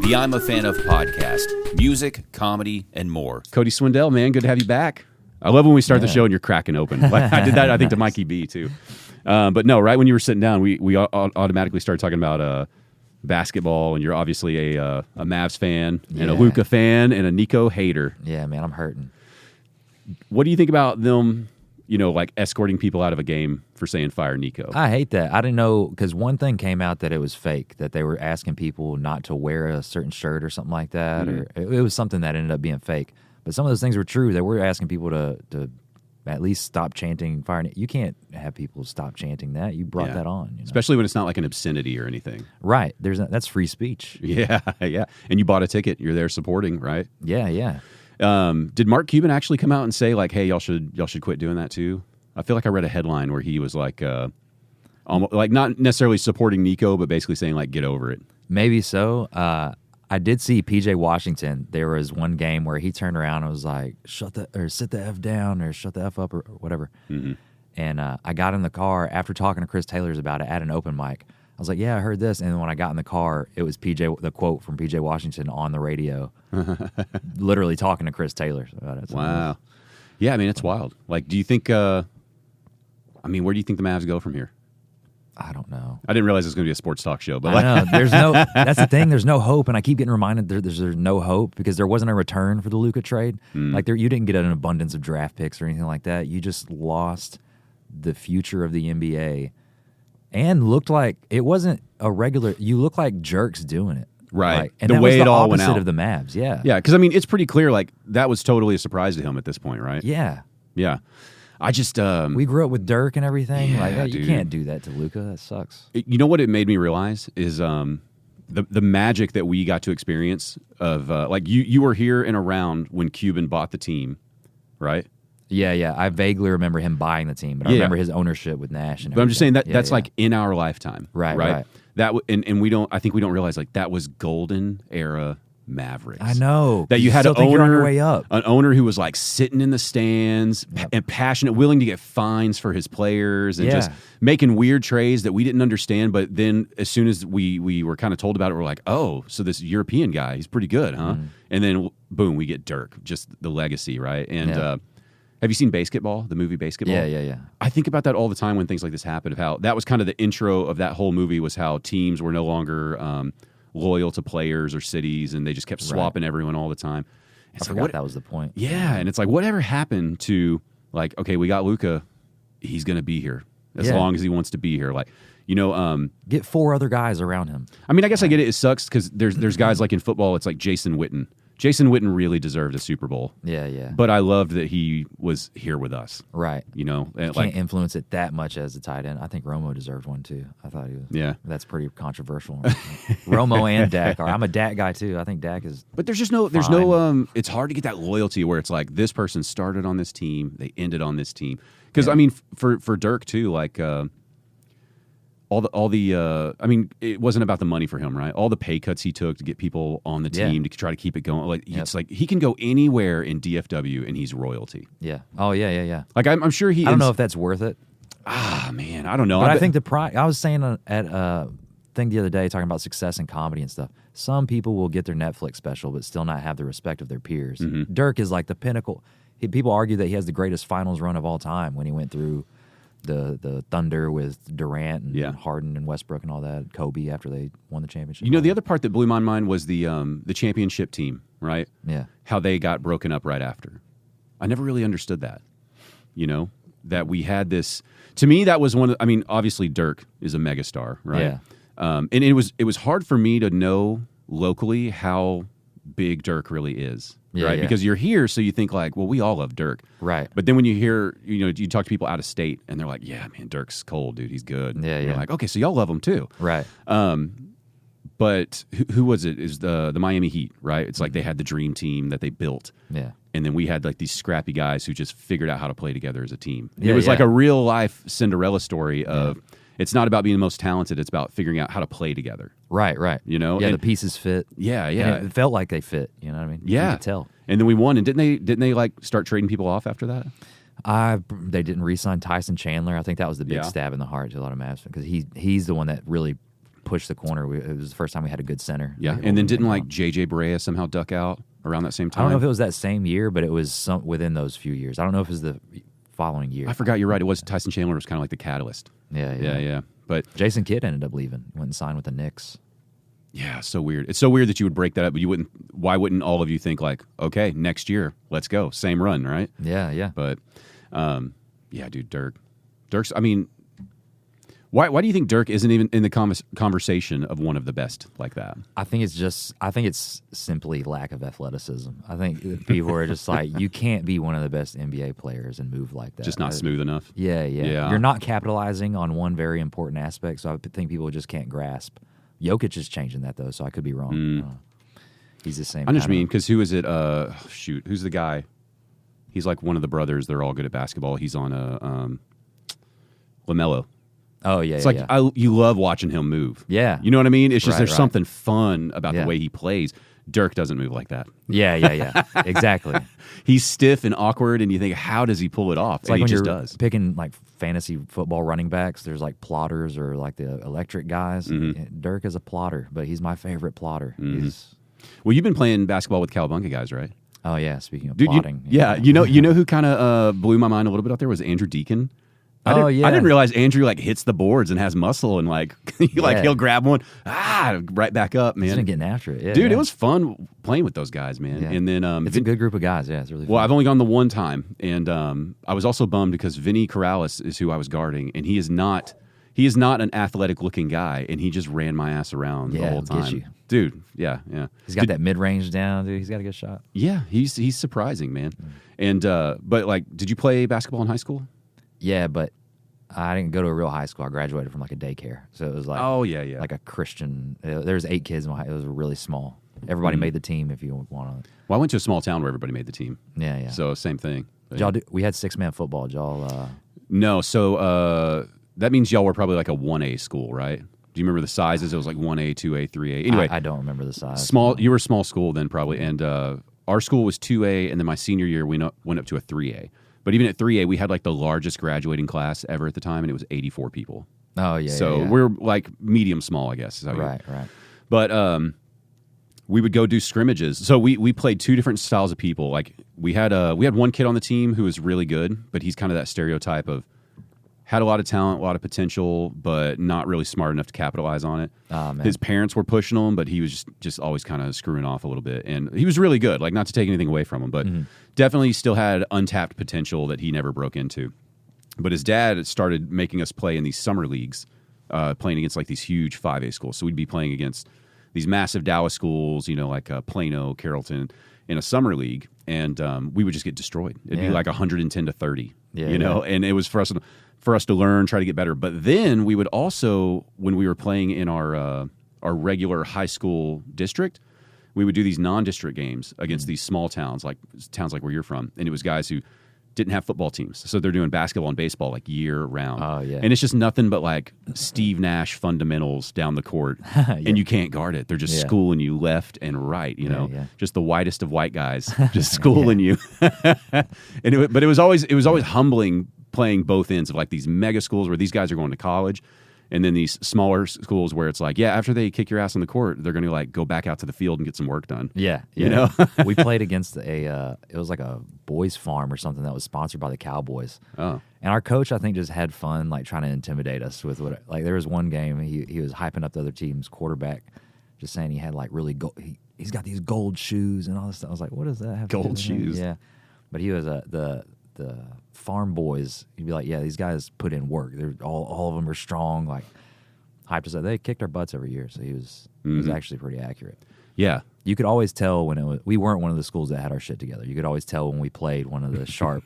the I'm a Fan Of podcast. Music, comedy, and more. Cody Swindell, man, good to have you back. I love when we start the show and you're cracking open. Like I did that, I think, to Mikey B, too. But no, right when you were sitting down, we automatically started talking about basketball, and you're obviously a Mavs fan, and a Luka fan, and a Nico hater. Yeah, man, I'm hurting. What do you think about them, like escorting people out of a game for saying fire Nico? I hate that. I didn't know, because one thing came out that it was fake, that they were asking people not to wear a certain shirt or something like that, or it was something that ended up being fake. But some of those things were true. They were asking people to at least stop chanting fire. You can't have people stop chanting that. You brought that on. Especially when it's not like an obscenity or anything. Right. That's free speech. Yeah, yeah. And you bought a ticket. You're there supporting, right? Yeah, yeah. Did Mark Cuban actually come out and say, like, hey, y'all should quit doing that too? I feel like I read a headline where he was like, almost, like not necessarily supporting Nico, but basically saying, like, get over it. Maybe so. I did see PJ Washington. There was one game where he turned around and was like, sit the F down, or shut the F up, or whatever. Mm-hmm. And I got in the car after talking to Chris Taylor's about it at an open mic. I was like, yeah, I heard this. And then when I got in the car, it was the quote from PJ Washington on the radio, literally talking to Chris Taylor about it. So wow. Yeah, I mean, it's wild. Like, do you think, where do you think the Mavs go from here? I don't know. I didn't realize it was going to be a sports talk show, but I know. That's the thing. There's no hope, and I keep getting reminded there's no hope because there wasn't a return for the Luka trade. Like you didn't get an abundance of draft picks or anything like that. You just lost the future of the NBA, and looked like it wasn't a regular. You look like jerks doing it, right? Like, and the that way was it all went opposite out of the Mavs. Yeah, yeah. Because it's pretty clear. Like that was totally a surprise to him at this point, right? Yeah, yeah. I just we grew up with Dirk and everything. Yeah, you can't do that to Luka. That sucks. You know what it made me realize is the magic that we got to experience of like you were here and around when Cuban bought the team, right? Yeah. I vaguely remember him buying the team, but I remember his ownership with Nash. But I'm just saying that's like in our lifetime, right? That and we don't. I think we don't realize like that was golden era Mavericks. I know that you had an owner who was like sitting in the stands and passionate, willing to get fines for his players, and just making weird trades that we didn't understand. But then as soon as we were kind of told about it, we're like, oh, so this European guy, he's pretty good, huh? And then boom, we get Dirk, just the legacy, right? And have you seen Basketball, the movie Basketball? Yeah. I think about that all the time when things like this happen, of how that was kind of the intro of that whole movie, was how teams were no longer loyal to players or cities, and they just kept swapping everyone all the time. I forgot that was the point. Yeah, and it's like, whatever happened to, like, okay, we got Luka, he's going to be here as long as he wants to be here. Like, get 4 other guys around him. I mean, I guess I get it. It sucks because there's guys like in football, it's like Jason Witten. Jason Witten really deserved a Super Bowl. Yeah. But I loved that he was here with us. Right. You can't influence it that much as a tight end. I think Romo deserved one too. I thought he was. Yeah. That's pretty controversial. Romo and Dak are. I'm a Dak guy too. I think Dak is. But there's no, it's hard to get that loyalty where it's like this person started on this team, they ended on this team. Because I mean, for Dirk too, like, it wasn't about the money for him, right? All the pay cuts he took to get people on the team to try to keep it going. Like it's like he can go anywhere in DFW and he's royalty. Yeah. Oh yeah. Like I'm sure he. I don't know if that's worth it. Man, I don't know. But I think the pride. I was saying at a thing the other day talking about success in comedy and stuff. Some people will get their Netflix special but still not have the respect of their peers. Mm-hmm. Dirk is like the pinnacle. People argue that he has the greatest finals run of all time when he went through the Thunder with Durant and Harden and Westbrook and all that, Kobe after they won the championship. The other part that blew my mind was the championship team, right? Yeah. How they got broken up right after. I never really understood that. That we had this. To me, that was one of. I mean, obviously Dirk is a megastar, right? Yeah. And it was hard for me to know locally how big Dirk really is. Right, because you're here, so you think like, well, we all love Dirk, right? But then when you hear, you talk to people out of state, and they're like, yeah, man, Dirk's cold, dude, he's good. Yeah, You're like, okay, so y'all love him too, right? But who was it? Is the Miami Heat, right? It's like they had the dream team that they built, and then we had like these scrappy guys who just figured out how to play together as a team. It was like a real life Cinderella story of. It's not about being the most talented. It's about figuring out how to play together. Right. Yeah, the pieces fit. Yeah. And it felt like they fit. You know what I mean? Yeah. You could tell. And then we won. And didn't they like start trading people off after that? They didn't re-sign Tyson Chandler. I think that was the big stab in the heart to a lot of Mavs because he's the one that really push the corner. It was the first time we had a good center. Yeah, and then didn't like J.J. Barea somehow duck out around that same time? I don't know if it was that same year, but it was within those few years. I don't know if it was the following year. I forgot. You're right. It was Tyson Chandler was kind of like the catalyst. Yeah. But Jason Kidd ended up leaving. Went and signed with the Knicks. Yeah, so weird. It's so weird that you would break that up, but you wouldn't. Why wouldn't all of you think like, okay, next year, let's go, same run, right? Yeah. But, yeah, dude, Dirk's. I mean, why do you think Dirk isn't even in the conversation of one of the best like that? I think it's simply lack of athleticism. I think people are just like, you can't be one of the best NBA players and move like that. Just not smooth enough. Yeah. You're not capitalizing on one very important aspect, so I think people just can't grasp. Jokic is changing that, though, so I could be wrong. He's the same. I just mean, because who is it? Who's the guy? He's like one of the brothers. They're all good at basketball. He's on LaMelo. Oh, yeah, it's like you love watching him move. Yeah. You know what I mean? It's just there's right. something fun about the way he plays. Dirk doesn't move like that. Yeah. Exactly. He's stiff and awkward, and you think, how does he pull it off? It's and like he when just you're does. picking like fantasy football running backs, there's like plotters or like the electric guys. Dirk is a plotter, but he's my favorite plotter. Well, you've been playing basketball with Cowabunga guys, right? Oh, yeah. Speaking of Dude, plotting. you know who kind of blew my mind a little bit out there was Andrew Deacon. I didn't realize Andrew like hits the boards and has muscle and like he'll grab one right back up, man. He's been getting after it, dude. It was fun playing with those guys, man. Yeah. And then it's a good group of guys. Yeah, it's really fun. Well, I've only gone the one time, and I was also bummed because Vinny Corrales is who I was guarding, and he is not an athletic looking guy, and he just ran my ass around the whole time. Get you. Dude, yeah. He's got that mid range down, dude. He's got a good shot. Yeah, he's surprising, man. And but like, did you play basketball in high school? Yeah, but I didn't go to a real high school. I graduated from like a daycare, so it was like like a Christian. There was 8 kids in my. It was really small. Everybody made the team. If you want to. Well, I went to a small town where everybody made the team. Yeah. So same thing. Did y'all we had 6-man football. Did y'all? No. So that means y'all were probably like a 1A school, right? Do you remember the sizes? It was like 1A, 2A, 3A. Anyway, I don't remember the size. Small. You were a small school then, probably, and our school was 2A, and then my senior year we went up to a 3A. But even at 3A, we had like the largest graduating class ever at the time, and it was 84 people. Oh, yeah. So we're like medium small, I guess. Right. But we would go do scrimmages. So we played 2 different styles of people. Like we had one kid on the team who was really good, but he's kind of that stereotype of had a lot of talent, a lot of potential, but not really smart enough to capitalize on it. Oh, man. His parents were pushing him, but he was just always kind of screwing off a little bit. And he was really good, like not to take anything away from him, but definitely still had untapped potential that he never broke into. But his dad started making us play in these summer leagues, playing against like these huge 5A schools. So we'd be playing against these massive Dallas schools, like Plano, Carrollton, in a summer league, and we would just get destroyed. It'd be like 110-30, and it was for us to learn, try to get better. But then we would also, when we were playing in our regular high school district, we would do these non-district games against these small towns like where you're from, and it was guys who didn't have football teams, so they're doing basketball and baseball like year round. Oh yeah, and it's just nothing but like Steve Nash fundamentals down the court, and you can't guard it. They're just schooling you left and right. Just the whitest of white guys, just schooling you. But it was always humbling playing both ends of like these mega schools where these guys are going to college, and then these smaller schools where it's like, after they kick your ass on the court, they're going to like go back out to the field and get some work done. Yeah. We played against it was like a boys farm or something that was sponsored by the Cowboys. Oh. And our coach, I think, just had fun like trying to intimidate us with like there was one game he was hyping up the other team's quarterback, just saying he had like really he's got these gold shoes and all this stuff. I was like, what does that have to do Gold with him? shoes? Yeah. But he was the farm boys. He'd be like, yeah, these guys put in work. They're all of them are strong. Like hyped us up. They kicked our butts every year, so he was actually pretty accurate. Yeah, you could always tell when we weren't one of the schools that had our shit together. You could always tell when we played one of the sharp.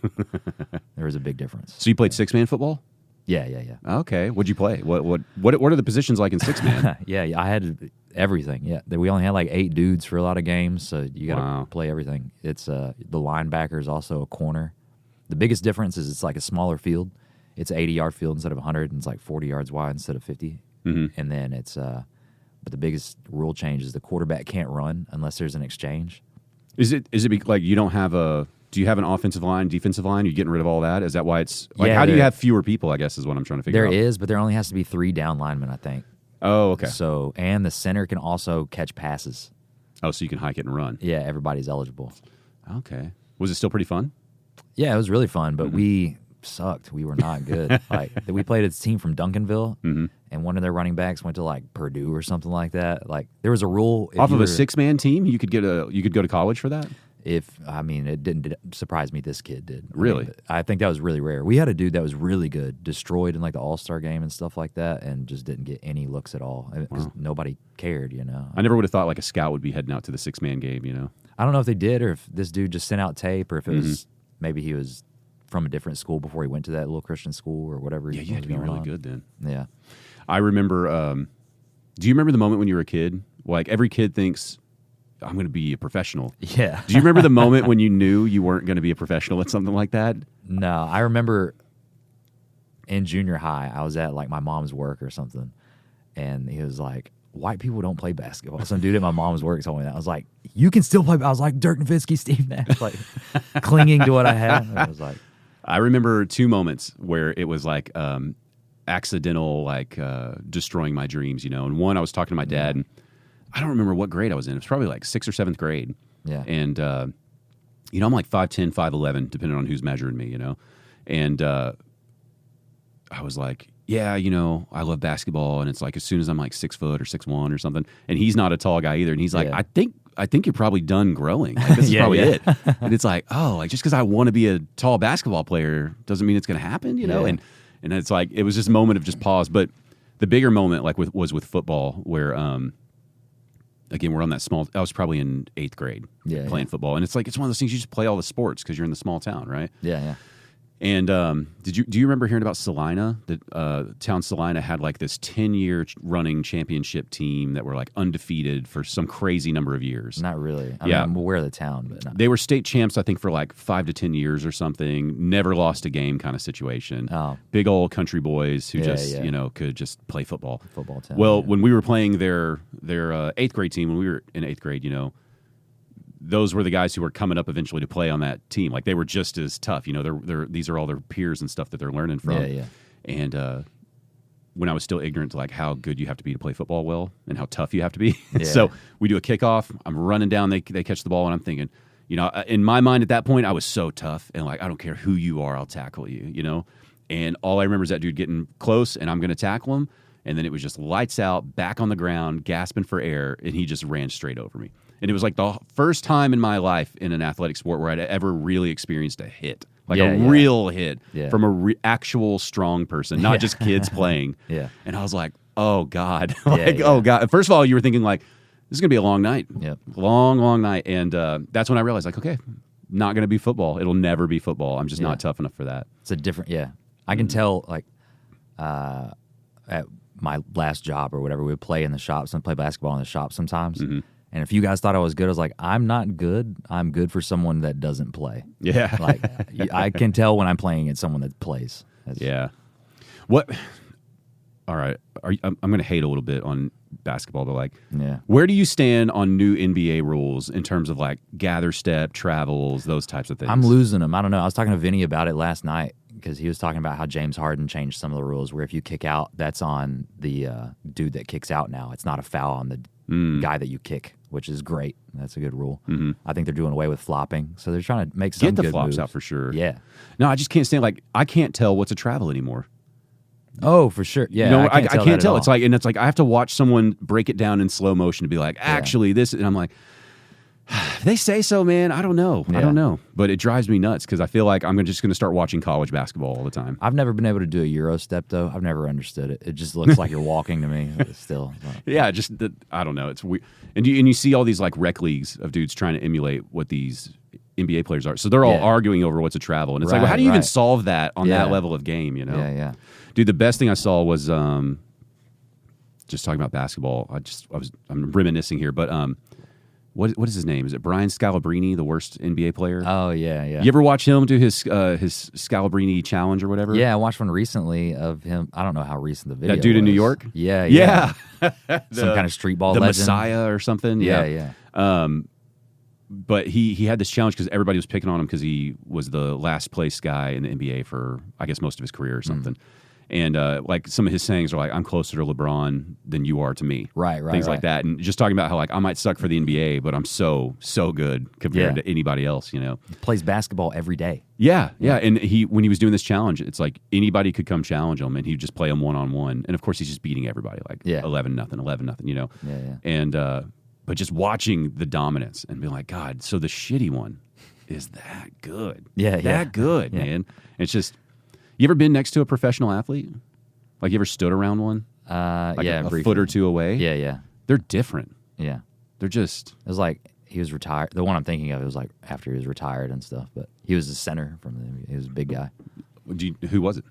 There was a big difference. So you played 6-man football? Yeah. Okay, what'd you play? What are the positions like in 6-man? Yeah, I had everything. Yeah, we only had like 8 dudes for a lot of games, so you got to play everything. It's the linebacker is also a corner. The biggest difference is it's like a smaller field. It's an 80-yard field instead of 100, and it's like 40 yards wide instead of 50. Mm-hmm. And then it's but the biggest rule change is the quarterback can't run unless there's an exchange. Is it like you don't have do you have an offensive line, defensive line? Are you getting rid of all that? Is that why it's like how do you have fewer people, I guess is what I'm trying to figure out. There is, but there only has to be 3 down linemen, I think. Oh, okay. So, and the center can also catch passes. Oh, so you can hike it and run. Yeah, everybody's eligible. Okay. Was it still pretty fun? Yeah, it was really fun, but we sucked. We were not good. Like we played a team from Duncanville, and one of their running backs went to like Purdue or something like that. Like there was a rule Off of a 6-man team, you could go to college for that. It didn't surprise me. This kid did. Really? I think that was really rare. We had a dude that was really good, destroyed in like the All-Star game and stuff like that, and just didn't get any looks at all because nobody cared. I never would have thought like a scout would be heading out to the 6-man game. I don't know if they did or if this dude just sent out tape or if it was maybe he was from a different school before he went to that little Christian school or whatever. Yeah, you had to be really good then. Yeah. I remember. Do you remember the moment when you were a kid? Like every kid thinks, I'm going to be a professional. Yeah. Do you remember the moment when you knew you weren't going to be a professional at something like that? No, I remember in junior high, I was at like my mom's work or something, and he was like, white people don't play basketball. Some dude at my mom's work told me that. I was like, you can still play. I was like, Dirk Nowitzki, Steve Nash, like clinging to what I had. I was like, I remember 2 moments where it was like accidental, like destroying my dreams, And one, I was talking to my dad, and I don't remember what grade I was in. It was probably like 6th or 7th grade. Yeah. And, I'm like 5'10", 5'11", depending on who's measuring me, And I was like, yeah, I love basketball. And it's like as soon as I'm like 6 foot or 6'1" or something. And he's not a tall guy either. And he's like, I think you're probably done growing. Like, this is probably it. And it's like, just because I want to be a tall basketball player doesn't mean it's going to happen, Yeah. And it's like, it was just a moment of just pause. But the bigger moment was with football where, again, we're on that small. I was probably in 8th grade playing football, and it's like it's one of those things you just play all the sports because you're in the small town, right? Yeah. And do you remember hearing about Salina? The town Salina had like this 10-year running championship team that were like undefeated for some crazy number of years. Not really. I mean, I'm aware of the town, but not. They were state champs, I think, for like 5 to 10 years or something. Never lost a game, kind of situation. Oh. Big old country boys who could just play football. Football town. Well, when we were playing their 8th grade team, when we were in 8th grade, those were the guys who were coming up eventually to play on that team. Like they were just as tough. These are all their peers and stuff that they're learning from. Yeah. And when I was still ignorant to like how good you have to be to play football well and how tough you have to be. So we do a kickoff. I'm running down. They catch the ball, and I'm thinking, in my mind at that point, I was so tough and like I don't care who you are, I'll tackle you. And all I remember is that dude getting close, and I'm going to tackle him. And then it was just lights out, back on the ground, gasping for air, and he just ran straight over me. And it was like the first time in my life in an athletic sport where I'd ever really experienced a hit, like a real hit from a actual strong person, not just kids playing. Yeah. And I was like, oh, God. Oh, God. First of all, you were thinking like, this is going to be a long night. Yep. Long, long night. And that's when I realized like, okay, not going to be football. It'll never be football. I'm just not tough enough for that. It's a different, I can tell like at my last job or whatever, we would play in the shops and play basketball in the shop sometimes. And if you guys thought I was good, I was like, I'm not good. I'm good for someone that doesn't play. Yeah. Like I can tell when I'm playing against someone that plays. What? All right. I'm going to hate a little bit on basketball, but like, where do you stand on new NBA rules in terms of like gather step, travels, those types of things? I'm losing them. I don't know. I was talking to Vinny about it last night because he was talking about how James Harden changed some of the rules where if you kick out, that's on the dude that kicks out now. It's not a foul on the guy that you kick, which is great. That's a good rule. I think they're doing away with flopping, so they're trying to make some Get the good flops moves. out for sure. Yeah. No, I just can't stand like I can't tell what's a travel anymore. Oh, for sure. Yeah, I can't tell. It's like I have to watch someone break it down in slow motion to be like, actually, this, and I'm like, they say so, man. I don't know. I don't know, but it drives me nuts because I feel like I'm just going to start watching college basketball all the time. I've never been able to do a Euro step though. I've never understood it. It just looks like you're walking to me. Still, yeah, I don't know. It's weird, and you see all these like rec leagues of dudes trying to emulate what these NBA players are. So they're all arguing over what's a travel, and it's like, well, how do you even solve that on that level of game? Yeah. Dude, the best thing I saw was just talking about basketball. I'm reminiscing here, but what is his name? Is it Brian Scalabrine, the worst NBA player? Oh yeah. You ever watch him do his Scalabrine challenge or whatever? Yeah, I watched one recently of him. I don't know how recent the video. That dude was. in New York? Yeah. Some kind of street ball the legend. Messiah or something. Yeah. But he had this challenge because everybody was picking on him because he was the last place guy in the NBA for, I guess, most of his career or something. And like some of his sayings are like, I'm closer to LeBron than you are to me. Right. Things like that. And just talking about how like I might suck for the NBA, but I'm so good compared to anybody else, you know. He plays basketball every day. Yeah. And when he was doing this challenge, it's like anybody could come challenge him and he'd just play him one-on-one. And of course he's just beating everybody like 11-0, you know. Yeah. And but just watching the dominance and being like, God, so the shitty one is that good. That good, man. It's just, you ever been next to a professional athlete? Like you ever stood around one? Like a foot or two away? Yeah. They're different. Yeah. They're just... It was like he was retired. The one I'm thinking of, it was like after he was retired and stuff. But he was the center he was a big guy. Who was it?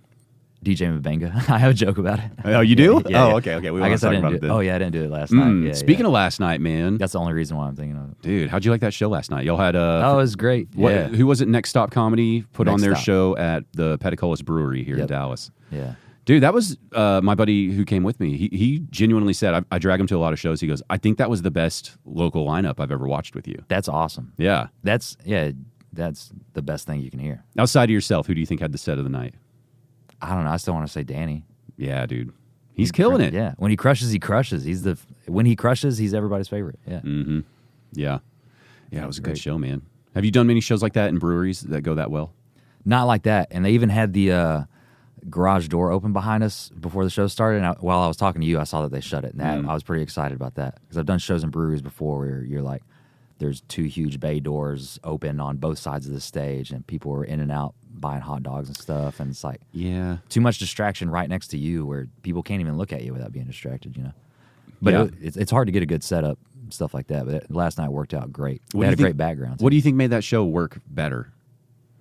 DJ Mabenga. I have a joke about it. Oh, you do? Yeah. Okay. We I guess I didn't do it. Oh, yeah, I didn't do it last night. Yeah, speaking of last night, man. That's the only reason why I'm thinking of it. Dude, how'd you like that show last night? Y'all had it was great. Who was it? Next Stop Comedy put on their Stop. show at the Peticolas Brewery here in Dallas. Yeah. Dude, that was my buddy who came with me. He genuinely said, I drag him to a lot of shows. He goes, I think that was the best local lineup I've ever watched with you. That's awesome. Yeah. That's the best thing you can hear. Outside of yourself, who do you think had the set of the night? I don't know. I still want to say Danny. Yeah, dude. He's killing it. Yeah. When he crushes, he crushes. When he crushes, he's everybody's favorite. Yeah. Mm-hmm. Yeah. Yeah, it was a good show, man. Have you done many shows like that in breweries that go that well? Not like that. And they even had the garage door open behind us before the show started. And while I was talking to you, I saw that they shut it. And I was pretty excited about that because I've done shows in breweries before where you're like, there's 2 huge bay doors open on both sides of the stage and people were in and out buying hot dogs and stuff. And it's like too much distraction right next to you where people can't even look at you without being distracted, you know. But it's hard to get a good setup, stuff like that. But last night worked out great. We had a great background. What do you think made that show work better?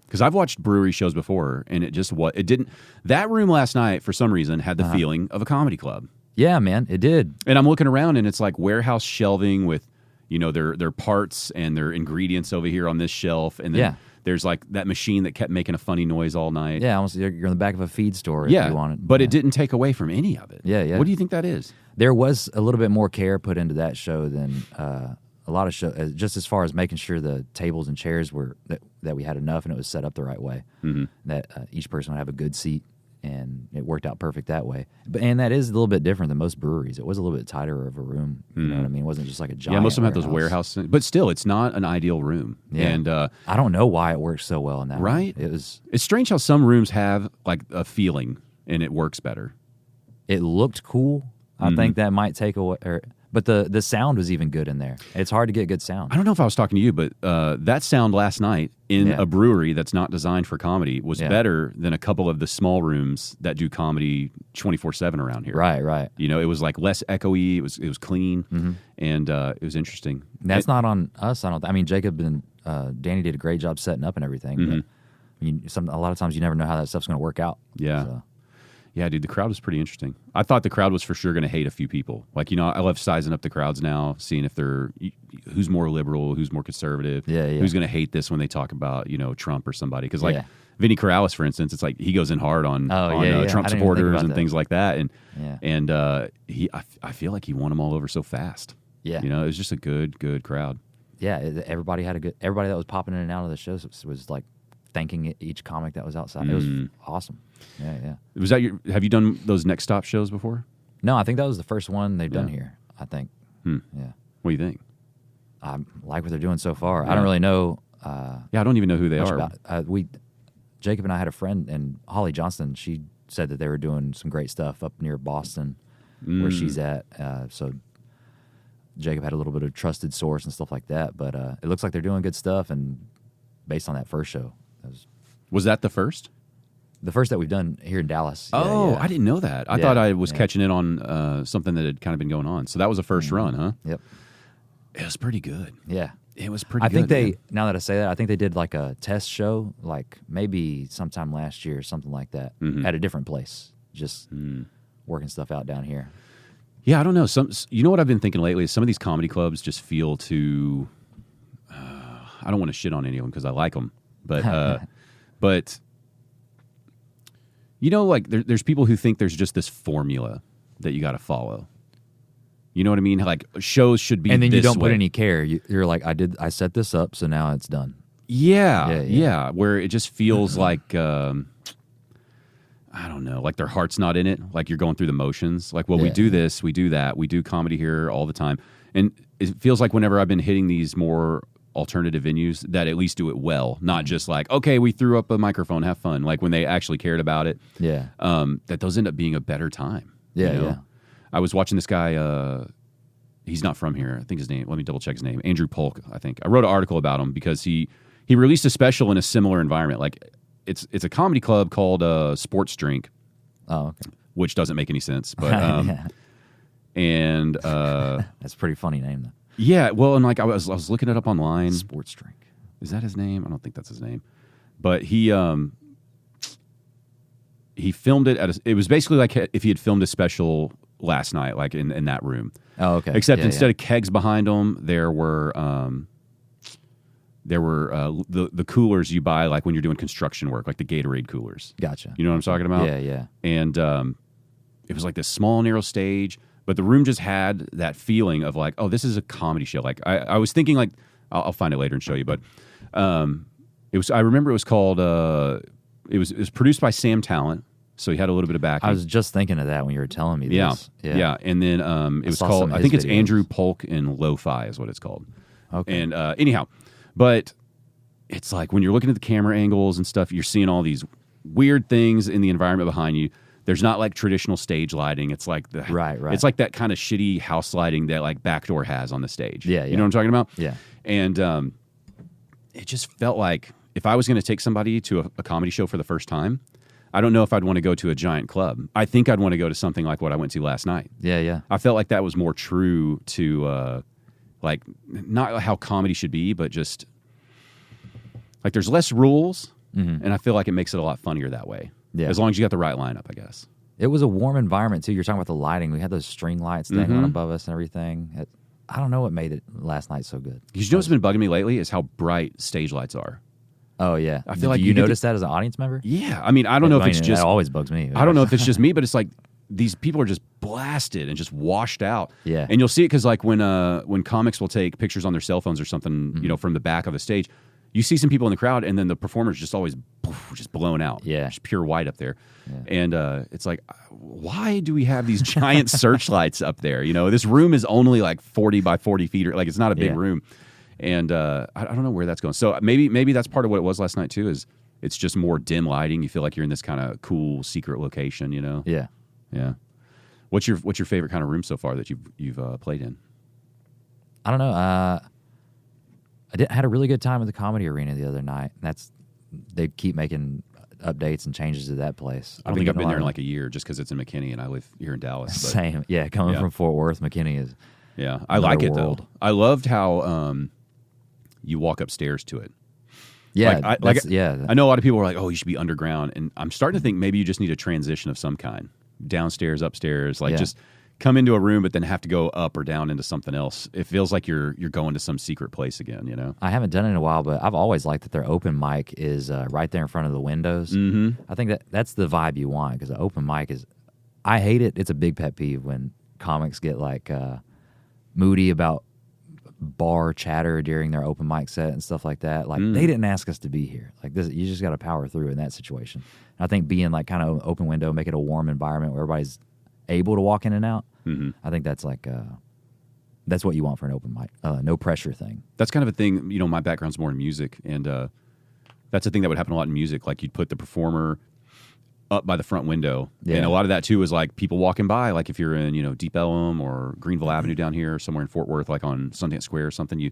Because I've watched brewery shows before, and it didn't. That room last night, for some reason, had the feeling of a comedy club. Yeah, man, it did. And I'm looking around, and it's like warehouse shelving with, you know, their parts and their ingredients over here on this shelf, and then there's like that machine that kept making a funny noise all night. Yeah, almost you're in the back of a feed store if you want it. But it didn't take away from any of it. Yeah. What do you think that is? There was a little bit more care put into that show than a lot of shows, just as far as making sure the tables and chairs were that we had enough and it was set up the right way. Mm-hmm. That each person would have a good seat, and it worked out perfect that way. And that is a little bit different than most breweries. It was a little bit tighter of a room. You know what I mean? It wasn't just like a giant. Yeah, most of them have those warehouse, but still, it's not an ideal room. Yeah. And I don't know why it works so well in that. Right? Room. It's strange how some rooms have like a feeling and it works better. It looked cool. I think that might take away. But the sound was even good in there. It's hard to get good sound. I don't know if I was talking to you, but that sound last night in a brewery that's not designed for comedy was better than a couple of the small rooms that do comedy 24/7 around here. Right. You know, it was like less echoey. It was clean, and it was interesting. That's not on us. I mean, Jacob and Danny did a great job setting up and everything. But a lot of times you never know how that stuff's going to work out. Yeah. So. Yeah, dude, the crowd was pretty interesting. I thought the crowd was for sure going to hate a few people. Like, you know, I love sizing up the crowds now, seeing if who's more liberal, who's more conservative, who's going to hate this when they talk about, you know, Trump or somebody. Because, like, Vinny Corrales, for instance, it's like he goes in hard on Trump supporters and things like that. And I feel like he won them all over so fast. Yeah. You know, it was just a good crowd. Yeah, everybody that was popping in and out of the shows was like thanking each comic that was outside. It was awesome. Yeah. Was that have you done those Next Stop shows before? No, I think that was the first one they've done here, I think. Yeah. What do you think? I like what they're doing so far. I don't really know. I don't even know who they are. Jacob and I had a friend, and Holly Johnston, she said that they were doing some great stuff up near Boston where she's at. So Jacob had a little bit of trusted source and stuff like that. But it looks like they're doing good stuff, and based on that first show. Was that the first? The first that we've done here in Dallas. Oh, I didn't know that. I thought I was catching in on something that had kind of been going on. So that was a first run, huh? Yep. It was pretty good. Yeah. It was pretty good. I think now that I say that, I think they did like a test show, like maybe sometime last year or something like that, at a different place, just working stuff out down here. Yeah, I don't know. You know what I've been thinking lately is some of these comedy clubs just feel too, I don't want to shit on any of them because I like them, but you know, like there's people who think there's just this formula that you got to follow. You know what I mean? Like shows should be, and then you don't way. put any care. You're like, I set this up, so now it's done. Yeah. Where it just feels like, I I don't know, like their heart's not in it. Like you're going through the motions. Like, well, we do this, we do that, we do comedy here all the time. And it feels like whenever I've been hitting these more alternative venues that at least do it well, not just like, okay, we threw up a microphone, have fun. Like when they actually cared about it. Yeah. That those end up being a better time. Yeah, you know? yeah. I was watching this guy, he's not from here. I think his name, let me double check his name. Andrew Polk, I think. I wrote an article about him because he released a special in a similar environment. Like it's a comedy club called Sports Drink. Oh, okay. Which doesn't make any sense. But and that's a pretty funny name though. Yeah, well, and like I was looking it up online. Sports Drink. Is that his name? I don't think that's his name. But he filmed it it was basically like if he had filmed a special last night, like in that room. Oh, okay. Except instead of kegs behind him, there were the coolers you buy like when you're doing construction work, like the Gatorade coolers. Gotcha. You know what I'm talking about? Yeah, yeah. And it was like this small, narrow stage, but the room just had that feeling of like, oh, this is a comedy show. Like I was thinking like, I'll find it later and show you, but I remember it was called, it was produced by Sam Talent. So he had a little bit of backing. I was just thinking of that when you were telling me this. Yeah. And then it was called, I think it's videos. Andrew Polk and Lo-Fi is what it's called. Okay. And anyhow, but it's like when you're looking at the camera angles and stuff, you're seeing all these weird things in the environment behind you. There's not like traditional stage lighting. It's like right. It's like that kind of shitty house lighting that like Backdoor has on the stage. Yeah. You know what I'm talking about? Yeah. And it just felt like if I was going to take somebody to a comedy show for the first time, I don't know if I'd want to go to a giant club. I think I'd want to go to something like what I went to last night. Yeah, yeah. I felt like that was more true to like not how comedy should be, but just like there's less rules, and I feel like it makes it a lot funnier that way. Yeah. As long as you got the right lineup, I guess. It was a warm environment too. You're talking about the lighting. We had those string lights dangling above us and everything. I don't know what made it last night so good. You know what's been bugging me lately is how bright stage lights are. Oh yeah, I feel like you noticed that as an audience member. Yeah, I mean, I don't know if it's just that always bugs me. I don't know if it's just me, but it's like these people are just blasted and just washed out. Yeah, and you'll see it because like when comics will take pictures on their cell phones or something, you know, from the back of the stage, you see some people in the crowd, and then the performer's just always just blown out. Yeah, just pure white up there, and it's like, why do we have these giant searchlights up there? You know, this room is only like 40 by 40 feet, or like it's not a big room. And I don't know where that's going. So maybe that's part of what it was last night too. Is it's just more dim lighting. You feel like you're in this kind of cool secret location. You know. Yeah. Yeah. What's your favorite kind of room so far that you've played in? I don't know. Had a really good time at the Comedy Arena the other night. They keep making updates and changes to that place. I don't think I've been there in like a year just because it's in McKinney and I live here in Dallas. But, same. Yeah. Coming from Fort Worth, McKinney is. Yeah, I like it though. I loved how you walk upstairs to it. Yeah, I know a lot of people are like, "Oh, you should be underground," and I'm starting to think maybe you just need a transition of some kind, downstairs, upstairs, like just come into a room, but then have to go up or down into something else. It feels like you're going to some secret place again. You know, I haven't done it in a while, but I've always liked that their open mic is right there in front of the windows. Mm-hmm. I think that's the vibe you want because the open mic is. I hate it. It's a big pet peeve when comics get like moody about bar chatter during their open mic set and stuff like that. Like they didn't ask us to be here. Like this, you just got to power through in that situation. And I think being like kind of open window, make it a warm environment where everybody's able to walk in and out. Mm-hmm. I think that's like that's what you want for an open mic, no pressure thing. That's kind of a thing. You know, my background's more in music, and that's a thing that would happen a lot in music. Like you'd put the performer up by the front window. Yeah. And a lot of that too is like people walking by, like if you're in, you know, Deep Ellum or Greenville Avenue down here, or somewhere in Fort Worth, like on Sundance Square or something,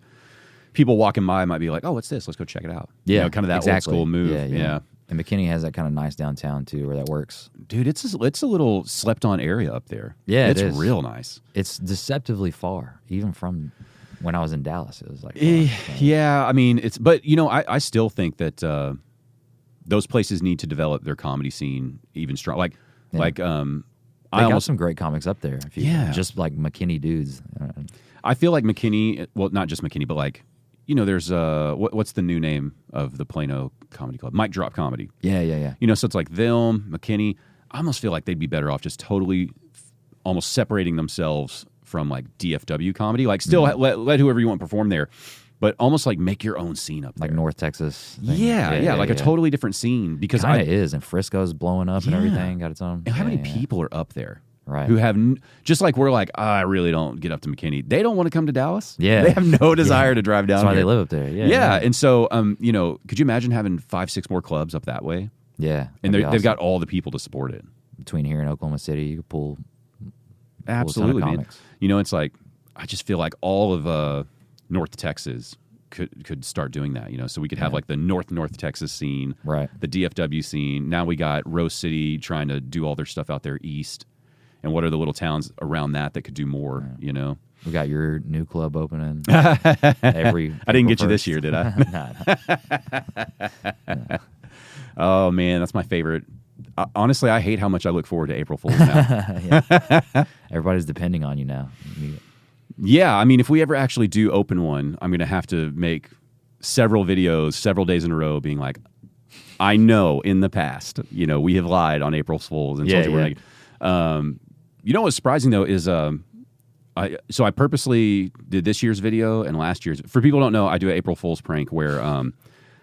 people walking by might be like, "Oh, what's this? Let's go check it out." Yeah, you know, kind of that old school move. Yeah. And McKinney has that kind of nice downtown too, where that works. Dude, it's a little slept on area up there. Yeah, it's real nice. It's deceptively far, even from when I was in Dallas. It was like, yeah, I mean, but you know, I still think that those places need to develop their comedy scene even strong. Like, they got some great comics up there. Just like McKinney dudes. I feel like McKinney, well, not just McKinney, but like, you know, there's what's the new name of the Plano Comedy Club? Mic Drop Comedy. Yeah. You know, so it's like them, McKinney. I almost feel like they'd be better off just totally, almost separating themselves from like DFW comedy. Like, still let whoever you want perform there, but almost like make your own scene up there. Like North Texas. Thing. Yeah, like a totally different scene because kind of is, and Frisco's blowing up and everything. Got its own. And how many people are up there? Right. Who have just like we're like, I really don't get up to McKinney. They don't want to come to Dallas. Yeah. They have no desire to drive down. That's why here. they live up there. Yeah. Yeah. And so, you know, could you imagine having 5-6 more clubs up that way? Yeah. And they've got all the people to support it. Between here and Oklahoma City, you could pull. Absolutely, a ton of man. comics. You know, it's like I just feel like all of North Texas could start doing that. You know, so we could have like the North Texas scene, Right. The DFW scene. Now we got Rose City trying to do all their stuff out there east. And what are the little towns around that could do more, you know? We got your new club opening every I didn't get April you this 1st. year, did I? No. Oh, man, that's my favorite. Honestly, I hate how much I look forward to April Fool's now. Everybody's depending on you now. Yeah, I mean, if we ever actually do open one, I'm going to have to make several videos, several days in a row being like, I know in the past, you know, we have lied on April Fool's and told you we're negative. You know what's surprising though is I purposely did this year's video and last year's. For people who don't know, I do an April Fool's prank where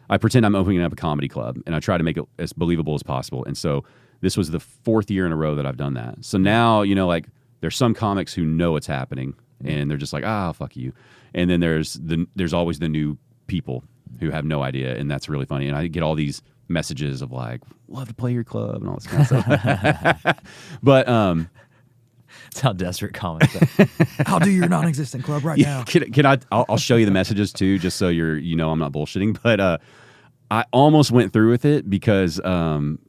I pretend I'm opening up a comedy club and I try to make it as believable as possible. And so this was the 4th year in a row that I've done that. So now, you know, like there's some comics who know it's happening and they're just like, fuck you. And then there's always the new people who have no idea, and that's really funny. And I get all these messages of like, love to play your club and all this kind of stuff. But That's how desperate comics are. I'll do your non-existent club right now. Can I? I'll show you the messages too, just so you know I'm not bullshitting. But I almost went through with it because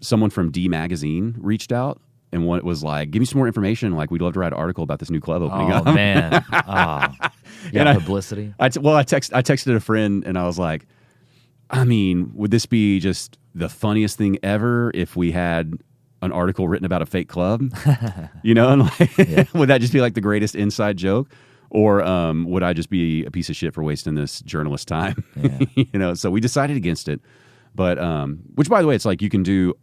someone from D Magazine reached out and what was like, give me some more information. Like, we'd love to write an article about this new club opening up. Man. Yeah, publicity. I texted a friend and I was like, I mean, would this be just the funniest thing ever if we had an article written about a fake club? You know, and like, would that just be like the greatest inside joke? Or would I just be a piece of shit for wasting this journalist time? Yeah. You know, so we decided against it. But which, by the way, it's like you can do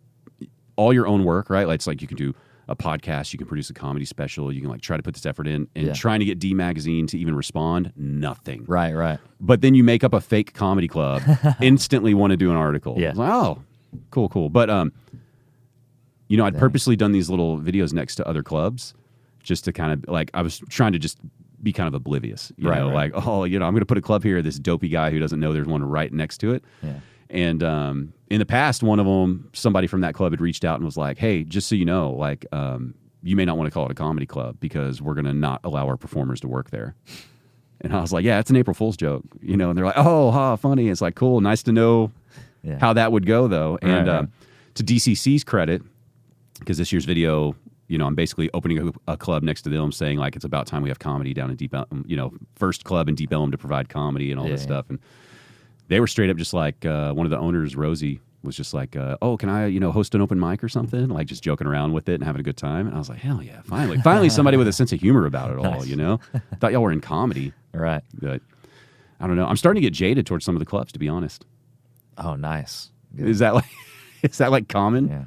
all your own work, right? Like, it's like you can do a podcast, you can produce a comedy special, you can like try to put this effort in, and trying to get D Magazine to even respond, nothing. Right. But then you make up a fake comedy club, instantly want to do an article. Yeah. It's like, oh, cool. But you know, I'd purposely done these little videos next to other clubs just to kind of like, I was trying to just be kind of oblivious, you know, like, oh, you know, I'm going to put a club here, this dopey guy who doesn't know there's one right next to it. Yeah. And in the past, one of them, somebody from that club had reached out and was like, hey, just so you know, like, you may not want to call it a comedy club because we're going to not allow our performers to work there. And I was like, yeah, it's an April Fool's joke, you know. And they're like, oh, funny. It's like, cool, nice to know how that would go, though. And to DCC's credit, because this year's video, you know, I'm basically opening a club next to them saying, like, it's about time we have comedy down in Deep Ellum, you know, first club in Deep Ellum to provide comedy and all this stuff. And they were straight up just like, one of the owners, Rosie, was just like, oh, can I, you know, host an open mic or something? Like, just joking around with it and having a good time. And I was like, hell yeah, finally somebody with a sense of humor about it all, you know? Thought y'all were in comedy. Right. But I don't know. I'm starting to get jaded towards some of the clubs, to be honest. Oh, nice. Good. Is that like common? Yeah.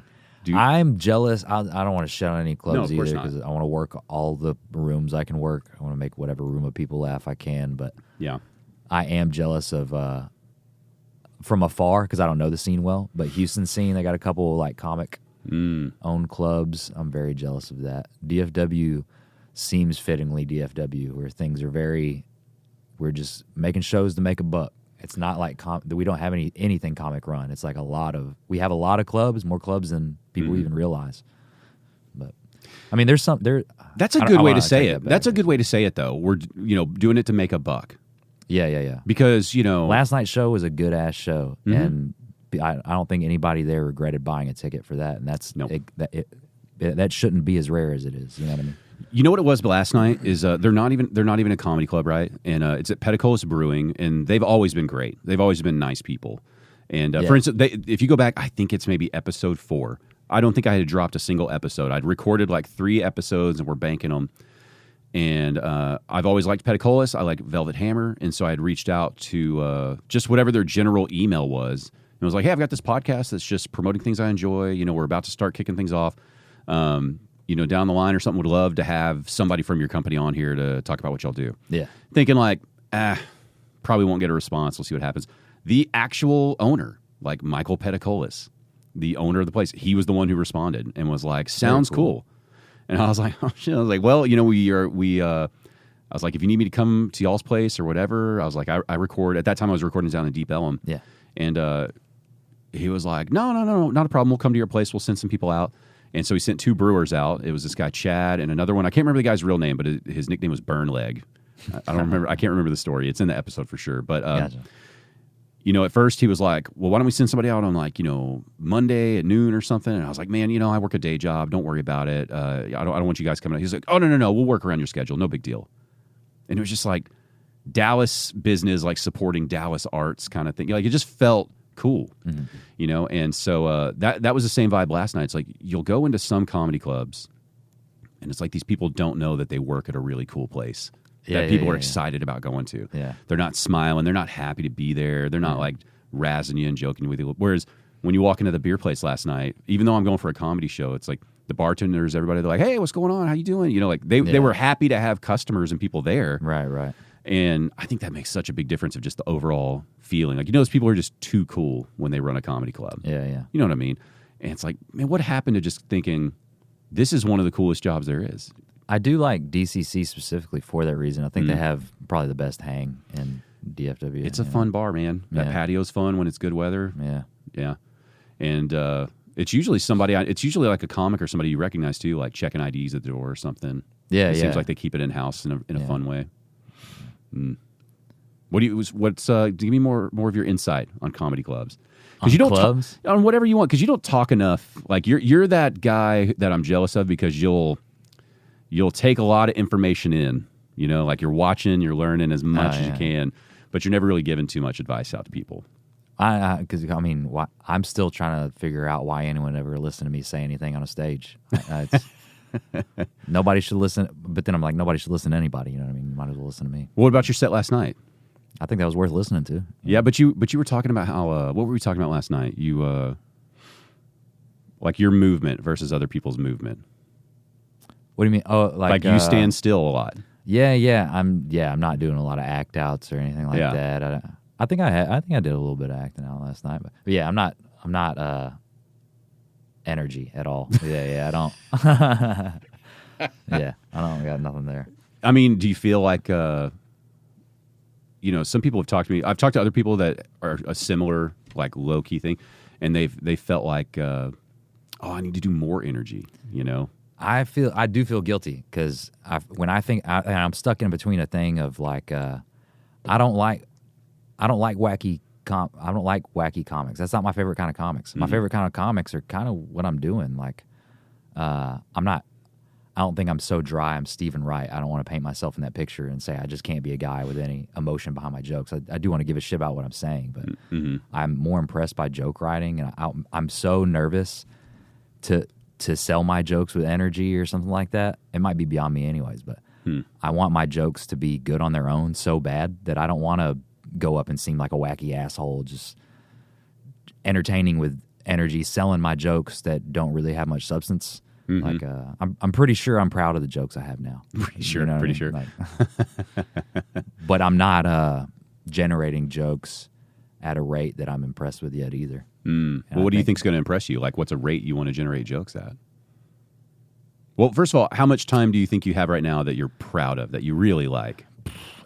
I'm jealous. I don't want to shut on any clubs of course either not. because I want to work all the rooms I can work. I want to make whatever room of people laugh I can. But Yeah. I am jealous of from afar because I don't know the scene well. But Houston scene, they got a couple of, like, comic owned clubs. I'm very jealous of that. DFW seems fittingly DFW, where things are we're just making shows to make a buck. It's not like we don't have anything comic run. It's like we have a lot of clubs, more clubs than people even realize. But I mean, there's That's a good way to say it. That's a good way to say it, though. We're, you know, doing it to make a buck. Yeah. Because, you know, Last night's show was a good ass show, and I don't think anybody there regretted buying a ticket for that. And that's that shouldn't be as rare as it is. You know what I mean? You know what it was last night is they're not even a comedy club, right? And it's at Petticolas Brewing, and they've always been great. They've always been nice people. And for instance, if you go back, I think it's maybe episode 4. I don't think I had dropped a single episode. I'd recorded like 3 episodes, and we're banking them. And I've always liked Petticolas. I like Velvet Hammer, and so I had reached out to just whatever their general email was, and was like, "Hey, I've got this podcast that's just promoting things I enjoy. You know, we're about to start kicking things off." You know, down the line or something, would love to have somebody from your company on here to talk about what y'all do. Yeah. Thinking like, probably won't get a response. We'll see what happens. The actual owner, like Michael Pedicolis, the owner of the place, he was the one who responded and was like, sounds cool. And I was like, oh shit. I was like, well, you know, I was like, if you need me to come to y'all's place or whatever, I was like, I record. At that time, I was recording down in Deep Ellum. Yeah. And he was like, no, not a problem. We'll come to your place. We'll send some people out. And so he sent 2 brewers out. It was this guy, Chad, and another one. I can't remember the guy's real name, but his nickname was Burn Leg. I don't remember. I can't remember the story. It's in the episode for sure. But, Gotcha. you know, at first he was like, well, why don't we send somebody out on like, you know, Monday at noon or something? And I was like, man, you know, I work a day job. Don't worry about it. I don't want you guys coming out. He's like, oh, no. We'll work around your schedule. No big deal. And it was just like Dallas business, like supporting Dallas arts kind of thing. Like it just felt cool, you know? And so that was the same vibe last night. It's like you'll go into some comedy clubs and it's like these people don't know that they work at a really cool place that people are excited about going to. Yeah. They're not smiling. They're not happy to be there. They're not like razzing you and joking with you. Whereas when you walk into the beer place last night, even though I'm going for a comedy show, it's like the bartenders, everybody, they're like, hey, what's going on? How you doing? You know, like they were happy to have customers and people there. Right. And I think that makes such a big difference of just the overall feeling. Like, you know, those people are just too cool when they run a comedy club. Yeah. You know what I mean? And it's like, man, what happened to just thinking this is one of the coolest jobs there is? I do like DCC specifically for that reason. I think they have probably the best hang in DFW. It's a fun bar, man. That patio's fun when it's good weather. Yeah. And it's usually it's usually like a comic or somebody you recognize too, like checking IDs at the door or something. It seems like they keep it in-house in a fun way. Give me more of your insight on comedy clubs. Because you don't clubs? On whatever you want, because you don't talk enough. Like you're that guy that I'm jealous of because you'll take a lot of information in, you know, like you're watching, you're learning as much as you can, but you're never really giving too much advice out to people. Because I'm still trying to figure out why anyone ever listened to me say anything on a stage. Nobody should listen, but then I'm like, nobody should listen to anybody. You know what I mean? You might as well listen to me. What about your set last night? I think that was worth listening to. Yeah, but you were talking about how what were we talking about last night? You like your movement versus other people's movement. What do you mean? Oh, like you stand still a lot. Yeah. I'm not doing a lot of act outs or anything like that. I think I did a little bit of acting out last night, but yeah, I'm not energy at all. I don't. I don't got nothing there. I mean, do you feel like you know, some people have talked to me. I've talked to other people that are a similar like low key thing, and they felt like, I need to do more energy. You know, I do feel guilty because when I think I'm stuck in between a thing of like I don't like wacky comics. That's not my favorite kind of comics. My favorite kind of comics are kind of what I'm doing. Like I don't think I'm so dry. I'm Stephen Wright. I don't want to paint myself in that picture and say I just can't be a guy with any emotion behind my jokes. I do want to give a shit about what I'm saying, but I'm more impressed by joke writing, and I'm so nervous to sell my jokes with energy or something like that. It might be beyond me anyways, but I want my jokes to be good on their own so bad that I don't want to go up and seem like a wacky asshole, just entertaining with energy, selling my jokes that don't really have much substance. Like I'm pretty sure I'm proud of the jokes I have now. Pretty sure. Like, but I'm not generating jokes at a rate that I'm impressed with yet either. Well, what do you think's going to impress you? Like, what's a rate you want to generate jokes at? Well, first of all, how much time do you think you have right now that you're proud of, that you really like?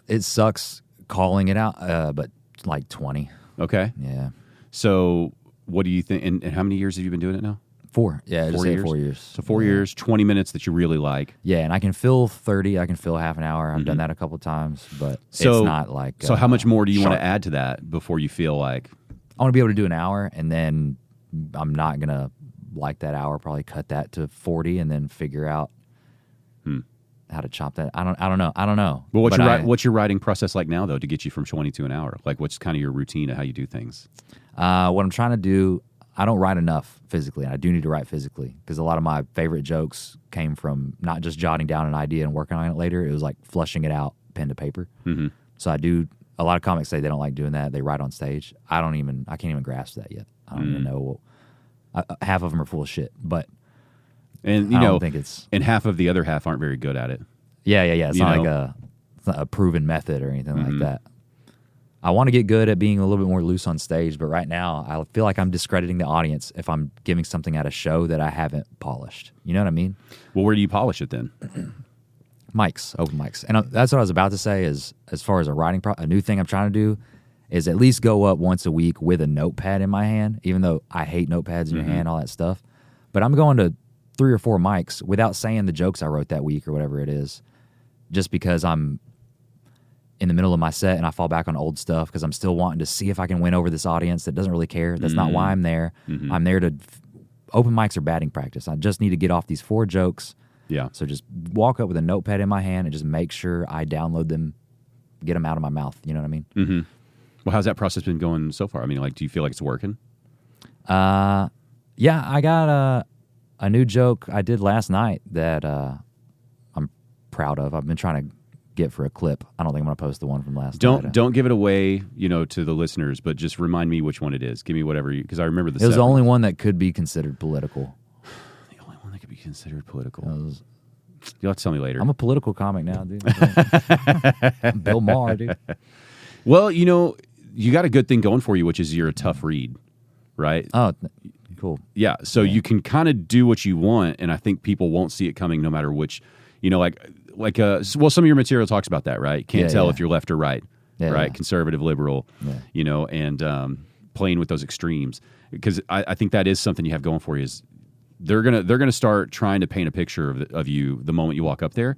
It sucks calling it out, but like 20. Okay. Yeah. So what do you think? And how many years have you been doing it now? 4. Yeah, 4 years. 4 years. So 4 years, 20 minutes that you really like. Yeah, and I can fill 30. I can fill half an hour. I've done that a couple of times, but it's not like. So how much more do you want to add to that before you feel like? I want to be able to do an hour, and then I'm not gonna like that hour. Probably cut that to 40, and then figure out how to chop that. I don't know. Well, what's your writing process like now, though, to get you from 20 to an hour? Like, what's kind of your routine of how you do things? What I'm trying to do. I don't write enough physically, and I do need to write physically because a lot of my favorite jokes came from not just jotting down an idea and working on it later. It was like flushing it out, pen to paper. So I do. A lot of comics say they don't like doing that. They write on stage. I can't even grasp that yet. I don't even know. Half of them are full of shit, but I don't think it's. And half of the other half aren't very good at it. Yeah. It's not like a proven method or anything like that. I want to get good at being a little bit more loose on stage, but right now I feel like I'm discrediting the audience if I'm giving something at a show that I haven't polished. You know what I mean? Well, where do you polish it then? Mics, open mics. And that's what I was about to say is as far as a new thing I'm trying to do is at least go up once a week with a notepad in my hand, even though I hate notepads in your hand, all that stuff. But I'm going to 3 or 4 mics without saying the jokes I wrote that week or whatever it is, just because I'm in the middle of my set and I fall back on old stuff because I'm still wanting to see if I can win over this audience that doesn't really care. That's not why I'm there. I'm there to open mics are batting practice. I just need to get off these 4 jokes. Yeah. So just walk up with a notepad in my hand and just make sure I download them, get them out of my mouth. You know what I mean? Mm-hmm. Well, how's that process been going so far? I mean, like, do you feel like it's working? Yeah, I got a new joke I did last night that I'm proud of. I've been trying to get for a clip. I don't think I'm going to post the one from last night. Don't give it away, to the listeners, but just remind me which one it is. Give me whatever because I remember It was the only one that could be considered political. The only one that could be considered political. Was, You'll have to tell me later. I'm a political comic now, dude. I'm Bill Maher, dude. Well, you got a good thing going for you, which is you're a tough read, right? Oh, cool. Yeah, so you can kind of do what you want, and I think people won't see it coming no matter which, well, some of your material talks about that, right? Can't tell if you're left or right, right? Yeah. Conservative, liberal, and playing with those extremes. Because I think that is something you have going for you is they're gonna start trying to paint a picture of you the moment you walk up there.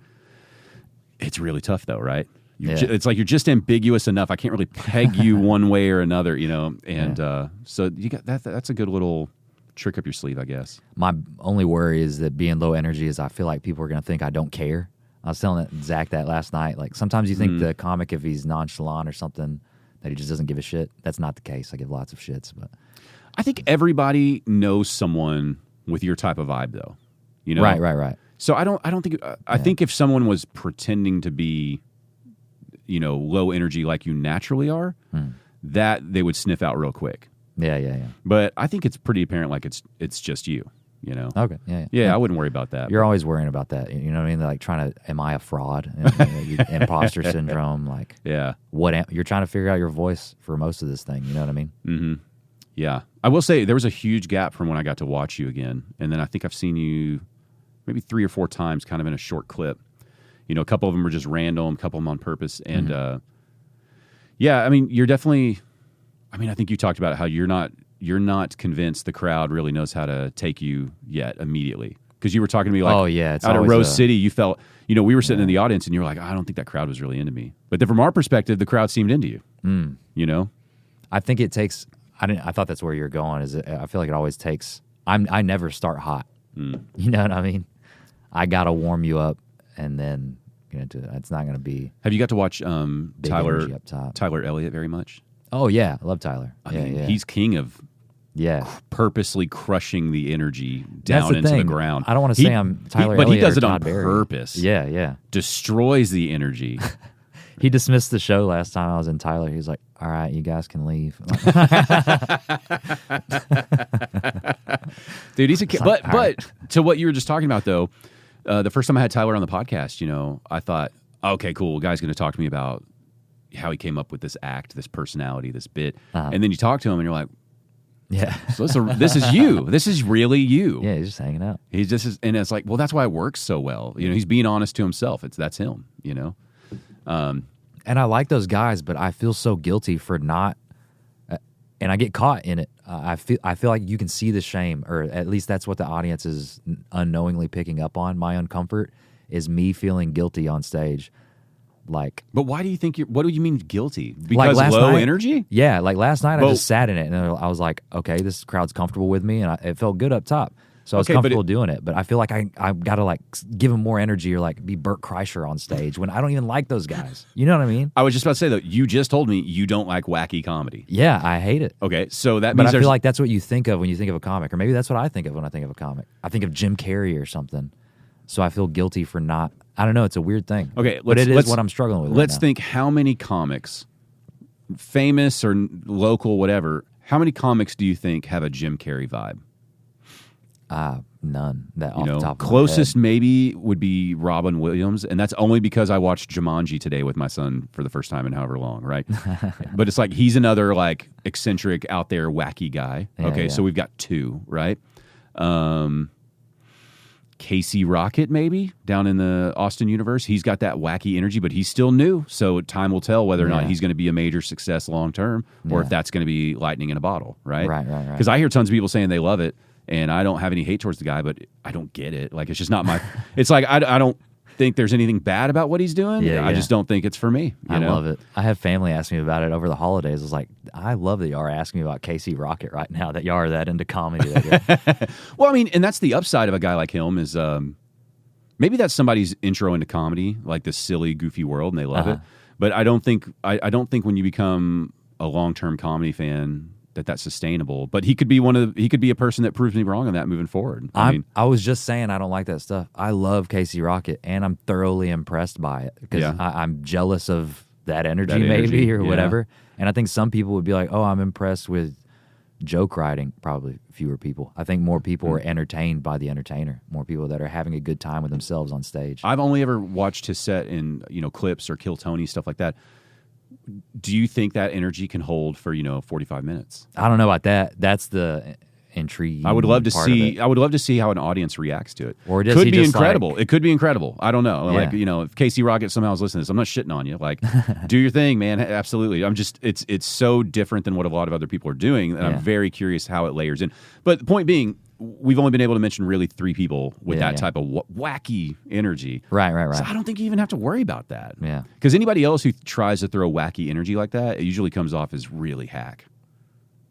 It's really tough though, right? It's like you're just ambiguous enough. I can't really peg you one way or another, and so you got that. That's a good little trick up your sleeve, I guess. My only worry is that being low energy is I feel like people are going to think I don't care. I was telling Zach that last night. Like sometimes you think the comic, if he's nonchalant or something, that he just doesn't give a shit. That's not the case. I give lots of shits, but I think everybody knows someone with your type of vibe, though. Right. So I don't think I think if someone was pretending to be, low energy like you naturally are, that they would sniff out real quick. Yeah. But I think it's pretty apparent, like it's just you. Okay. Yeah, I wouldn't worry about that. You're always worrying about that. You know what I mean? Like trying to, am I a fraud? Imposter syndrome. Like, yeah. You're trying to figure out your voice for most of this thing. You know what I mean? Mm-hmm. Yeah. I will say there was a huge gap from when I got to watch you again. And then I think I've seen you maybe 3 or 4 times kind of in a short clip. A couple of them were just random, a couple of them on purpose. And yeah, I mean, you're definitely, I think you talked about how you're not convinced the crowd really knows how to take you yet immediately. Because you were talking to me like, it's out of Rose City, you felt, we were sitting in the audience and you were like, I don't think that crowd was really into me. But then from our perspective, the crowd seemed into you. I think it takes, I thought that's where you're going. I feel like it always takes, I never start hot. You know what I mean? I got to warm you up and then get into it. It's not going to be. Have you got to watch Tyler Elliott very much? Oh, yeah. I love Tyler. I mean, he's king of purposely crushing the energy down into the ground. I don't want to say I'm Tyler but Elliott, he does it or on Todd Barry. purpose. Yeah. Destroys the energy. He dismissed the show last time I was in Tyler. He was like, all right, you guys can leave. Dude, he's a kid. But to what you were just talking about, though, the first time I had Tyler on the podcast, I thought, okay, cool, guy's going to talk to me about how he came up with this act, this personality, this bit. And then you talk to him and you're like, yeah, so this is you. This is really you. Yeah, he's just hanging out. He's just, and it's like, well, that's why it works so well. He's being honest to himself. That's him, And I like those guys, but I feel so guilty for not, and I get caught in it. I feel like you can see the shame, or at least that's what the audience is unknowingly picking up on. My uncomfort is me feeling guilty on stage. Like, but why do you think what do you mean guilty? Because like low energy? Yeah, like last night I just sat in it and I was like, okay, this crowd's comfortable with me, and it felt good up top. So I was comfortable doing it, but I feel like I got to like give them more energy or like be Bert Kreischer on stage when I don't even like those guys. You know what I mean? I was just about to say, though, you just told me you don't like wacky comedy. Yeah, I hate it. Okay, so that means But I feel like that's what you think of when you think of a comic, or maybe that's what I think of when I think of a comic. I think of Jim Carrey or something. So I feel guilty for not, I don't know, it's a weird thing. Okay, but it is what I'm struggling with. Let's think how many comics, famous or local, whatever, how many comics do you think have a Jim Carrey vibe? None. That off You know, the top of closest my head. maybe would be Robin Williams, and that's only because I watched Jumanji today with my son for the first time in however long, right? But it's like he's another like eccentric, out there, wacky guy. Yeah, Okay, yeah. so we've got two, right? Casey Rocket, maybe down in the Austin universe. He's got that wacky energy, but he's still new. So time will tell whether or not Yeah. he's going to be a major success long term, or Yeah. if that's going to be lightning in a bottle, right? Right. Because I hear tons of people saying they love it, and I don't have any hate towards the guy, but I don't get it. Like, it's just not my. It's like I don't think there's anything bad about what he's doing. Yeah, I yeah. just don't think it's for me. I love it. I have family ask me about it over the holidays. I was like, I love that y'all are asking me about Casey Rocket right now, that y'all are that into comedy. Well, I mean, and that's the upside of a guy like him is maybe that's somebody's intro into comedy, like this silly, goofy world, and they love it. But I don't think when you become a long-term comedy fan that's sustainable. But he could be he could be a person that proves me wrong on that moving forward. I was just saying I don't like that stuff. I love Casey Rocket, and I'm thoroughly impressed by it because Yeah. I'm jealous of that energy, That energy, maybe, or yeah. whatever. And I think some people would be like, oh, I'm impressed with joke writing. Probably fewer people. I think more people are entertained by the entertainer. More people that are having a good time with themselves on stage. I've only ever watched his set in clips or Kill Tony, stuff like that. Do you think that energy can hold for 45 minutes? I don't know about that. That's the intriguing. I would love to part of see. it. I would love to see how an audience reacts to it. Or does could he be just, incredible. like- It could be incredible. I don't know. Yeah. Like if Casey Rocket somehow is listening to this, I'm not shitting on you. Like, do your thing, man. Absolutely. I'm just. It's so different than what a lot of other people are doing, and Yeah. I'm very curious how it layers in. But the point being, we've only been able to mention really 3 people with Yeah, that yeah. type of wacky energy. Right. So I don't think you even have to worry about that. Yeah. Because anybody else who tries to throw wacky energy like that, it usually comes off as really hack,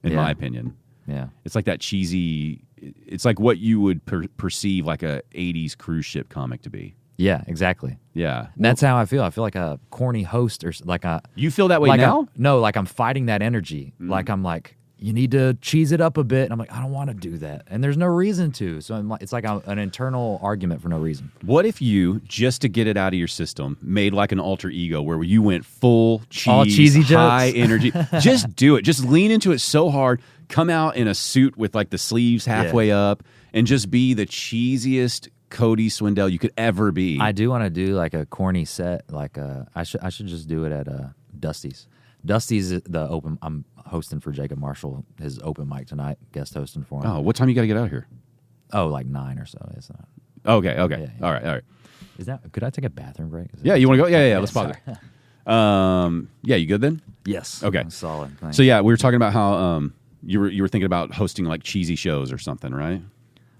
in Yeah. my opinion. Yeah. It's like that cheesy. It's like what you would perceive like a '80s cruise ship comic to be. Yeah, exactly. Yeah, And that's how I feel. I feel like a corny host, or like a you feel that way like now. no, like I'm fighting that energy. Like I'm like, you need to cheese it up a bit. And I'm like, I don't want to do that, and there's no reason to. So it's like an internal argument for no reason. What if you, just to get it out of your system, made like an alter ego where you went full cheese, All cheesy high jokes? energy? Just do it. Just lean into it so hard. Come out in a suit with like the sleeves halfway up, and just be the cheesiest Cody Swindell you could ever be. I do want to do like a corny set. Like I should just do it at Dusty's. Dusty's the open. I'm hosting for Jacob Marshall, his open mic tonight. Guest hosting for him. Oh, what time you got to get out of here? Oh, like 9 or so. It's not. Okay. Yeah. All right. Is that? Could I take a bathroom break? Is Yeah, that- you want to go? Yeah. Let's sorry. pause. Yeah, you good then? Yes. Okay. Solid. Thanks. So yeah, we were talking about how you were thinking about hosting like cheesy shows or something, right?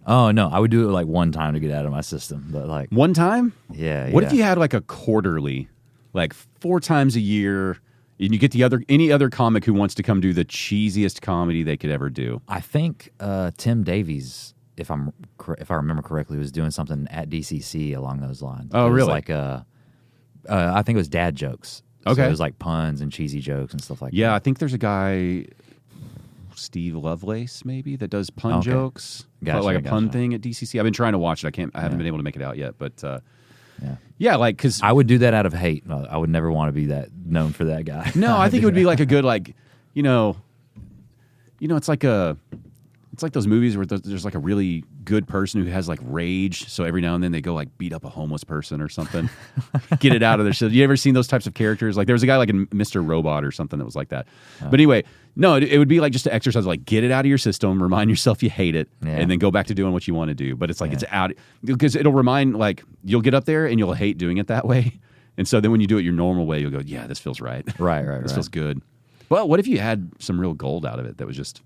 Oh no, I would do it like one time to get out of my system, but like One time? yeah. What if you had like a quarterly, like 4 times a year, and you get any other comic who wants to come do the cheesiest comedy they could ever do? I think Tim Davies, if I remember correctly, was doing something at DCC along those lines. Oh, It was really? Like I think it was dad jokes. So Okay. it was like puns and cheesy jokes and stuff like Yeah, I that. think there's a guy, Steve Lovelace, maybe, that does pun Okay. jokes. Gotcha, Like a pun gotcha. thing at DCC. I've been trying to watch it. I haven't Yeah. been able to make it out yet, but Yeah. yeah, like because I would do that out of hate. I would never want to be that known for that guy. no, I think it would be like a good it's like those movies where there's like a really good person who has like rage, so every now and then they go like beat up a homeless person or something, get it out of their system. You ever seen those types of characters? Like there was a guy like in Mr. Robot or something that was like that. But anyway, no, it would be like just to exercise, like get it out of your system, remind yourself you hate it, Yeah. and then go back to doing what you want to do. But it's like it's out because it'll remind, like you'll get up there and you'll hate doing it that way, and so then when you do it your normal way, you'll go, yeah, this feels right. Right. This feels good. Well, what if you had some real gold out of it that was just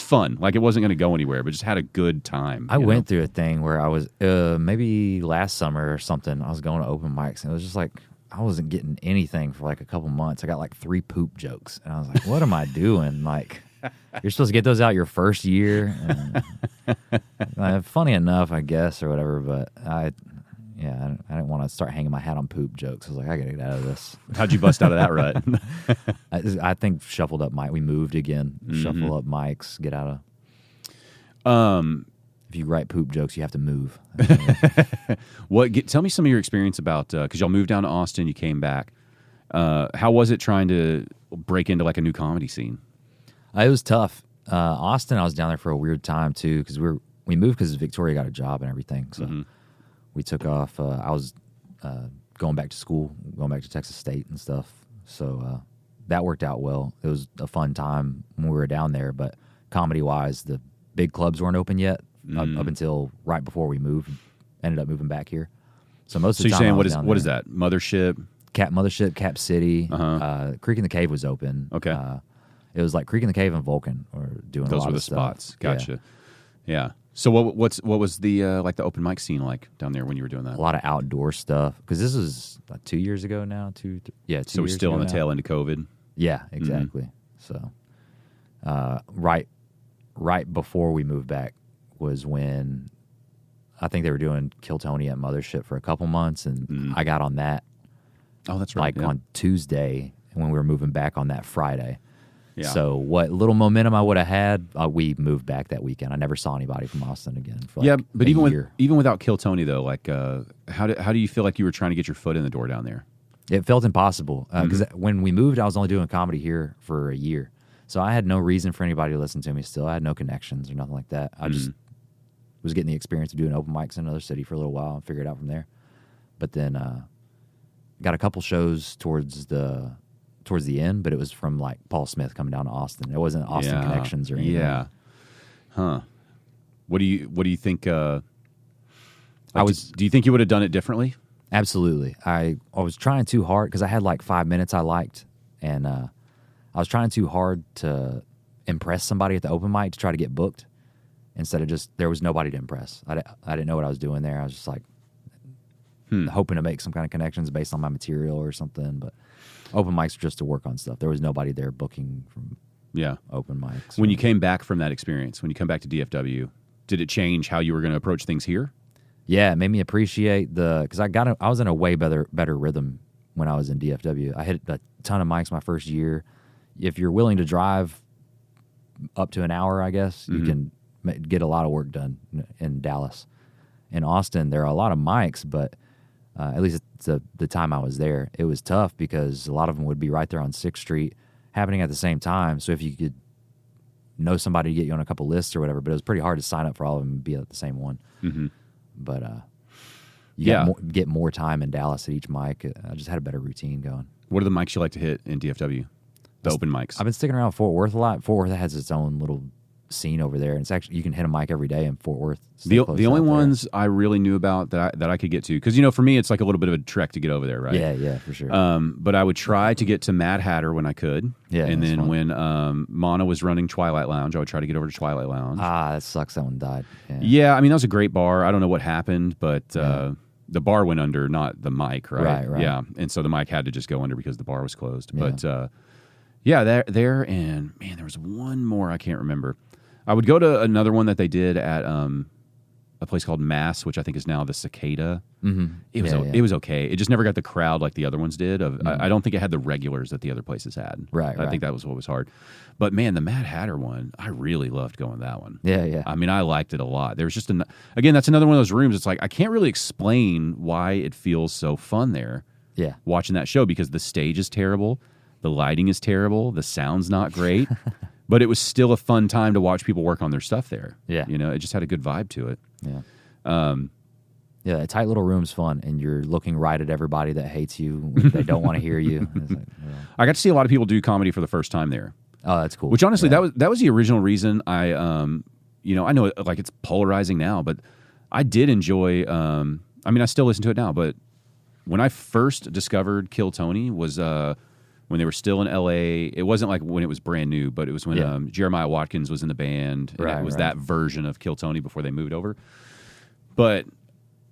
fun? Like it wasn't going to go anywhere, but just had a good time. I went through a thing where I was maybe last summer or something. I was going to open mics, and it was just like I wasn't getting anything for like a couple months. I got like 3 poop jokes, and I was like, "What am I doing?" Like, you're supposed to get those out your first year. And, funny enough, I guess, or whatever. But I didn't want to start hanging my hat on poop jokes. I was like, I gotta get out of this. How'd you bust out of that rut? I think shuffled up mic. We moved again. Mm-hmm. Shuffle up mics. Get out of. If you write poop jokes, you have to move. Tell me some of your experience about because y'all moved down to Austin, you came back. How was it trying to break into like a new comedy scene? It was tough. Austin, I was down there for a weird time too because we moved because Victoria got a job and everything. So we took off. I was going back to school, going back to Texas State and stuff. So that worked out well. It was a fun time when we were down there. But comedy-wise, the big clubs weren't open yet up until right before we moved. Ended up moving back here. So most of the time, so you're saying what is that? Mothership, Cap City, Creek in the Cave was open. Okay. It was like Creek in the Cave and Vulcan were doing Those a lot were the of stuff. spots. Gotcha. Yeah. So what was the like the open mic scene like down there when you were doing that? A lot of outdoor stuff because this was 2 years ago now. 2 years. So we're still on the tail end of COVID. Yeah, exactly. So right before we moved back was when I think they were doing Kill Tony at Mothership for a couple months, and I got on that. Oh, that's right. Like on Tuesday when we were moving back on that Friday. Yeah. So what little momentum I would have had, we moved back that weekend. I never saw anybody from Austin again for like but a even year. even without Kill Tony though, like how do you feel like you were trying to get your foot in the door down there? It felt impossible because when we moved, I was only doing comedy here for a year. So I had no reason for anybody to listen to me still. I had no connections or nothing like that. I just was getting the experience of doing open mics in another city for a little while and figured it out from there. But then got a couple shows towards the end, but it was from like Paul Smith coming down to Austin. It wasn't Austin connections or anything. Yeah. Huh. What do you think do you think you would have done it differently? Absolutely. I was trying too hard because I had like 5 minutes I liked, and I was trying too hard to impress somebody at the open mic to try to get booked instead of just there was nobody to impress. I didn't know what I was doing there. I was just like hoping to make some kind of connections based on my material or something, but open mics were just to work on stuff. There was nobody there booking from open mics. When you came back from that experience, when you come back to DFW, did it change how you were going to approach things here? Yeah, it made me appreciate because I was in a way better rhythm when I was in DFW. I hit a ton of mics my first year. If you're willing to drive up to an hour, I guess, you can get a lot of work done in Dallas. In Austin, there are a lot of mics, but at least the time I was there, it was tough because a lot of them would be right there on 6th Street happening at the same time. So if you could know somebody to get you on a couple lists or whatever, but it was pretty hard to sign up for all of them and be at the same one. But you get more time in Dallas at each mic. I just had a better routine going. What are the mics you like to hit in DFW? The open mics. I've been sticking around Fort Worth a lot. Fort Worth has its own little scene over there, and it's actually you can hit a mic every day in Fort Worth. The only ones I really knew about that I could get to, because for me it's like a little bit of a trek to get over there, right? Yeah, for sure. But I would try to get to Mad Hatter when I could. Yeah, and then fun. when Mana was running Twilight Lounge, I would try to get over to Twilight Lounge. That sucks. That one died. Yeah, I mean that was a great bar. I don't know what happened, but the bar went under, not the mic, right? Right. Yeah, and so the mic had to just go under because the bar was closed. But there, and man, there was one more I can't remember. I would go to another one that they did at a place called Mass, which I think is now the Cicada. It was okay. It just never got the crowd like the other ones did. I don't think it had the regulars that the other places had. Right. I think that was what was hard. But man, the Mad Hatter one, I really loved going to that one. Yeah. I mean, I liked it a lot. There was just again, that's another one of those rooms. It's like I can't really explain why it feels so fun there. Yeah. Watching that show, because the stage is terrible, the lighting is terrible, the sound's not great. But it was still a fun time to watch people work on their stuff there. Yeah. It just had a good vibe to it. Yeah. A tight little room's fun, and you're looking right at everybody that hates you. They don't want to hear you. It's like, I got to see a lot of people do comedy for the first time there. Oh, that's cool. Which honestly, that was the original reason I know like it's polarizing now, but I did enjoy. I mean, I still listen to it now, but when I first discovered Kill Tony was when they were still in LA. It wasn't like when it was brand new, but it was when Jeremiah Watkins was in the band. And it was that version of Kill Tony before they moved over. But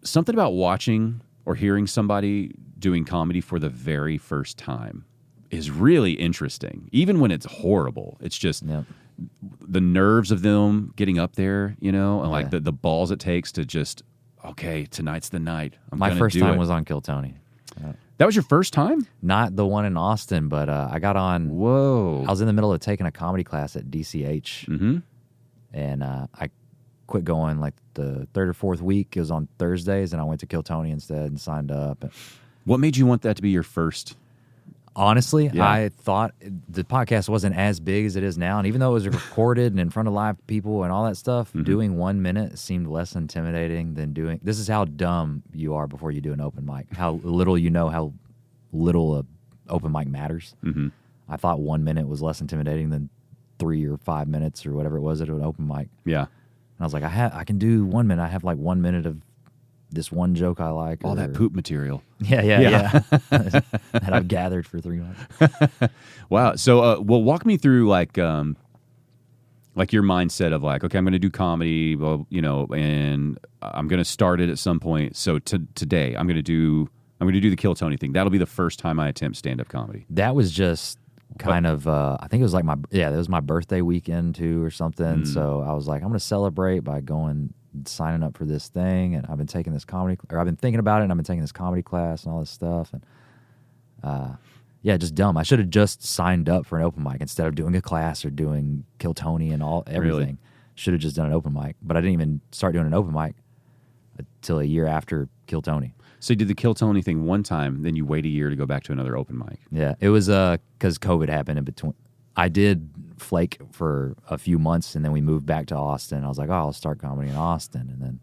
something about watching or hearing somebody doing comedy for the very first time is really interesting. Even when it's horrible, it's just the nerves of them getting up there, and like the balls it takes to just, okay, tonight's the night. My first time was on Kill Tony. That was your first time? Not the one in Austin, but I got on. Whoa! I was in the middle of taking a comedy class at DCH, and I quit going like the third or fourth week. It was on Thursdays, and I went to Kill Tony instead and signed up. What made you want that to be your first Honestly, Yeah. I thought the podcast wasn't as big as it is now. And even though it was recorded and in front of live people and all that stuff, doing 1 minute seemed less intimidating than doing. This is how dumb you are before you do an open mic. How little you know how little a open mic matters. Mm-hmm. I thought 1 minute was less intimidating than 3 or 5 minutes or whatever it was at an open mic. Yeah. And I was like, I can do 1 minute. I have like 1 minute of this one joke I like. All that poop material. Yeah. That I've gathered for 3 months. Wow. So, well, walk me through like your mindset of like, okay, I'm going to do comedy, well, and I'm going to start it at some point. So today I'm going to do the Kill Tony thing. That'll be the first time I attempt stand-up comedy. That was just kind of, I think it was like that was my birthday weekend too or something. So I was like, I'm going to celebrate by signing up for this thing, and I've been taking this I've been thinking about it, and I've been taking this comedy class and all this stuff, and just dumb. I should have just signed up for an open mic instead of doing a class or doing Kill Tony and everything. Really? Should have just done an open mic, but I didn't even start doing an open mic until a year after Kill Tony. So you did the Kill Tony thing one time, then you wait a year to go back to another open mic. Yeah, it was because COVID happened in between. I did flake for a few months, and then we moved back to Austin. I was like, I'll start comedy in Austin, and then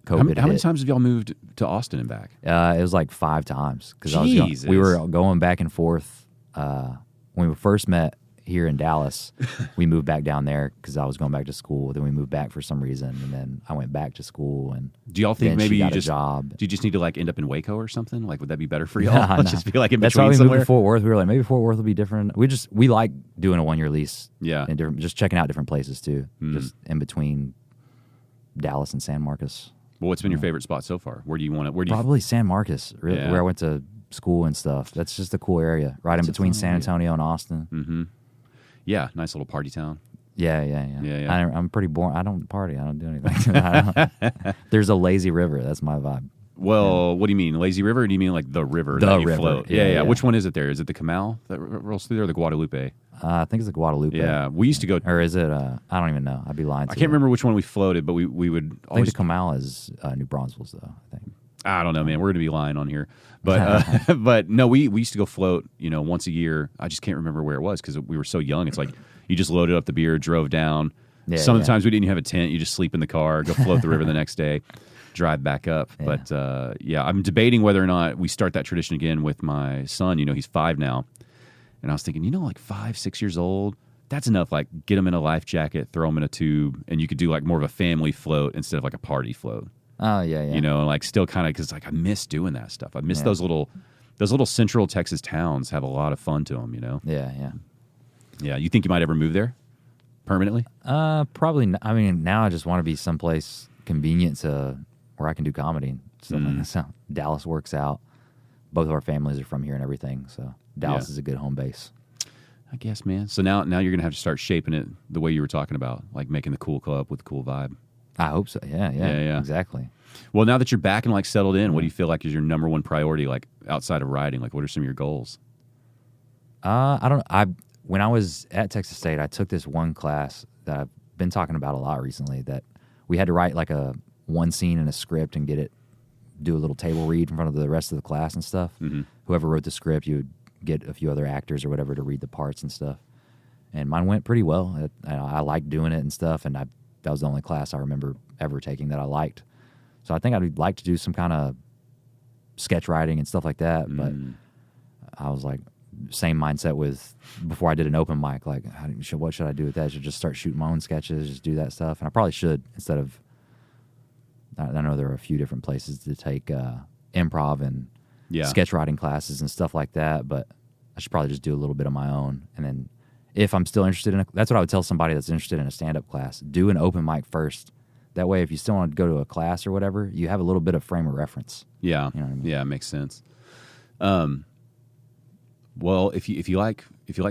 COVID How many hit. times have y'all moved to Austin and back? It was like 5 times because Jesus. we were going back and forth. When we first met here in Dallas, we moved back down there because I was going back to school. Then we moved back for some reason, and then I went back to school. And do y'all think then maybe she you got a job? Do you just need to like end up in Waco or something? Like, would that be better for y'all? Nah. Just be like in That's between why we somewhere. moved to Fort Worth. We were like, maybe Fort Worth will be different. We like doing a 1-year lease. Yeah. And just checking out different places too. Just in between Dallas and San Marcos. Well, what's been your favorite spot so far? Where do you want to? Probably San Marcos, really, Yeah. where I went to school and stuff. That's just a cool area, right in between San Antonio and Austin. Mm-hmm. Yeah, nice little party town. Yeah. Yeah. I'm pretty boring. I don't party. I don't do anything. There's a lazy river. That's my vibe. Well, what do you mean, lazy river? Or do you mean like the river? The that you river. Float? Yeah, yeah. Which one is it there? Is it the Canal that rolls through there, or the Guadalupe? I think it's the Guadalupe. Yeah, we used to go. Or is it? I don't even know. I'd be lying to I you. can't remember which one we floated, but we would I think always. the Canal is New Braunfels, though. I think. I don't know, man. We're gonna be lying on here, but but no, we used to go float. Once a year. I just can't remember where it was because we were so young. It's like you just loaded up the beer, drove down. Yeah, Some of yeah. the times we didn't even have a tent. You just sleep in the car, go float the river the next day, drive back up. Yeah. But I'm debating whether or not we start that tradition again with my son. He's 5 now, and I was thinking, like 5, 6 years old. That's enough. Like, get him in a life jacket, throw him in a tube, and you could do like more of a family float instead of like a party float. Oh yeah. And like still kind of because like I miss doing that stuff. I miss those little Central Texas towns have a lot of fun to them. Yeah. Yeah. You think you might ever move there permanently? Probably. I mean, now I just want to be someplace convenient to where I can do comedy and stuff like that. So Dallas works out. Both of our families are from here and everything, so Dallas is a good home base. I guess, man. So now you're gonna have to start shaping it the way you were talking about, like making the cool club with the cool vibe. I hope so. Yeah. Exactly. Well, now that you're back and like settled in, what do you feel like is your number one priority, like outside of writing? Like, what are some of your goals? I don't. When I was at Texas State, I took this one class that I've been talking about a lot recently. That we had to write like one scene in a script and do a little table read in front of the rest of the class and stuff. Mm-hmm. Whoever wrote the script, you would get a few other actors or whatever to read the parts and stuff. And mine went pretty well. I liked doing it and stuff, and that was the only class I remember ever taking that I liked. So I think I'd like to do some kind of sketch writing and stuff like that. But I was like, same mindset with before I did an open mic. Like, what should I do with that? I should just start shooting my own sketches, just do that stuff. And I probably should instead of. I know there are a few different places to take improv and sketch writing classes and stuff like that. But I should probably just do a little bit of my own, and then if I'm still interested in that's what I would tell somebody that's interested in a stand-up class. Do an open mic first. That way, if you still want to go to a class or whatever, you have a little bit of frame of reference. Yeah, you know what I mean? Yeah, it makes sense. Well, if you like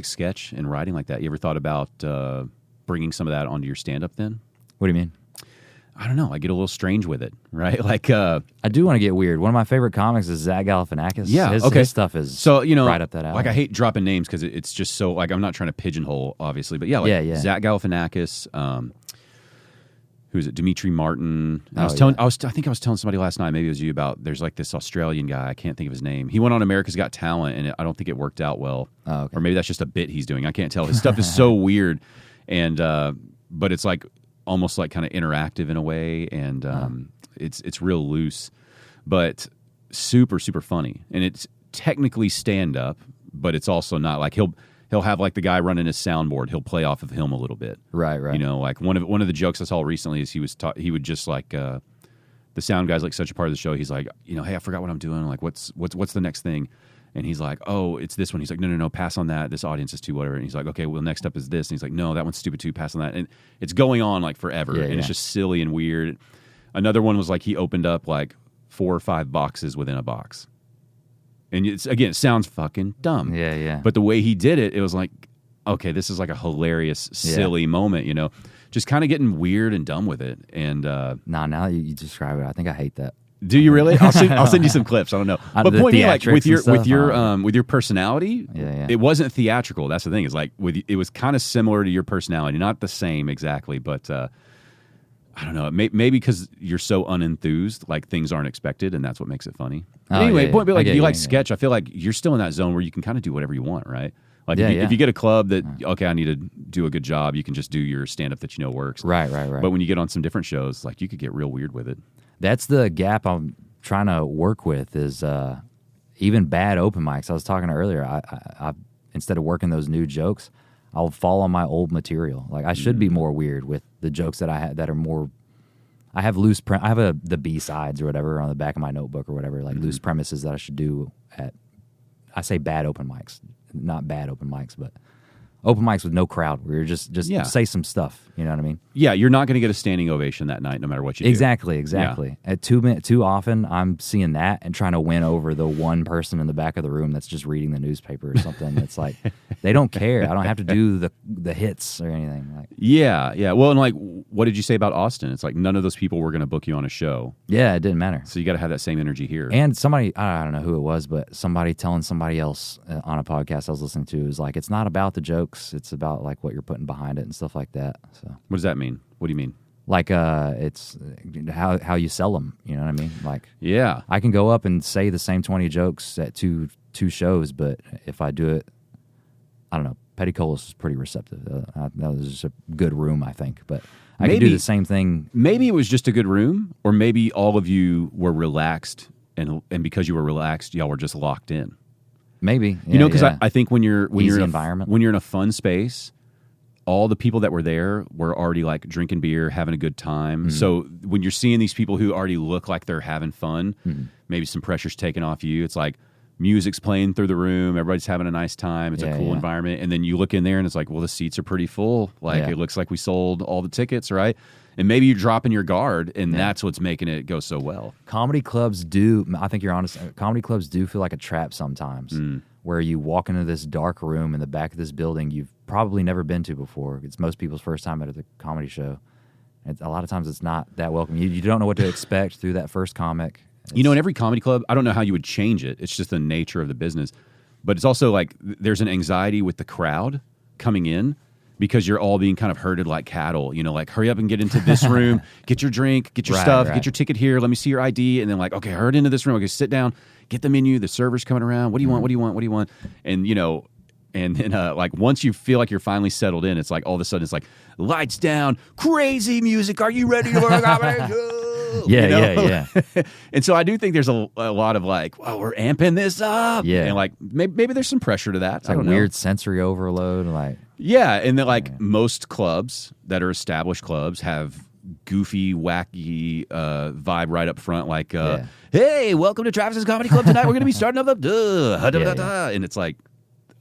sketch and writing like that, you ever thought about bringing some of that onto your stand-up? Then, what do you mean? I don't know. I get a little strange with it, right? Like, I do want to get weird. One of my favorite comics is Zach Galifianakis. Yeah, his stuff is so right up that alley. Like, I hate dropping names because it's just so like I'm not trying to pigeonhole, obviously, but yeah, Zach Galifianakis. who's it? Dimitri Martin. And I think I was telling somebody last night, maybe it was you, about there's like this Australian guy. I can't think of his name. He went on America's Got Talent, and I don't think it worked out well. Oh, okay. Or maybe that's just a bit he's doing. I can't tell. His stuff is so weird, and but it's like almost like kind of interactive in a way, and it's real loose, but super super funny. And it's technically stand up, but it's also not. Like he'll have like the guy running his soundboard. He'll play off of him a little bit. Right. You know, like one of the jokes I saw recently is he would just like the sound guy's like such a part of the show. He's like, you know, hey, I forgot what I'm doing. Like, what's the next thing? And he's like, oh, it's this one. He's like, no, pass on that. This audience is too whatever. And he's like, okay, well, next up is this. And he's like, no, that one's stupid too. Pass on that. And it's going on like forever, and it's just silly and weird. Another one was like he opened up like 4 or 5 boxes within a box. And it sounds fucking dumb. Yeah. But the way he did it, it was like, okay, this is like a hilarious, silly moment, you know? Just kind of getting weird and dumb with it. And now that you describe it, I think I hate that. Do you really? I'll send you some clips. I don't know. But point me, like with your personality, it wasn't theatrical. That's the thing. Is like it was kind of similar to your personality, not the same exactly, but I don't know. Maybe because you're so unenthused, like things aren't expected, and that's what makes it funny. Anyway, point being, like, if you like sketch, I feel like you're still in that zone where you can kind of do whatever you want, right? Like if you get a club that, okay, I need to do a good job, you can just do your stand-up that you know works. Right. But when you get on some different shows, like you could get real weird with it. That's the gap I'm trying to work with is even bad open mics. I was talking earlier, I instead of working those new jokes, I'll fall on my old material. Like I should be more weird with the jokes that I have that are more. I have loose. I have the B sides or whatever on the back of my notebook or whatever, like loose premises that I should do at. I say bad open mics, not bad open mics, but open mics with no crowd where you're just say some stuff. You know what I mean? Yeah, you're not going to get a standing ovation that night, no matter what you do. Exactly. Yeah. At too often, I'm seeing that and trying to win over the one person in the back of the room that's just reading the newspaper or something. It's like they don't care. I don't have to do the hits or anything. Like, yeah. Well, and like, what did you say about Austin? It's like none of those people were going to book you on a show. Yeah, it didn't matter. So you got to have that same energy here. And somebody, I don't know who it was, but somebody telling somebody else on a podcast I was listening to is like, it's not about the jokes. It's about like what you're putting behind it and stuff like that. So what does that mean? What do you mean? Like it's how you sell them. You know what I mean? Like I can go up and say the same 20 jokes at two shows, but if I do it, I don't know. Petticolas was pretty receptive. That was just a good room, I think. But I could do the same thing. Maybe it was just a good room, or maybe all of you were relaxed, and because you were relaxed, y'all were just locked in. Maybe because I think when you're in environment, when you're in a fun space, all the people that were there were already like drinking beer, having a good time. Mm-hmm. So when you're seeing these people who already look like they're having fun, maybe some pressure's taken off you. It's like music's playing through the room, everybody's having a nice time. It's a cool environment, and then you look in there and it's like, well, the seats are pretty full. Like it looks like we sold all the tickets, right? And maybe you're dropping your guard, and that's what's making it go so well. Comedy clubs do, I think you're honest, comedy clubs do feel like a trap sometimes, where you walk into this dark room in the back of this building you've probably never been to before. It's most people's first time at a comedy show. A lot of times it's not that welcome. You don't know what to expect through that first comic. In every comedy club, I don't know how you would change it. It's just the nature of the business. But it's also like there's an anxiety with the crowd coming in, because you're all being kind of herded like cattle, like hurry up and get into this room, get your drink, get your stuff, get your ticket here, let me see your ID, and then like, okay, hurry into this room, okay, sit down, get the menu, the server's coming around, what do you want, what do you want, what do you want? And, and then like once you feel like you're finally settled in, it's like all of a sudden it's like, lights down, crazy music, are you ready to work out? Yeah. And so I do think there's a lot of like, well, we're amping this up. Yeah. And like maybe there's some pressure to that. It's like weird sensory overload. Like, yeah. And then like most clubs that are established clubs have goofy, wacky vibe right up front. Like, hey, welcome to Travis's Comedy Club tonight. We're going to be starting up and it's like,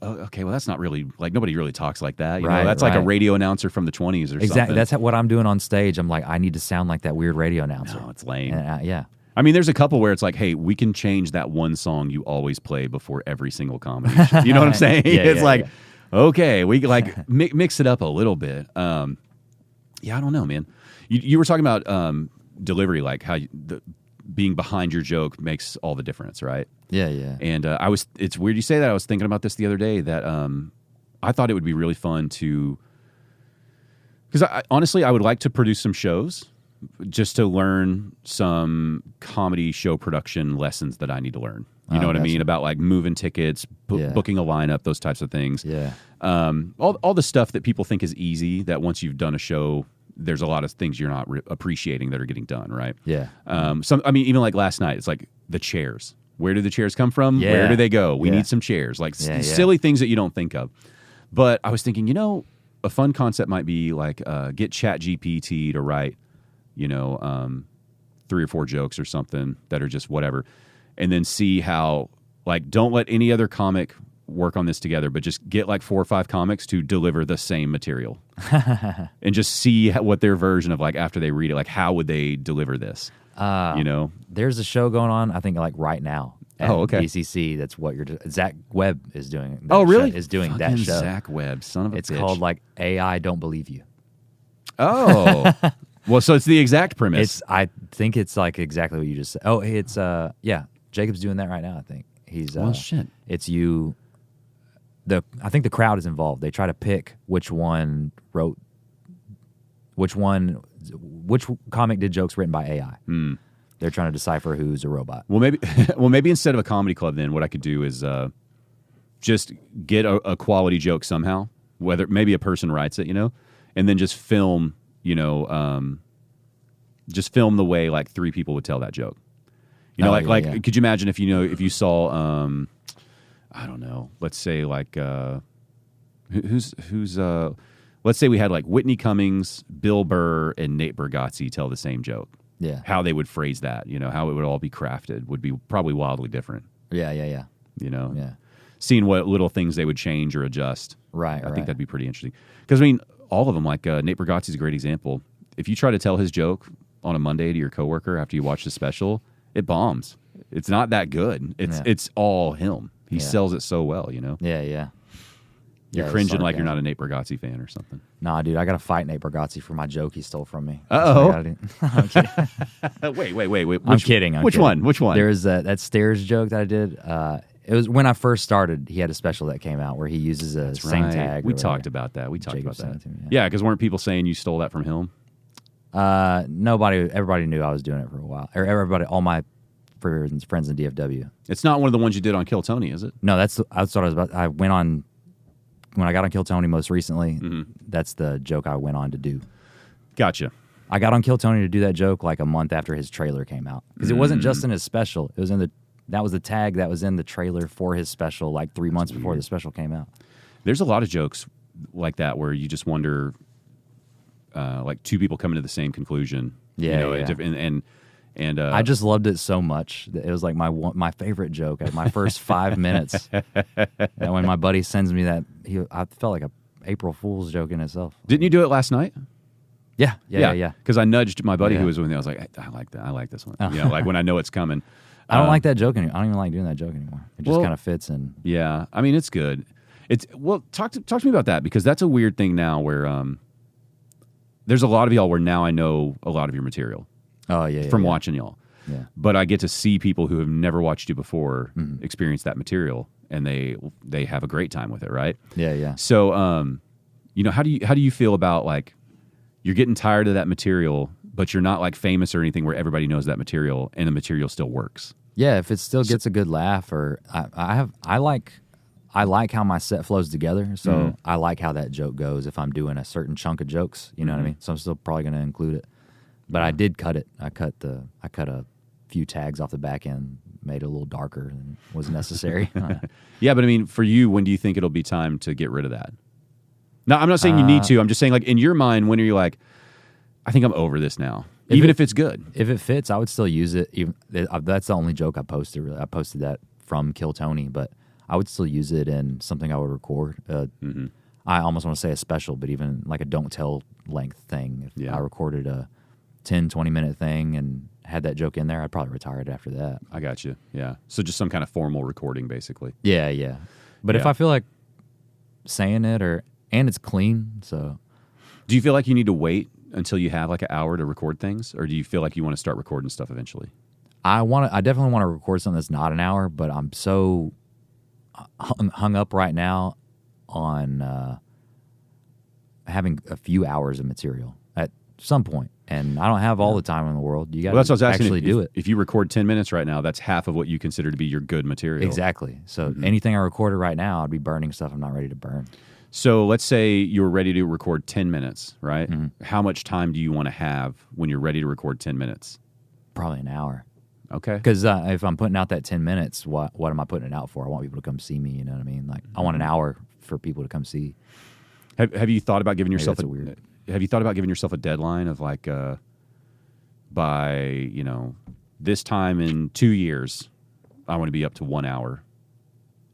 oh, okay, well, that's not really, like, nobody really talks like that. You know, that's like a radio announcer from the 20s or something. Exactly. That's what I'm doing on stage. I'm like, I need to sound like that weird radio announcer. No, it's lame. And, I mean, there's a couple where it's like, hey, we can change that one song you always play before every single comedy show. You know what I'm saying? Okay, we like mix it up a little bit. I don't know, man. You were talking about delivery, like how being behind your joke makes all the difference, right? Yeah. And it's weird you say that. I was thinking about this the other day that I thought it would be really fun to, because honestly, I would like to produce some shows just to learn some comedy show production lessons that I need to learn. You know what I mean? About like moving tickets, booking a lineup, those types of things. Yeah. All the stuff that people think is easy, that once you've done a show, there's a lot of things you're not appreciating that are getting done, right? Yeah. Even like last night, it's like the chairs. Where do the chairs come from? Yeah. Where do they go? We need some chairs. Like silly things that you don't think of. But I was thinking, a fun concept might be like get ChatGPT to write, 3 or 4 jokes or something that are just whatever. And then see how, like, don't let any other comic work on this together, but just get like 4 or 5 comics to deliver the same material and just see what their version of, like, after they read it, like, how would they deliver this? There's a show going on, I think, like right now. At okay. BCC, that's what Zach Webb is doing. Really? Is doing Fucking that show. Zach Webb, son of a bitch. It's called like AI Don't Believe You. Oh. Well, so it's the exact premise. I think it's like exactly what you just said. Oh, it's Jacob's doing that right now, I think. He's well, shit. It's you. I think the crowd is involved. They try to pick which comic did jokes written by AI. They're trying to decipher who's a robot. Well, maybe instead of a comedy club, then what I could do is just get a quality joke somehow. Whether maybe a person writes it, and then just film, just film the way like 3 people would tell that joke. Could you imagine if if you saw, I don't know, let's say like who's let's say we had like Whitney Cummings, Bill Burr, and Nate Bargatze tell the same joke. Yeah. How they would phrase that, how it would all be crafted would be probably wildly different. Yeah. Yeah. Seeing what little things they would change or adjust. Right. I think that'd be pretty interesting. Because, all of them, like Nate Bargatze is a great example. If you try to tell his joke on a Monday to your coworker after you watch the special, it bombs. It's not that good. It's all him. He sells it so well, Yeah. You're cringing like you're not a Nate Bargatze fan or something. Nah, dude, I got to fight Nate Bargatze for my joke he stole from me. Uh-oh. I'm kidding. Wait. I'm kidding. Which one? There's that stairs joke that I did. It was when I first started. He had a special that came out where he uses a sing tag. We talked about that. To me, yeah, because weren't people saying you stole that from him? Everybody knew I was doing it for a while. All my friends in DFW. It's not one of the ones you did on Kill Tony, is it? No, that's what I was about. I went on when I got on Kill Tony most recently. Mm-hmm. That's the joke I went on to do. Gotcha. I got on Kill Tony to do that joke like a month after his trailer came out because it wasn't just in his special. It was that was the tag that was in the trailer for his special like 3 months before the special came out. There's a lot of jokes like that where you just wonder, like 2 people coming to the same conclusion. And I just loved it so much that it was like my favorite joke at my first 5 minutes. And when my buddy sends me that, I felt like a April Fool's joke in itself. Didn't you do it last night? Yeah. Because I nudged my buddy who was with me. I was like, hey, I like that. I like this one. Like when I know it's coming. I don't like that joke anymore. I don't even like doing that joke anymore. It just kind of fits in. Yeah, it's good. Talk to me about that because that's a weird thing now where there's a lot of y'all where now I know a lot of your material. Oh yeah, from watching y'all. Yeah. But I get to see people who have never watched you before experience that material, and they have a great time with it, right? Yeah. So, how do you feel about like you're getting tired of that material, but you're not like famous or anything where everybody knows that material, and the material still works? Yeah, if it still gets a good laugh, or I like how my set flows together. So I like how that joke goes if I'm doing a certain chunk of jokes. You know what I mean? So I'm still probably going to include it. But I did cut it. I cut a few tags off the back end, made it a little darker than was necessary. Yeah, but for you, when do you think it'll be time to get rid of that? No, I'm not saying you need to. I'm just saying, like, in your mind, when are you like, I think I'm over this now, even if it's good? If it fits, I would still use it. That's the only joke I posted. Really, I posted that from Kill Tony, but I would still use it in something I would record. I almost want to say a special, but even like a don't tell length thing. If I recorded a 10, 20-minute thing and had that joke in there, I'd probably retire it after that. I got you. Yeah. So just some kind of formal recording, basically. Yeah. But if I feel like saying it and it's clean, so. Do you feel like you need to wait until you have like an hour to record things, or do you feel like you want to start recording stuff eventually? I definitely want to record something that's not an hour, but I'm so hung up right now on having a few hours of material at some point. And I don't have all the time in the world. You got Well, that's what I was asking. actually do it. If you record 10 minutes right now, that's half of what you consider to be your good material. Exactly. So anything I recorded right now, I'd be burning stuff I'm not ready to burn. So let's say you're ready to record 10 minutes, right? Mm-hmm. How much time do you want to have when you're ready to record 10 minutes? Probably an hour. Okay. Because if I'm putting out that 10 minutes, what am I putting it out for? I want people to come see me, you know what I mean? Like, I want an hour for people to come see. Have you thought about giving yourself that's weird. Have you thought about giving yourself a deadline of like by, this time in 2 years, I want to be up to 1 hour.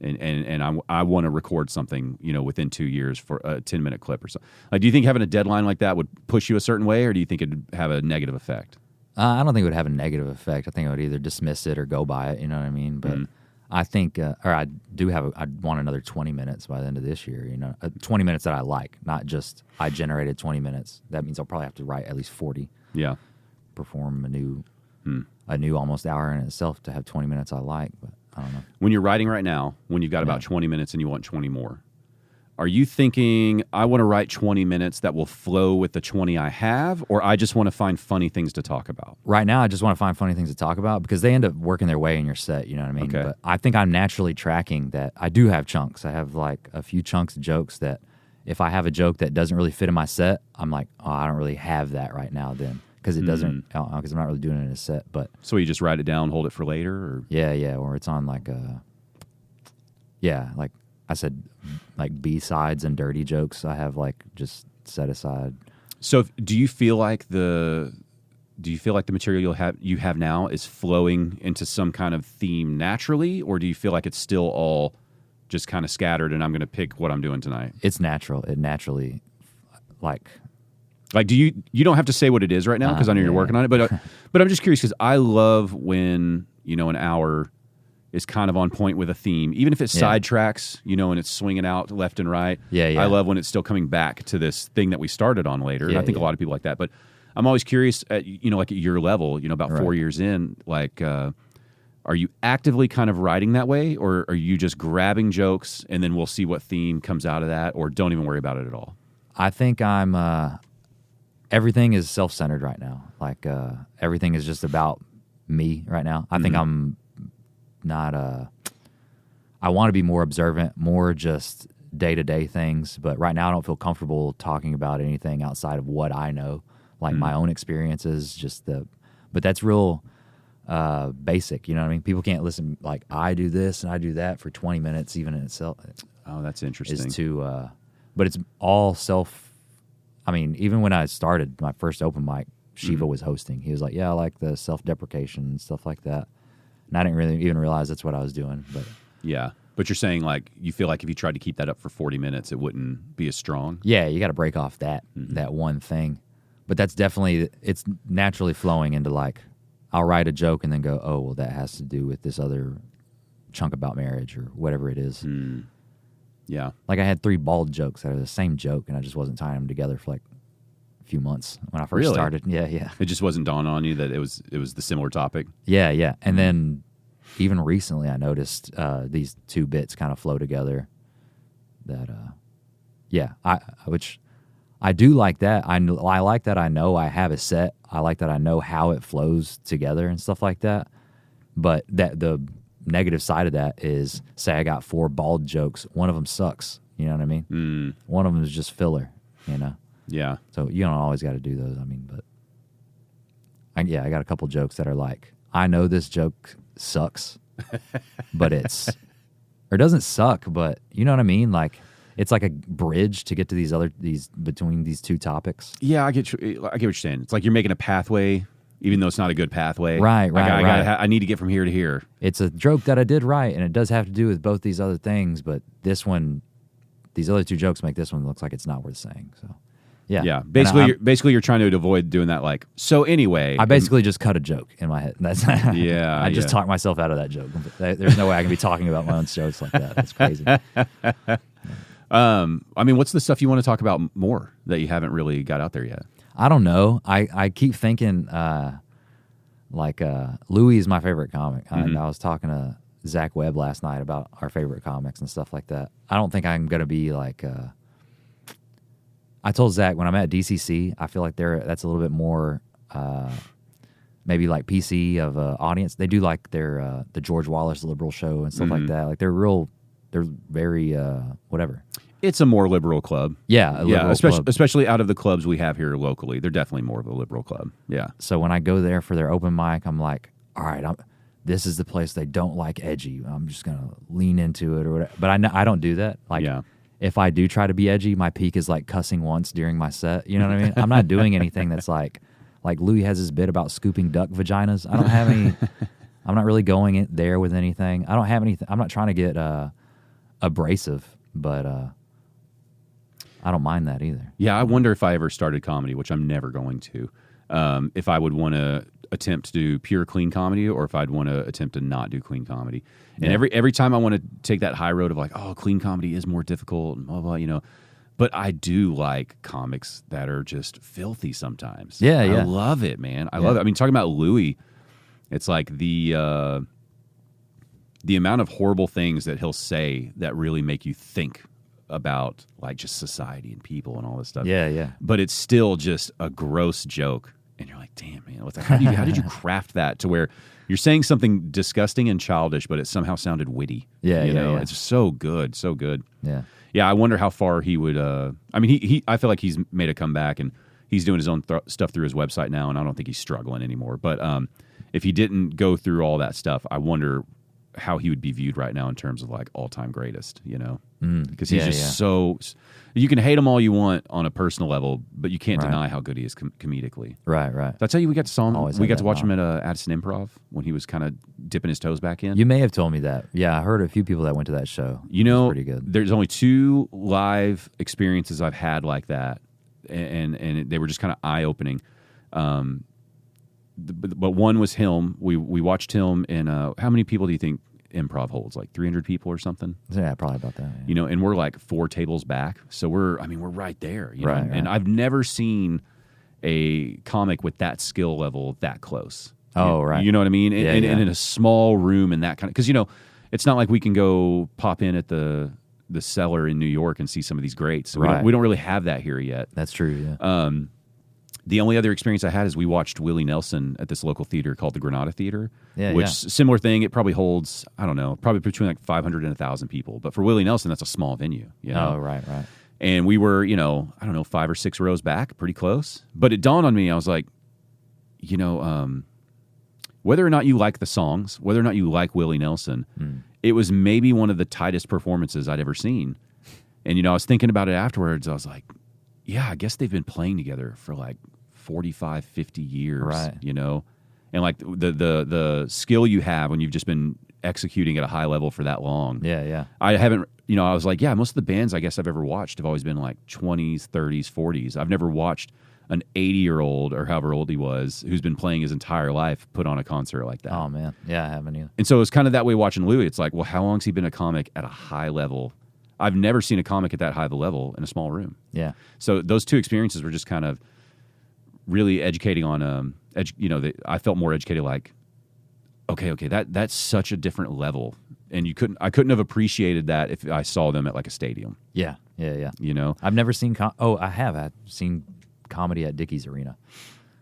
And I want to record something, within 2 years for a 10-minute clip or something. Like, do you think having a deadline like that would push you a certain way, or do you think it'd have a negative effect? I don't think it would have a negative effect. I think I would either dismiss it or go by it, you know what I mean? But I think, I want another 20 minutes by the end of this year, 20 minutes that I like, not just I generated 20 minutes. That means I'll probably have to write at least 40. Yeah. Perform a new almost hour in itself to have 20 minutes I like, but I don't know. When you're writing right now, when you've got about 20 minutes and you want 20 more, are you thinking, I want to write 20 minutes that will flow with the 20 I have, or I just want to find funny things to talk about? Right now, I just want to find funny things to talk about because they end up working their way in your set, you know what I mean? Okay. But I think I'm naturally tracking that. I do have chunks. I have like a few chunks of jokes that if I have a joke that doesn't really fit in my set, I'm like, oh, I don't really have that right now then. Because it doesn't, because I'm not really doing it in a set. But so you just write it down, hold it for later, or or it's on like like I said, like B-sides and dirty jokes. I have like just set aside. So do you feel like the material you have now is flowing into some kind of theme naturally, or do you feel like it's still all just kind of scattered and I'm going to pick what I'm doing tonight? It's natural. It naturally Like, do you don't have to say what it is right now because I know you're working on it, but I'm just curious because I love when, an hour is kind of on point with a theme, even if it sidetracks, and it's swinging out left and right. Yeah. I love when it's still coming back to this thing that we started on later. And I think a lot of people like that, but I'm always curious at, like at your level, about 4 years in, like, are you actively kind of writing that way, or are you just grabbing jokes and then we'll see what theme comes out of that, or don't even worry about it at all? I think I'm, everything is self-centered right now. Like, everything is just about me right now. I think I'm not, I want to be more observant, more just day-to-day things. But right now I don't feel comfortable talking about anything outside of what I know, like my own experiences, but that's real basic, you know what I mean? People can't listen, like, I do this and I do that for 20 minutes even in itself. Oh, that's interesting. Is to, but it's all I mean, even when I started my first open mic, Shiva was hosting. He was like, yeah, I like the self-deprecation and stuff like that. And I didn't really even realize that's what I was doing. But yeah. But you're saying, like, you feel like if you tried to keep that up for 40 minutes, it wouldn't be as strong? Yeah, you got to break off that one thing. But that's definitely, it's naturally flowing into, like, I'll write a joke and then go, oh, well, that has to do with this other chunk about marriage or whatever it is. Yeah. Like, I had 3 bald jokes that are the same joke, and I just wasn't tying them together for, like, a few months when I first started. Yeah. It just wasn't dawning on you that it was the similar topic? Yeah. And then even recently I noticed these 2 bits kind of flow together that, which I do like that. I like that I know I have a set. I like that I know how it flows together and stuff like that. But that the negative side of that is, say I got 4 bald jokes, one of them sucks. You know what I mean? One of them is just filler, Yeah. So you don't always got to do those. I mean, but I got a couple jokes that are like, I know this joke sucks, but it doesn't suck, but you know what I mean? Like, it's like a bridge to get to between these 2 topics. Yeah, I get what you're saying. It's like you're making a pathway, even though it's not a good pathway. Right. I need to get from here to here. It's a joke that I did right, and it does have to do with both these other things, but these other 2 jokes make this one look like it's not worth saying. So, yeah. Basically, you're trying to avoid doing that. Like, so anyway, I basically just cut a joke in my head. That's I just talked myself out of that joke. There's no way I can be talking about my own jokes like that. That's crazy. I mean, what's the stuff you want to talk about more that you haven't really got out there yet? I don't know. I keep thinking, Louis is my favorite comic. I was talking to Zach Webb last night about our favorite comics and stuff like that. I don't think I'm going to be like, I told Zach when I'm at DCC, I feel like that's a little bit more maybe like PC of audience. They do like their the George Wallace liberal show and stuff like that. Like they're very whatever. It's a more liberal club. Yeah, a liberal club. Especially out of the clubs we have here locally. They're definitely more of a liberal club. Yeah. So when I go there for their open mic, I'm like, all right, this is the place they don't like edgy. I'm just gonna lean into it or whatever. But I don't do that. Like, if I do try to be edgy, my peak is like cussing once during my set. You know what I mean? I'm not doing anything that's like Louis has his bit about scooping duck vaginas. I don't have any. I'm not really going in there with anything. I don't have anything. I'm not trying to get abrasive, but I don't mind that either. Yeah, I wonder if I ever started comedy, which I'm never going to. If I would want to attempt to do pure clean comedy, or if I'd want to attempt to not do clean comedy. And every time I want to take that high road of like, oh, clean comedy is more difficult and blah blah, you know. But I do like comics that are just filthy sometimes. Yeah. I love it, man. I love it. I mean, talking about Louis, it's like the amount of horrible things that he'll say that really make you think about like just society and people and all this stuff. Yeah. But it's still just a gross joke. And you're like, damn, man, how did you craft that to where you're saying something disgusting and childish, but it somehow sounded witty? Yeah, you know, yeah. It's so good, so good. Yeah. Yeah, I wonder how far he would. I mean, I feel like he's made a comeback and he's doing his own stuff through his website now, and I don't think he's struggling anymore. But if he didn't go through all that stuff, I wonder how he would be viewed right now in terms of like all-time greatest, you know? Because he's just so... You can hate him all you want on a personal level, but you can't deny how good he is comedically. Right. Did I tell you we got to watch him at Addison Improv when he was kind of dipping his toes back in? You may have told me that. Yeah, I heard a few people that went to that show. You know, pretty good. There's only 2 live experiences I've had like that, and they were just kind of eye-opening. But one was him. We watched him in how many people do you think Improv holds? Like 300 people or something? Yeah, probably about that. Yeah. You know, and we're like 4 tables back, so we're right there. You know? Right. And I've never seen a comic with that skill level that close. Right. You know what I mean? Yeah, and in a small room and that kind of, because you know, it's not like we can go pop in at the Cellar in New York and see some of these greats. We don't really have that here yet. That's true. Yeah. The only other experience I had is we watched Willie Nelson at this local theater called the Granada Theater, which similar thing. It probably holds, I don't know, probably between like 500 and 1,000 people. But for Willie Nelson, that's a small venue. You know? Oh, right. And we were, you know, I don't know, 5 or 6 rows back, pretty close. But it dawned on me, I was like, you know, whether or not you like the songs, whether or not you like Willie Nelson, it was maybe one of the tightest performances I'd ever seen. And, you know, I was thinking about it afterwards. I was like, yeah, I guess they've been playing together for like 45, 50 years, you know? And like the skill you have when you've just been executing at a high level for that long. Yeah. I haven't, you know, I was like, yeah, most of the bands I guess I've ever watched have always been like 20s, 30s, 40s. I've never watched an 80-year-old or however old he was who's been playing his entire life put on a concert like that. Oh, man. Yeah, I haven't either. And so it was kind of that way watching Louis. It's like, well, how long's he been a comic at a high level? I've never seen a comic at that high of a level in a small room. Yeah. So those 2 experiences were just kind of really educating on, you know, I felt more educated. Like, okay, that's such a different level, and I couldn't have appreciated that if I saw them at like a stadium. Yeah. You know, I've never seen. I've seen comedy at Dickies Arena.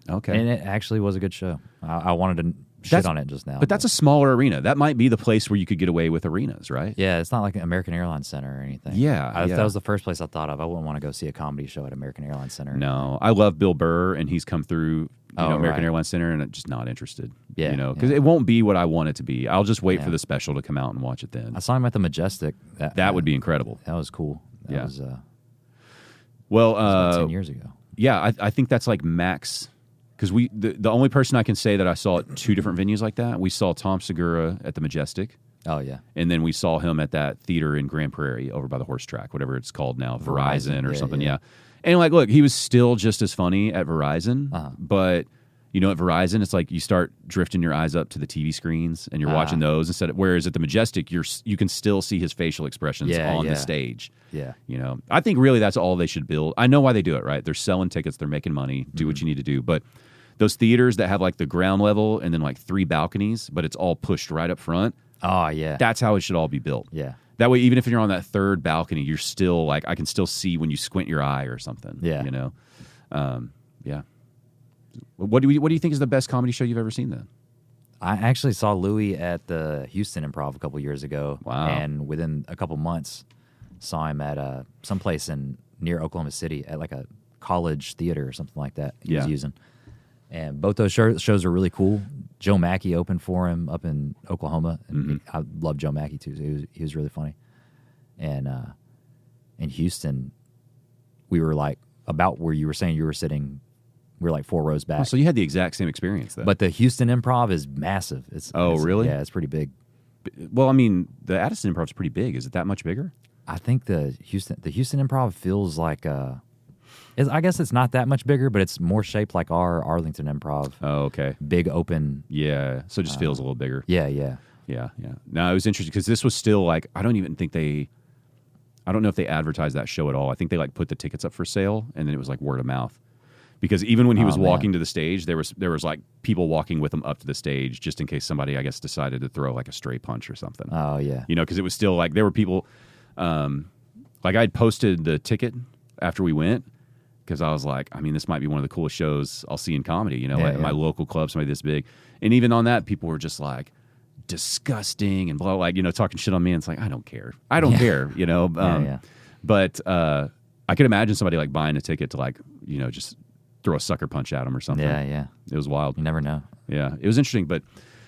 Okay, and it actually was a good show. I wanted to shit on it just now, but that's a smaller arena. That might be the place where you could get away with arenas, right? Yeah, it's not like an American Airlines Center or anything. Yeah. That was the first place I thought of. I wouldn't want to go see a comedy show at American Airlines Center. No, I love Bill Burr, and he's come through American Airlines Center, and I'm just not interested. Yeah, you know, because it won't be what I want it to be. I'll just wait for the special to come out and watch it then. I saw him at the Majestic. That would be incredible. That was cool. That was, well, about 10 years ago. Yeah, I think that's like max. Because the only person I can say that I saw at 2 different venues like that, we saw Tom Segura at the Majestic. Oh, yeah. And then we saw him at that theater in Grand Prairie over by the horse track, whatever it's called now, Verizon or something. Yeah. And like, look, he was still just as funny at Verizon, but you know, at Verizon, it's like you start drifting your eyes up to the TV screens and you're watching those instead of, whereas at the Majestic, you can still see his facial expressions on the stage. Yeah. You know, I think really that's all they should build. I know why they do it, right? They're selling tickets, they're making money, do what you need to do. But those theaters that have like the ground level and then like 3 balconies, but it's all pushed right up front. Oh, yeah. That's how it should all be built. Yeah. That way, even if you're on that 3rd balcony, you're still like, I can still see when you squint your eye or something. Yeah. You know? Yeah. What do you think is the best comedy show you've ever seen then? I actually saw Louis at the Houston Improv a couple years ago. Wow. And within a couple months, saw him at someplace near Oklahoma City at like a college theater or something like that he was using. And both those shows are really cool. Joe Mackey opened for him up in Oklahoma. And I love Joe Mackey too. So he was really funny. And in Houston, we were like about where you were saying you were sitting. We were like 4 rows back. Oh, so you had the exact same experience then. But the Houston Improv is massive. It's really? Yeah, it's pretty big. Well, I mean, the Addison Improv is pretty big. Is it that much bigger? I think the Houston Improv feels like I guess it's not that much bigger, but it's more shaped like our Arlington Improv. Oh, okay. Big open. Yeah, so it just feels a little bigger. Yeah. Yeah. No, it was interesting because this was still like, I don't know if they advertised that show at all. I think they like put the tickets up for sale and then it was like word of mouth. Because even when he was walking to the stage, there was like people walking with him up to the stage just in case somebody, I guess, decided to throw like a stray punch or something. Oh, yeah. Because it was still like there were people, like I'd posted the ticket after we went because I was like, I mean, this might be one of the coolest shows I'll see in comedy, at my local club, somebody this big. And even on that, people were just like, disgusting and blah, like, talking shit on me. And it's like, I don't care. But I could imagine somebody like buying a ticket to like, just throw a sucker punch at him or something. Yeah. It was wild. You never know. Yeah. It was interesting, but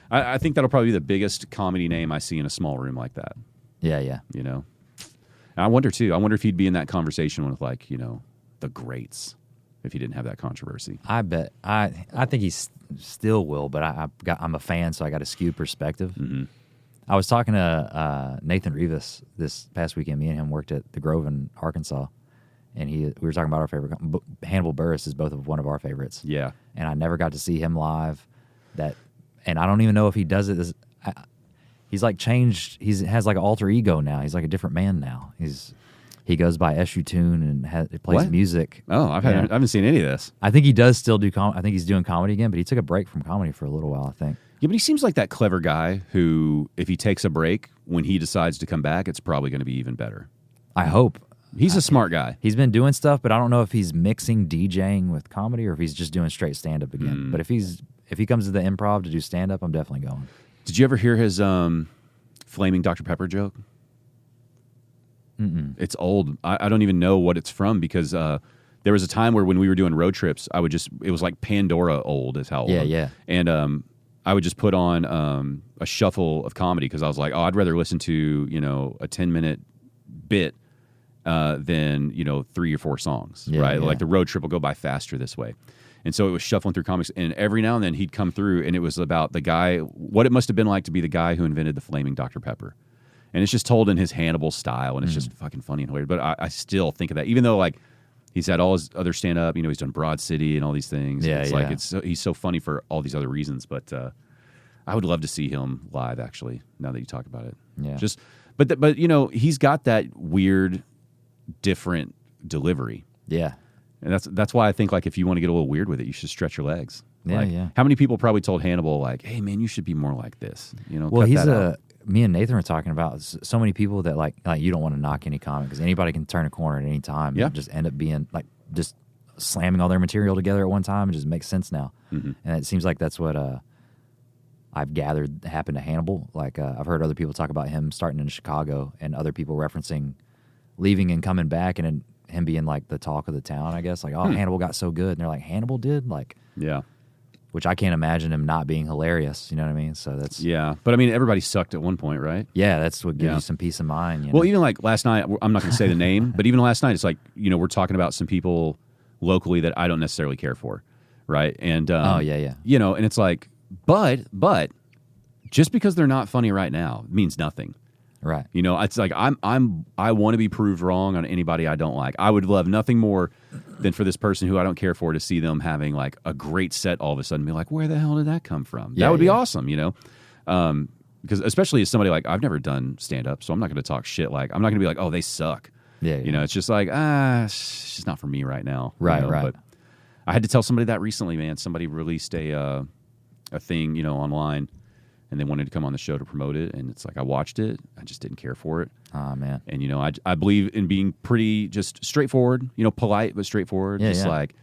I think that'll probably be the biggest comedy name I see in a small room like that. Yeah. And I wonder too, I wonder if he'd be in that conversation with like, the greats if he didn't have that controversy. I bet. I think he still will, but I'm a fan, so I got a skewed perspective. Mm-hmm. I was talking to Nathan Rivas this past weekend. Me and him worked at the Grove in Arkansas. And we were talking about our favorite. Hannibal Buress is both of one of our favorites. Yeah. And I never got to see him live. And I don't even know if he does it. He's like changed. He has like an alter ego now. He's like a different man now. He goes by SU Tune and plays music. Oh, I haven't seen any of this. I think he does still do. I think he's doing comedy again, but he took a break from comedy for a little while, I think. Yeah, but he seems like that clever guy who, if he takes a break, when he decides to come back, it's probably going to be even better. I hope. He's a smart guy. He's been doing stuff, but I don't know if he's mixing DJing with comedy or if he's just doing straight stand-up again. But if he comes to the Improv to do stand-up, I'm definitely going. Did you ever hear his flaming Dr. Pepper joke? Mm-mm. It's old. I don't even know what it's from because there was a time where when we were doing road trips, it was like Pandora old is how old. Yeah. And I would just put on a shuffle of comedy because I was like, oh, I'd rather listen to, a 10-minute bit than 3 or 4 songs, right? Yeah. Like the road trip will go by faster this way. And so it was shuffling through comics, and every now and then he'd come through, and it was about the guy, what it must have been like to be the guy who invented the flaming Dr. Pepper. And it's just told in his Hannibal style, and it's just fucking funny and hilarious. But I still think of that, even though like he's had all his other stand up, he's done Broad City and all these things. Yeah, like he's so funny for all these other reasons. But I would love to see him live, actually. Now that you talk about it, Yeah. But he's got that weird, different delivery. Yeah. And that's why I think like if you want to get a little weird with it, you should stretch your legs. Yeah, like, yeah. How many people probably told Hannibal like, "Hey man, you should be more like this." Well, cut me and Nathan were talking about so many people that like you don't want to knock any comic because anybody can turn a corner at any time and just end up being like just slamming all their material together at one time and just makes sense now. Mm-hmm. And it seems like that's what I've gathered happened to Hannibal. Like I've heard other people talk about him starting in Chicago and other people referencing leaving and coming back and him being like the talk of the town, I guess. Like, Hannibal got so good. And they're like, Hannibal did? Like, yeah. Which I can't imagine him not being hilarious. You know what I mean? So that's... Yeah. But I mean, everybody sucked at one point, right? Yeah, that's what gives you some peace of mind. Well, even like last night, I'm not going to say the name, but even last night, it's like, we're talking about some people locally that I don't necessarily care for, right? And, yeah. And it's like, but just because they're not funny right now means nothing. Right. It's like I want to be proved wrong on anybody I don't like. I would love nothing more than for this person who I don't care for to see them having like a great set all of a sudden, be like, where the hell did that come from? That would be awesome, because especially as somebody like I've never done stand up, so I'm not going to talk shit. Like I'm not going to be like, oh, they suck. Yeah. It's just like it's just not for me right now. Right. But I had to tell somebody that recently, man. Somebody released a thing, online. And they wanted to come on the show to promote it, and it's like I watched it, I just didn't care for it. Oh man! And I believe in being pretty just straightforward, polite but straightforward. Like,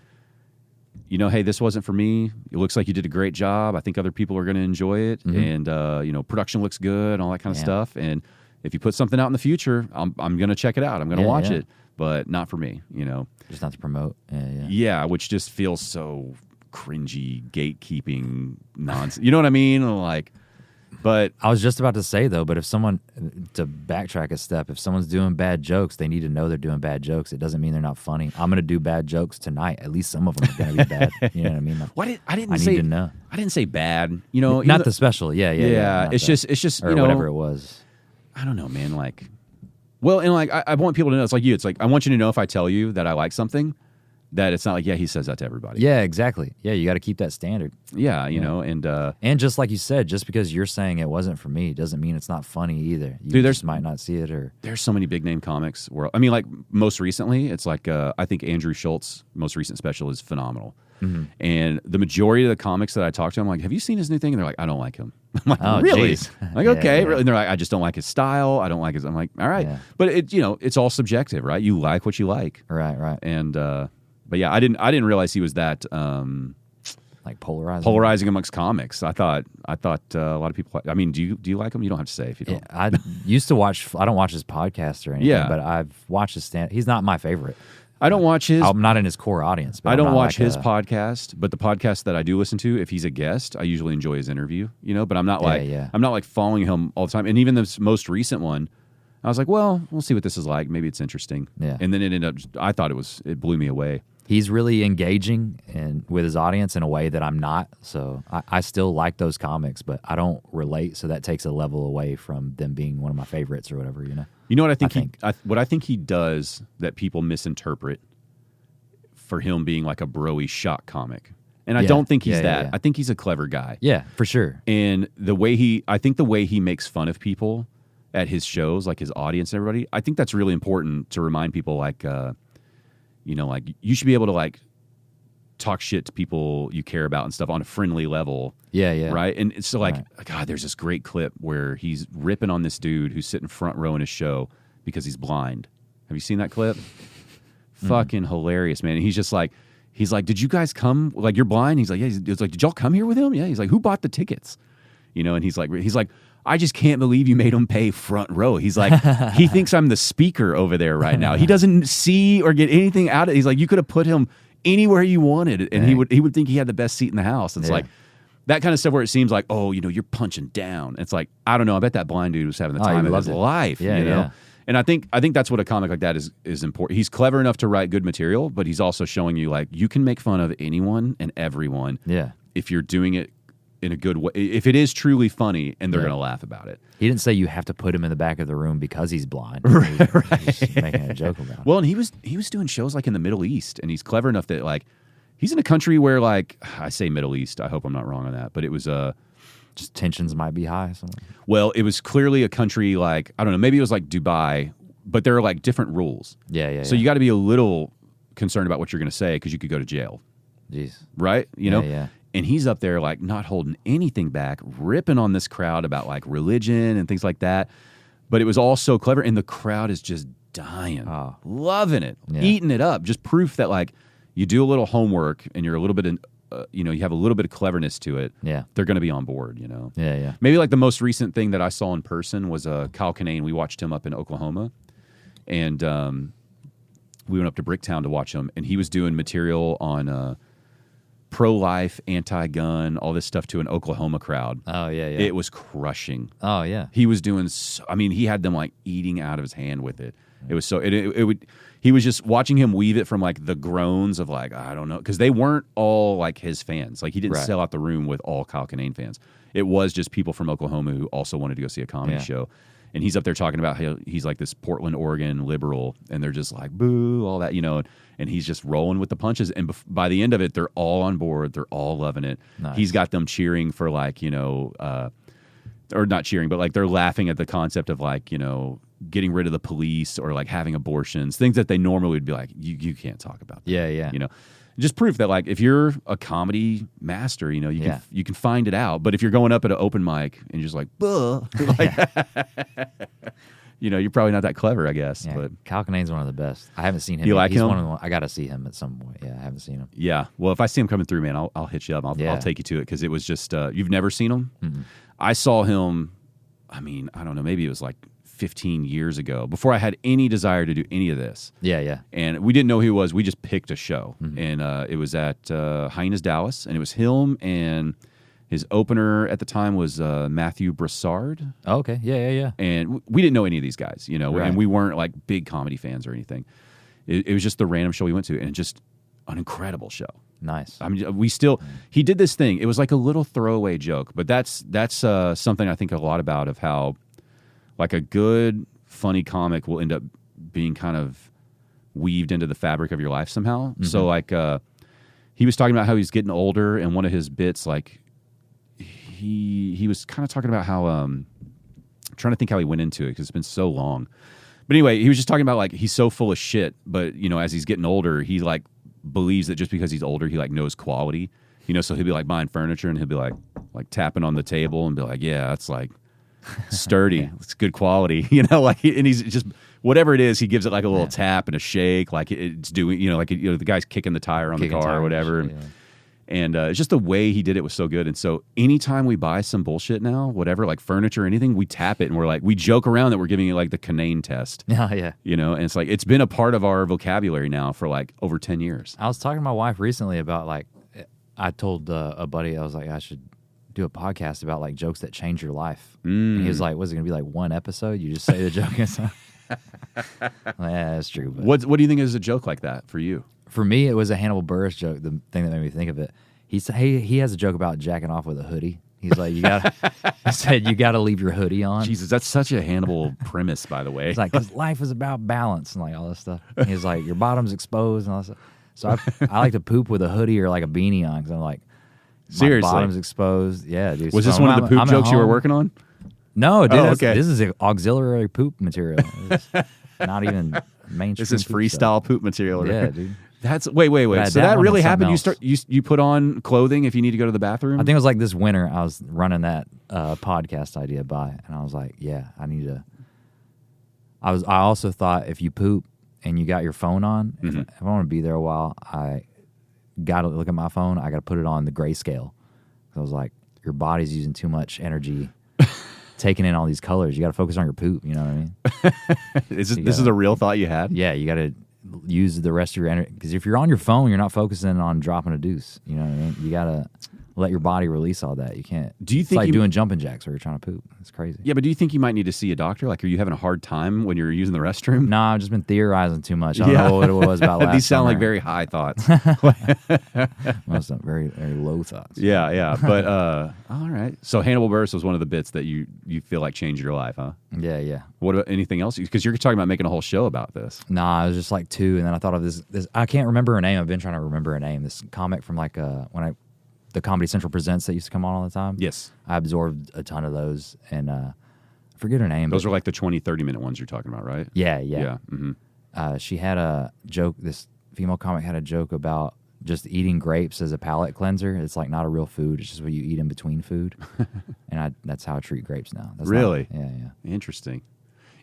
hey, this wasn't for me. It looks like you did a great job. I think other people are going to enjoy it. And, production looks good and all that kind of stuff. And if you put something out in the future, I'm going to check it out. I'm going to watch it, but not for me, Just not to promote. Yeah, which just feels so cringy, gatekeeping nonsense. You know what I mean? Like, but I was just about to say, though, but if someone, to backtrack a step, if someone's doing bad jokes, they need to know they're doing bad jokes. It doesn't mean they're not funny. I'm going to do bad jokes tonight. At least some of them are going to be bad. You know what I mean? I didn't need to know. I didn't say bad. Not the special. Yeah. It's just or whatever it was. I don't know, man. Like, well, and like I want people to know. It's like you. It's like I want you to know if I tell you that I like something, that it's not like he says that to everybody. Yeah, exactly. Yeah, you got to keep that standard. Yeah, and just like you said, just because you're saying it wasn't for me doesn't mean it's not funny either. You Dude, just might not see it. Or there's so many big name comics. I mean, like most recently, it's like I think Andrew Schultz's most recent special is phenomenal. Mm-hmm. And the majority of the comics that I talk to, I'm like, have you seen his new thing? And they're like, I don't like him. I'm like, oh, really? Geez. I'm like, okay. Really? And they're like, I just don't like his style. I don't like his. I'm like, all right. Yeah. But it's all subjective, right? You like what you like. Right. And but yeah, I didn't realize he was that like polarizing amongst comics. I thought a lot of people. I mean, do you like him? You don't have to say if you don't. I used to watch. I don't watch his podcast or anything. But I've watched his stand. He's not my favorite. I don't watch his. I'm not in his core audience. But I don't watch his podcast, but the podcast that I do listen to, if he's a guest, I usually enjoy his interview. But I'm not I'm not like following him all the time. And even this most recent one, I was like, well, we'll see what this is like. Maybe it's interesting. Yeah. And then it ended up. I thought it blew me away. He's really engaging with his audience in a way that I'm not. So I still like those comics, but I don't relate. So that takes a level away from them being one of my favorites or whatever. You know what what I think he does that people misinterpret for him being like a broy shock comic. And I don't think he's that. I think he's a clever guy. Yeah, for sure. And the way he makes fun of people at his shows, like his audience and everybody, I think that's really important to remind people like, like you should be able to like talk shit to people you care about and stuff on a friendly level. Yeah. Right. And so like, God, there's this great clip where he's ripping on this dude who's sitting front row in his show because he's blind. Have you seen that clip? Fucking hilarious, man. And he's like, did you guys come? Like, you're blind? He's like, yeah. He's like, did y'all come here with him? Yeah. He's like, who bought the tickets? And he's like, I just can't believe you made him pay front row. He's like, he thinks I'm the speaker over there right now. He doesn't see or get anything out of it. He's like, you could have put him anywhere you wanted, and he would think he had the best seat in the house. It's like that kind of stuff where it seems like, oh, you're punching down. It's like, I don't know. I bet that blind dude was having the time of his life. Yeah. And I think that's what a comic like that is important. He's clever enough to write good material, but he's also showing you like you can make fun of anyone and everyone. Yeah. If you're doing it in a good way, if it is truly funny and they're going to laugh about it. He didn't say you have to put him in the back of the room because he's blind. Right. He's making a joke about it. Well, and he was doing shows like in the Middle East, and he's clever enough that like he's in a country where like I say Middle East. I hope I'm not wrong on that, but it was just tensions might be high. Somewhere. Well, it was clearly a country like I don't know, maybe it was like Dubai, but there are like different rules. Yeah. So you got to be a little concerned about what you're going to say because you could go to jail. Jeez. Right? Yeah. And he's up there like not holding anything back, ripping on this crowd about like religion and things like that. But it was all so clever, and the crowd is just dying, loving it, eating it up. Just proof that like you do a little homework and you're a little bit you have a little bit of cleverness to it. Yeah, they're going to be on board. Yeah. Maybe like the most recent thing that I saw in person was Kyle Kinane. We watched him up in Oklahoma, and we went up to Bricktown to watch him, and he was doing material on pro-life, anti-gun, all this stuff to an Oklahoma crowd. Oh, yeah. It was crushing. Oh, yeah. He was doing he had them like eating out of his hand with it. It was so he was just watching him weave it from like the groans of like, I don't know, because they weren't all like his fans. Like he didn't sell out the room with all Kyle Kinane fans. It was just people from Oklahoma who also wanted to go see a comedy show. And he's up there talking about how he's like this Portland, Oregon liberal, and they're just like, boo, all that, and he's just rolling with the punches. And by the end of it, they're all on board. They're all loving it. Nice. He's got them cheering for like, or not cheering, but like they're laughing at the concept of like, getting rid of the police or like having abortions, things that they normally would be like, you can't talk about that. Yeah. Just proof that like if you're a comedy master, you can find it out. But if you're going up at an open mic and you're just like, like you're probably not that clever, I guess. Yeah, But Kyle Kinane's one of the best. I haven't seen him. You yet. like He's him? One of the, I got to see him at some point. Yeah, I haven't seen him. yeah, well, if I see him coming through, man, I'll hit you up. I'll take you to it because it was just you've never seen him. Mm-mm. I saw him. I mean, I don't know. Maybe it was like 15 years ago before I had any desire to do any of this. Yeah. And we didn't know who he was. We just picked a show, and it was at Hyenas Dallas, and it was him, and his opener at the time was Matthew Broussard. Oh, okay. Yeah. And we didn't know any of these guys, Right. and we weren't like big comedy fans or anything. It was just the random show we went to, and just an incredible show. Nice. I mean, he did this thing. It was like a little throwaway joke, but that's something I think a lot about of how like a good, funny comic will end up being kind of weaved into the fabric of your life somehow. So like he was talking about how he's getting older, and one of his bits, like he was kind of talking about how I'm trying to think how he went into it because it's been so long. But anyway, he was just talking about like he's so full of shit, but as he's getting older, he like believes that just because he's older, he like knows quality. So he'll be like buying furniture and he'll be like tapping on the table and be like, yeah, it's like sturdy, it's good quality, and he's just whatever it is, he gives it like a little tap and a shake, like it's doing, the guy's kicking the tire on the car or whatever. And it's just the way he did it was so good. And so anytime we buy some bullshit now, whatever, like furniture or anything, we tap it and we're like, we joke around that we're giving it like the Kinane test. Yeah. And it's like, it's been a part of our vocabulary now for like over 10 years. I was talking to my wife recently about like, I told a buddy, I was like, I should do a podcast about like jokes that change your life. And he was like, was it going to be like one episode? You just say the joke and stuff. Yeah, that's true. But What do you think is a joke like that for you? for me, it was a Hannibal Buress joke, the thing that made me think of it. He has a joke about jacking off with a hoodie. He's like, he said, you got to leave your hoodie on. Jesus, that's such a Hannibal premise, by the way. He's like, because life is about balance and like all this stuff. And he's like, your bottom's exposed and all this stuff. So I like to poop with a hoodie or like a beanie on because I'm like, seriously, my bottom's exposed. Yeah, dude. Was So this one of the poop I'm at jokes you were home. working on? No, dude. Oh, okay. This is auxiliary poop material. It's not even mainstream. This is poop freestyle stuff. poop material. Yeah, dude. That's wait. I So had that one really with happened. something You put on clothing if you need to go to the bathroom. I think it was like this winter. I was running that podcast idea by, and I was like, yeah, I need to. I also thought if you poop and you got your phone on, if I want to be there a while, I got to look at my phone. I got to put it on the grayscale. I was like, your body's using too much energy, taking in all these colors. You got to focus on your poop. You know what I mean? This is a real thought you had? Yeah, you got to use the rest of your energy, because if you're on your phone, you're not focusing on dropping a deuce. You know what I mean? You got to let your body release all that. You can't. Do you It's think like you- doing jumping jacks where you're trying to poop? It's crazy. Yeah, but do you think you might need to see a doctor? Like, are you having a hard time when you're using the restroom? No, I've just been theorizing too much. I don't know what it was about last These sound summer. like very high thoughts. Most of them very, very low thoughts. yeah. But all right. So Hannibal Buress was one of the bits that you feel like changed your life, huh? Yeah. What about anything else? Because you're talking about making a whole show about this. Nah, I was just like two, and then I thought of this. I can't remember her name. I've been trying to remember her name. This comic from like the Comedy Central Presents that used to come on all the time. Yes. I absorbed a ton of those, and I forget her name. Those but are like the 20, 30-minute ones you're talking about, right? yeah. Mm-hmm. She had a joke. This female comic had a joke about just eating grapes as a palate cleanser. It's like not a real food. It's just what you eat in between food. And that's how I treat grapes now. That's Really? Yeah. Interesting.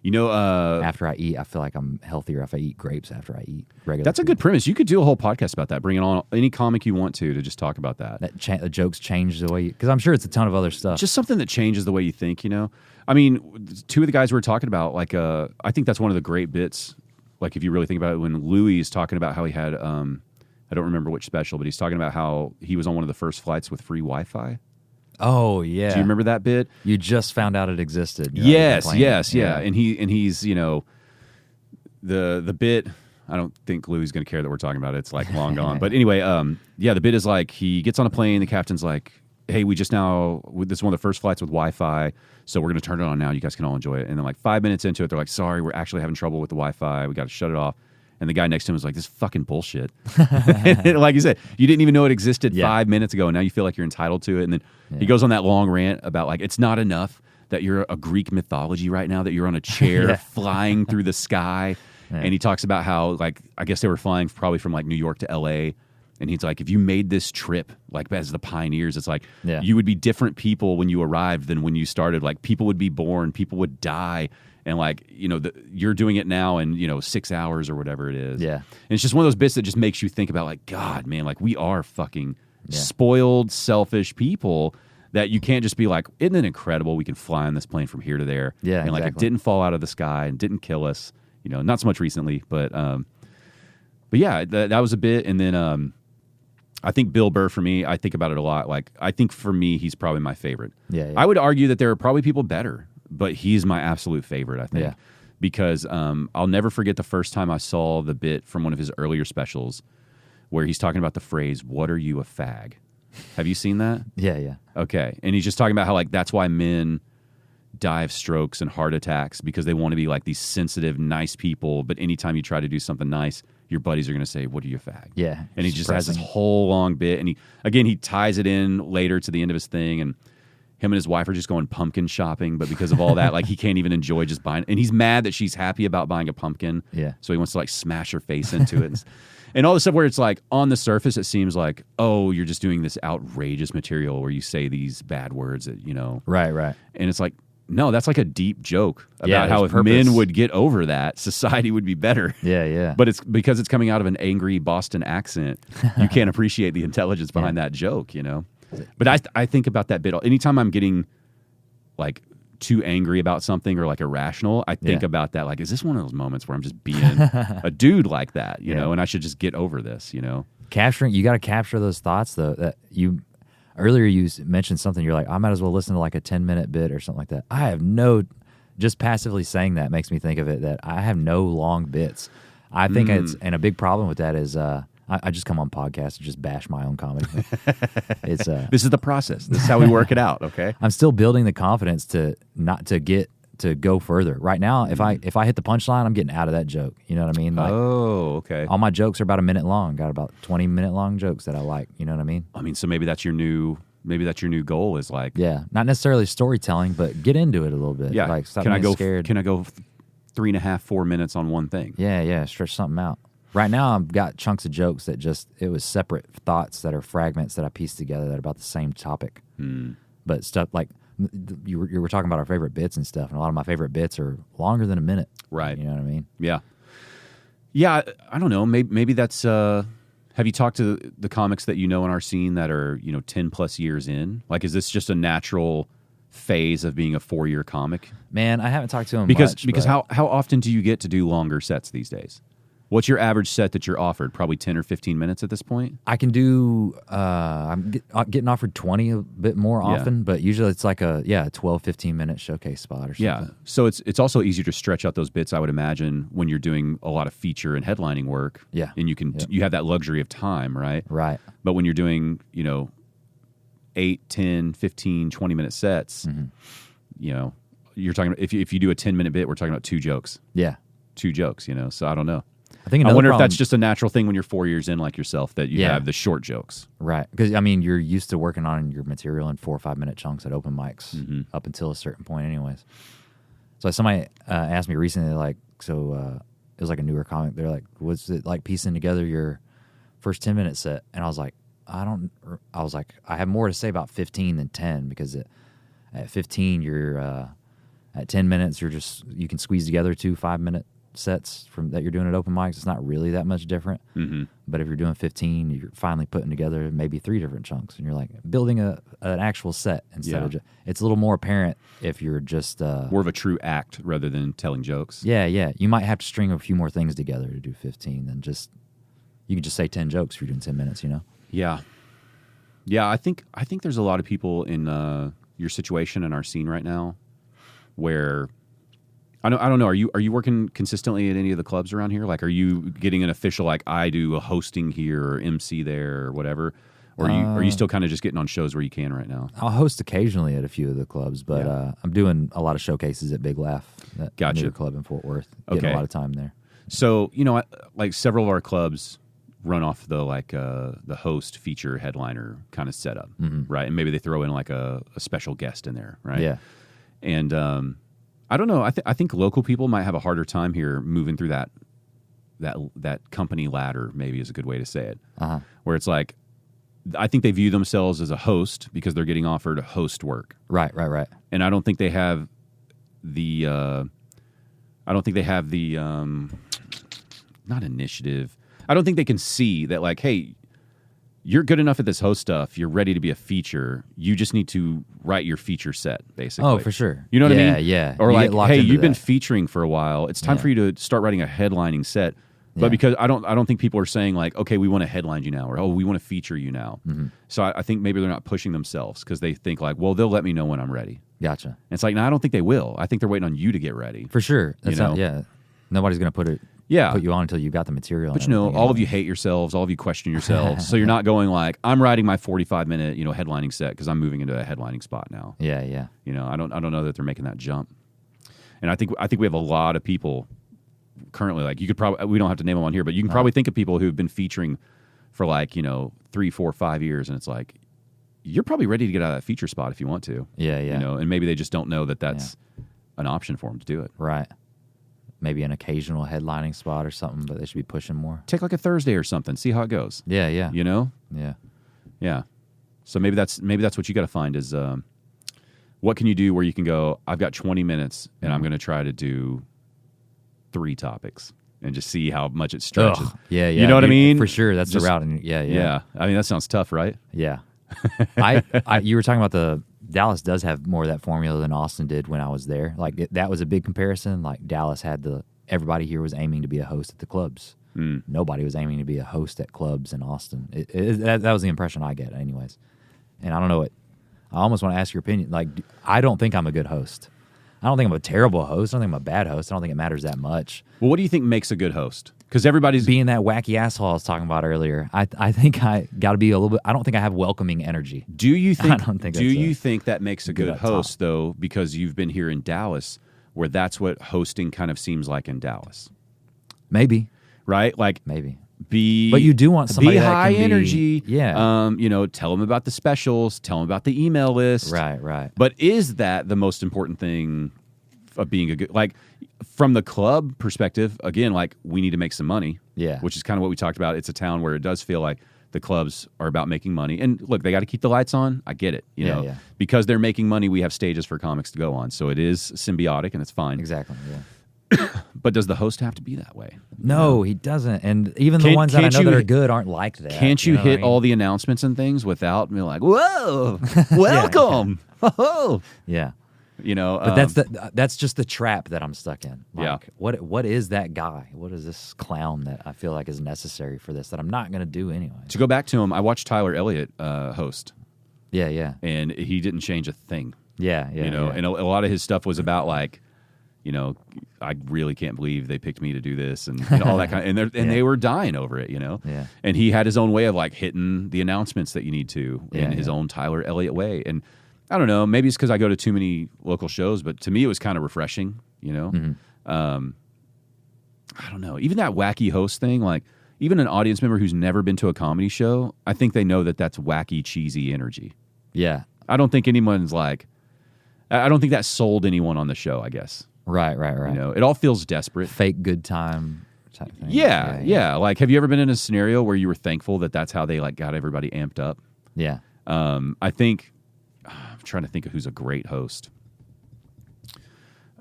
You know, After I eat, I feel like I'm healthier if I eat grapes after I eat regular that's a food. good premise. You could do a whole podcast about that. Bring on any comic you want to just talk about that. The jokes change the way, because I'm sure it's a ton of other stuff. Just something that changes the way you think, I mean, two of the guys we were talking about, like, I think that's one of the great bits, like, if you really think about it, when Louis is talking about how he had, I don't remember which special, but he's talking about how he was on one of the first flights with free Wi-Fi. Oh, yeah. Do you remember that bit? You just found out it existed. Yes. Yeah. And he's the bit. I don't think Louis is going to care that we're talking about it. It's like long gone. But anyway, the bit is like he gets on a plane. The captain's like, "Hey, this is one of the first flights with Wi-Fi, so we're going to turn it on now. You guys can all enjoy it." And then like 5 minutes into it, they're like, "Sorry, we're actually having trouble with the Wi-Fi. We got to shut it off." And the guy next to him was like, "This is fucking bullshit." Like you said, you didn't even know it existed 5 minutes ago, and now you feel like you're entitled to it. And then he goes on that long rant about like it's not enough that you're a Greek mythology right now, that you're on a chair flying through the sky. Yeah. And he talks about how, like, I guess they were flying probably from like New York to LA, And he's like, if you made this trip, like as the pioneers, it's like Yeah. you would be different people when you arrived than when you started. Like people would be born, people would die. And like, you're doing it now in, 6 hours or whatever it is. Yeah. And it's just one of those bits that just makes you think about like, God, man, like we are fucking spoiled, selfish people that you can't just be like, isn't it incredible? We can fly on this plane from here to there. Yeah, and like it didn't fall out of the sky and didn't kill us, not so much recently, but yeah, that was a bit. And then, I think Bill Burr, for me, I think about it a lot. Like, I think for me, he's probably my favorite. Yeah. I would argue that there are probably people better, but he's my absolute favorite, I think. Yeah. Because I'll never forget the first time I saw the bit from one of his earlier specials where he's talking about the phrase, "What are you, a fag?" Have you seen that? Yeah. Okay. And he's just talking about how, like, that's why men die of strokes and heart attacks, because they want to be like these sensitive, nice people. But anytime you try to do something nice, your buddies are going to say, "What are you, a fag?" Yeah. And he just has this whole long bit. And he ties it in later to the end of his thing. And him and his wife are just going pumpkin shopping. But because of all that, like, he can't even enjoy just buying. And he's mad that she's happy about buying a pumpkin. Yeah. So he wants to like smash her face into it. And all this stuff where it's like on the surface, it seems like, oh, you're just doing this outrageous material where you say these bad words that, Right. And it's like, no, that's like a deep joke about Yeah, how there's if purpose. men would get over that, society would be better. Yeah. But it's because it's coming out of an angry Boston accent. You can't appreciate the intelligence behind that joke, But I think about that bit. Anytime I'm getting like too angry about something or like irrational, I think about that. Like, is this one of those moments where I'm just being a dude like that, and I should just get over this, Capturing, you got to capture those thoughts though. That earlier you mentioned something. You're like, I might as well listen to like a 10-minute bit or something like that. I have just passively saying that makes me think of it that I have no long bits. I think and a big problem with that is I just come on podcasts and just bash my own comedy. It's this is the process. This is how we work it out. Okay. I'm still building the confidence to go further. Right now, if I hit the punchline, I'm getting out of that joke. You know what I mean? Like, okay. all my jokes are about a minute long. Got about 20-minute long jokes that I like. You know what I mean? So maybe that's your new goal is like, yeah, not necessarily storytelling, but get into it a little bit. yeah. Like, stop Can I being go? scared. Can I go 3.5, 4 minutes on one thing? Yeah. Stretch something out. Right now, I've got chunks of jokes that it was separate thoughts that are fragments that I pieced together that are about the same topic. But stuff like, you were talking about our favorite bits and stuff, and a lot of my favorite bits are longer than a minute. Right. You know what I mean? Yeah. Yeah, I don't know. Maybe that's... have you talked to the comics that you know in our scene that are, 10 plus years in? Like, is this just a natural phase of being a 4-year comic? Man, I haven't talked to him because much. how often do you get to do longer sets these days? What's your average set that you're offered? Probably 10 or 15 minutes at this point? I can do, I'm getting offered 20 a bit more often, but usually it's like a 12, 15-minute showcase spot or something. Yeah. So it's also easier to stretch out those bits, I would imagine, when you're doing a lot of feature and headlining work. Yeah. And you have that luxury of time, right? Right. But when you're doing, 8, 10, 15, 20-minute sets, you're talking about, if you do a 10-minute bit, we're talking about 2 jokes. Yeah. 2 jokes, So I don't know. I wonder if that's just a natural thing when you're 4 years in, like yourself, that you have the short jokes. Right. Because, you're used to working on your material in 4 or 5 minute chunks at open mics up until a certain point anyways. So somebody asked me recently, like, it was like a newer comic. They're like, what's it like piecing together your first 10-minute set? And I was like, I have more to say about 15 than 10 because at 15, you're at 10 minutes, you can squeeze together 2 5-minute sets that you're doing at open mics. It's not really that much different. But if you're doing 15, you're finally putting together maybe 3 different chunks, and you're like building an actual set instead of it's a little more apparent if you're just more of a true act rather than telling jokes. Yeah. You might have to string a few more things together to do 15 than just you can just say 10 jokes if you're doing 10 minutes. Yeah. I think there's a lot of people in your situation in our scene right now where. I don't know. Are you working consistently at any of the clubs around here? Like, are you getting an official, like, I do a hosting here or MC there or whatever? Or are you still kind of just getting on shows where you can right now? I'll host occasionally at a few of the clubs, but I'm doing a lot of showcases at Big Laugh, that new club in Fort Worth. Getting a lot of time there. So, like several of our clubs run off the host feature headliner kind of setup, right? And maybe they throw in like a special guest in there, right? Yeah. And I don't know. I think local people might have a harder time here moving through that that company ladder, maybe is a good way to say it, where it's like, I think they view themselves as a host because they're getting offered host work. Right. And I don't think they have the not initiative. I don't think they can see that, like, hey, you're good enough at this host stuff. You're ready to be a feature. You just need to write your feature set, basically. Oh, for sure. You know what I mean? Yeah. Or You like, get locked hey, into you've been that. featuring for a while. It's time for you to start writing a headlining set. But Yeah. because I don't think people are saying like, okay, we want to headline you now, or oh, we want to feature you now. So I think maybe they're not pushing themselves because they think like, well, they'll let me know when I'm ready. Gotcha. And it's like, no, I don't think they will. I think they're waiting on you to get ready. For sure. That's You know? not, yeah. Nobody's going to put you on until you got the material. But and everything all of anyway. you hate yourselves. All of you question yourselves. So you're not going like, I'm writing my 45-minute, headlining set because I'm moving into a headlining spot now. Yeah. I don't know that they're making that jump. And I think we have a lot of people currently, like you could probably, we don't have to name them on here, but you can probably think of people who've been featuring for like, 3, 4, 5 years. And it's like, you're probably ready to get out of that feature spot if you want to. Yeah. And maybe they just don't know that that's an option for them to do it. Right. Maybe an occasional headlining spot or something, but they should be pushing more. Take like a Thursday or something. See how it goes. Yeah. Yeah. So maybe that's what you got to find is what can you do where you can go, I've got 20 minutes and I'm going to try to do 3 topics and just see how much it stretches. Yeah. You know what I mean? For sure. That's Just- the route. And yeah. I mean, that sounds tough, right? Yeah. You were talking about Dallas does have more of that formula than Austin did when I was there. Like that was a big comparison. Like Dallas had everybody here was aiming to be a host at the clubs. Nobody was aiming to be a host at clubs in Austin. That was the impression I get anyways. And I don't know I almost want to ask your opinion. Like, I don't think I'm a good host. I don't think I'm a terrible host. I don't think I'm a bad host. I don't think it matters that much. Well, what do you think makes a good host? Because everybody's Being that wacky asshole I was talking about earlier, I think I got to be a little bit. I don't think I have welcoming energy. Do you think? I don't think do that's you think that makes a good up top. host though? Because you've been here in Dallas, where that's what hosting kind of seems like in Dallas, Maybe, right? Like maybe. But you do want somebody be that high can be- energy. yeah. Tell them about the specials. Tell them about the email list. Right. But is that the most important thing of being a good, like from the club perspective? Again, like we need to make some money. Yeah. Which is kind of what we talked about. It's a town where it does feel like the clubs are about making money. And look, they got to keep the lights on. I get it. You know, Yeah. because they're making money, we have stages for comics to go on. So it is symbiotic and it's fine. Exactly. Yeah. But does the host have to be that way? No, he doesn't. And even the ones that I can't know you that are hit- good aren't like that. Can't you know what I hit mean? all the announcements and things without being like, whoa, welcome. Oh, Yeah. But That's just the trap that I'm stuck in. Like, Yeah. What is that guy? What is this clown that I feel like is necessary for this that I'm not going to do anyway? to go back to him, I watched Tyler Elliott host, Yeah. and he didn't change a thing. Yeah. And a lot of his stuff was about like, I really can't believe they picked me to do this and all that kind of, and they were dying over it, Yeah. And he had his own way of like hitting the announcements that you need to in Yeah, his yeah. own Tyler Elliott way. And I don't know, maybe it's because I go to too many local shows, but to me it was kind of refreshing, Mm-hmm. I don't know. Even that wacky host thing, like even an audience member who's never been to a comedy show, I think they know that that's wacky, cheesy energy. Yeah. I don't think anyone's like, I don't think that sold anyone on the show, I guess. Right. It all feels desperate. Fake good time type thing. Yeah. Like, have you ever been in a scenario where you were thankful that that's how they like got everybody amped up? Yeah. I think I'm trying to think of who's a great host.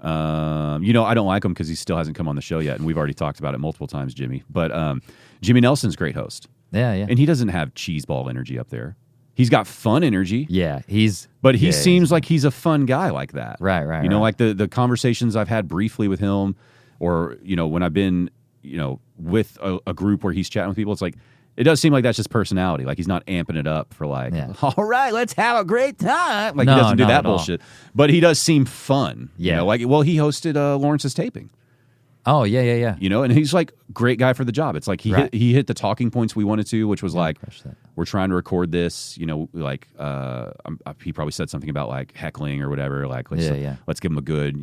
I don't like him because he still hasn't come on the show yet, and we've already talked about it multiple times, Jimmy. But Jimmy Nelson's a great host. Yeah. And he doesn't have cheeseball energy up there. He's got fun energy. Yeah. But he seems like he's a fun guy like that. Right. Like the conversations I've had briefly with him, or, when I've been, with a group where he's chatting with people, it's like, it does seem like that's just personality. Like he's not amping it up for like, all right, let's have a great time. Like he doesn't do not that at all. bullshit. But he does seem fun. Yeah. He hosted Lawrence's taping. Oh, yeah. And he's like great guy for the job. It's like he hit the talking points we wanted to, which was like, crush that. we're trying to record this, he probably said something about like heckling or whatever. Like, let's give him a good,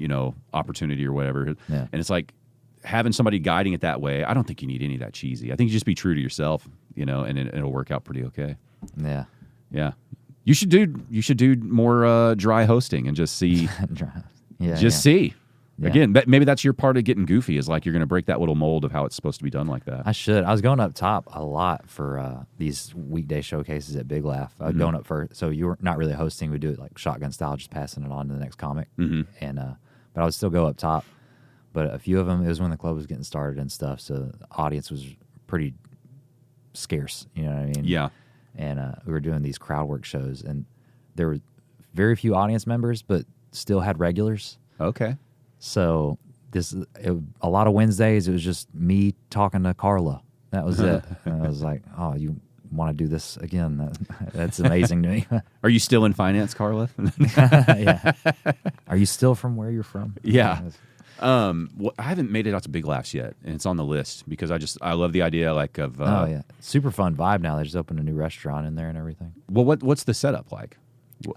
opportunity or whatever. Yeah. And it's like having somebody guiding it that way. I don't think you need any of that cheesy. I think you just be true to yourself, and it'll work out pretty okay. Yeah. Yeah. You should do more dry hosting and just see, Yeah. see. Yeah. Again, maybe that's your part of getting goofy is like you're going to break that little mold of how it's supposed to be done like that. I should. I was going up top a lot for these weekday showcases at Big Laugh. I was going up for, so you were not really hosting. We do it like shotgun style, just passing it on to the next comic. And but I would still go up top. But a few of them, it was when the club was getting started and stuff, so the audience was pretty scarce. You know what I mean? Yeah. And we were doing these crowd work shows, and there were very few audience members, but still had regulars. Okay. So a lot of Wednesdays, it was just me talking to Carla. That was it. And I was like, oh, you want to do this again? That's amazing to me. Are you still in finance, Carla? Yeah. Are you still from where you're from? Yeah. I haven't made it out to Big Laughs yet, and it's on the list because I love the idea like of. Oh yeah, super fun vibe now. They just opened a new restaurant in there and everything. Well, what's the setup like?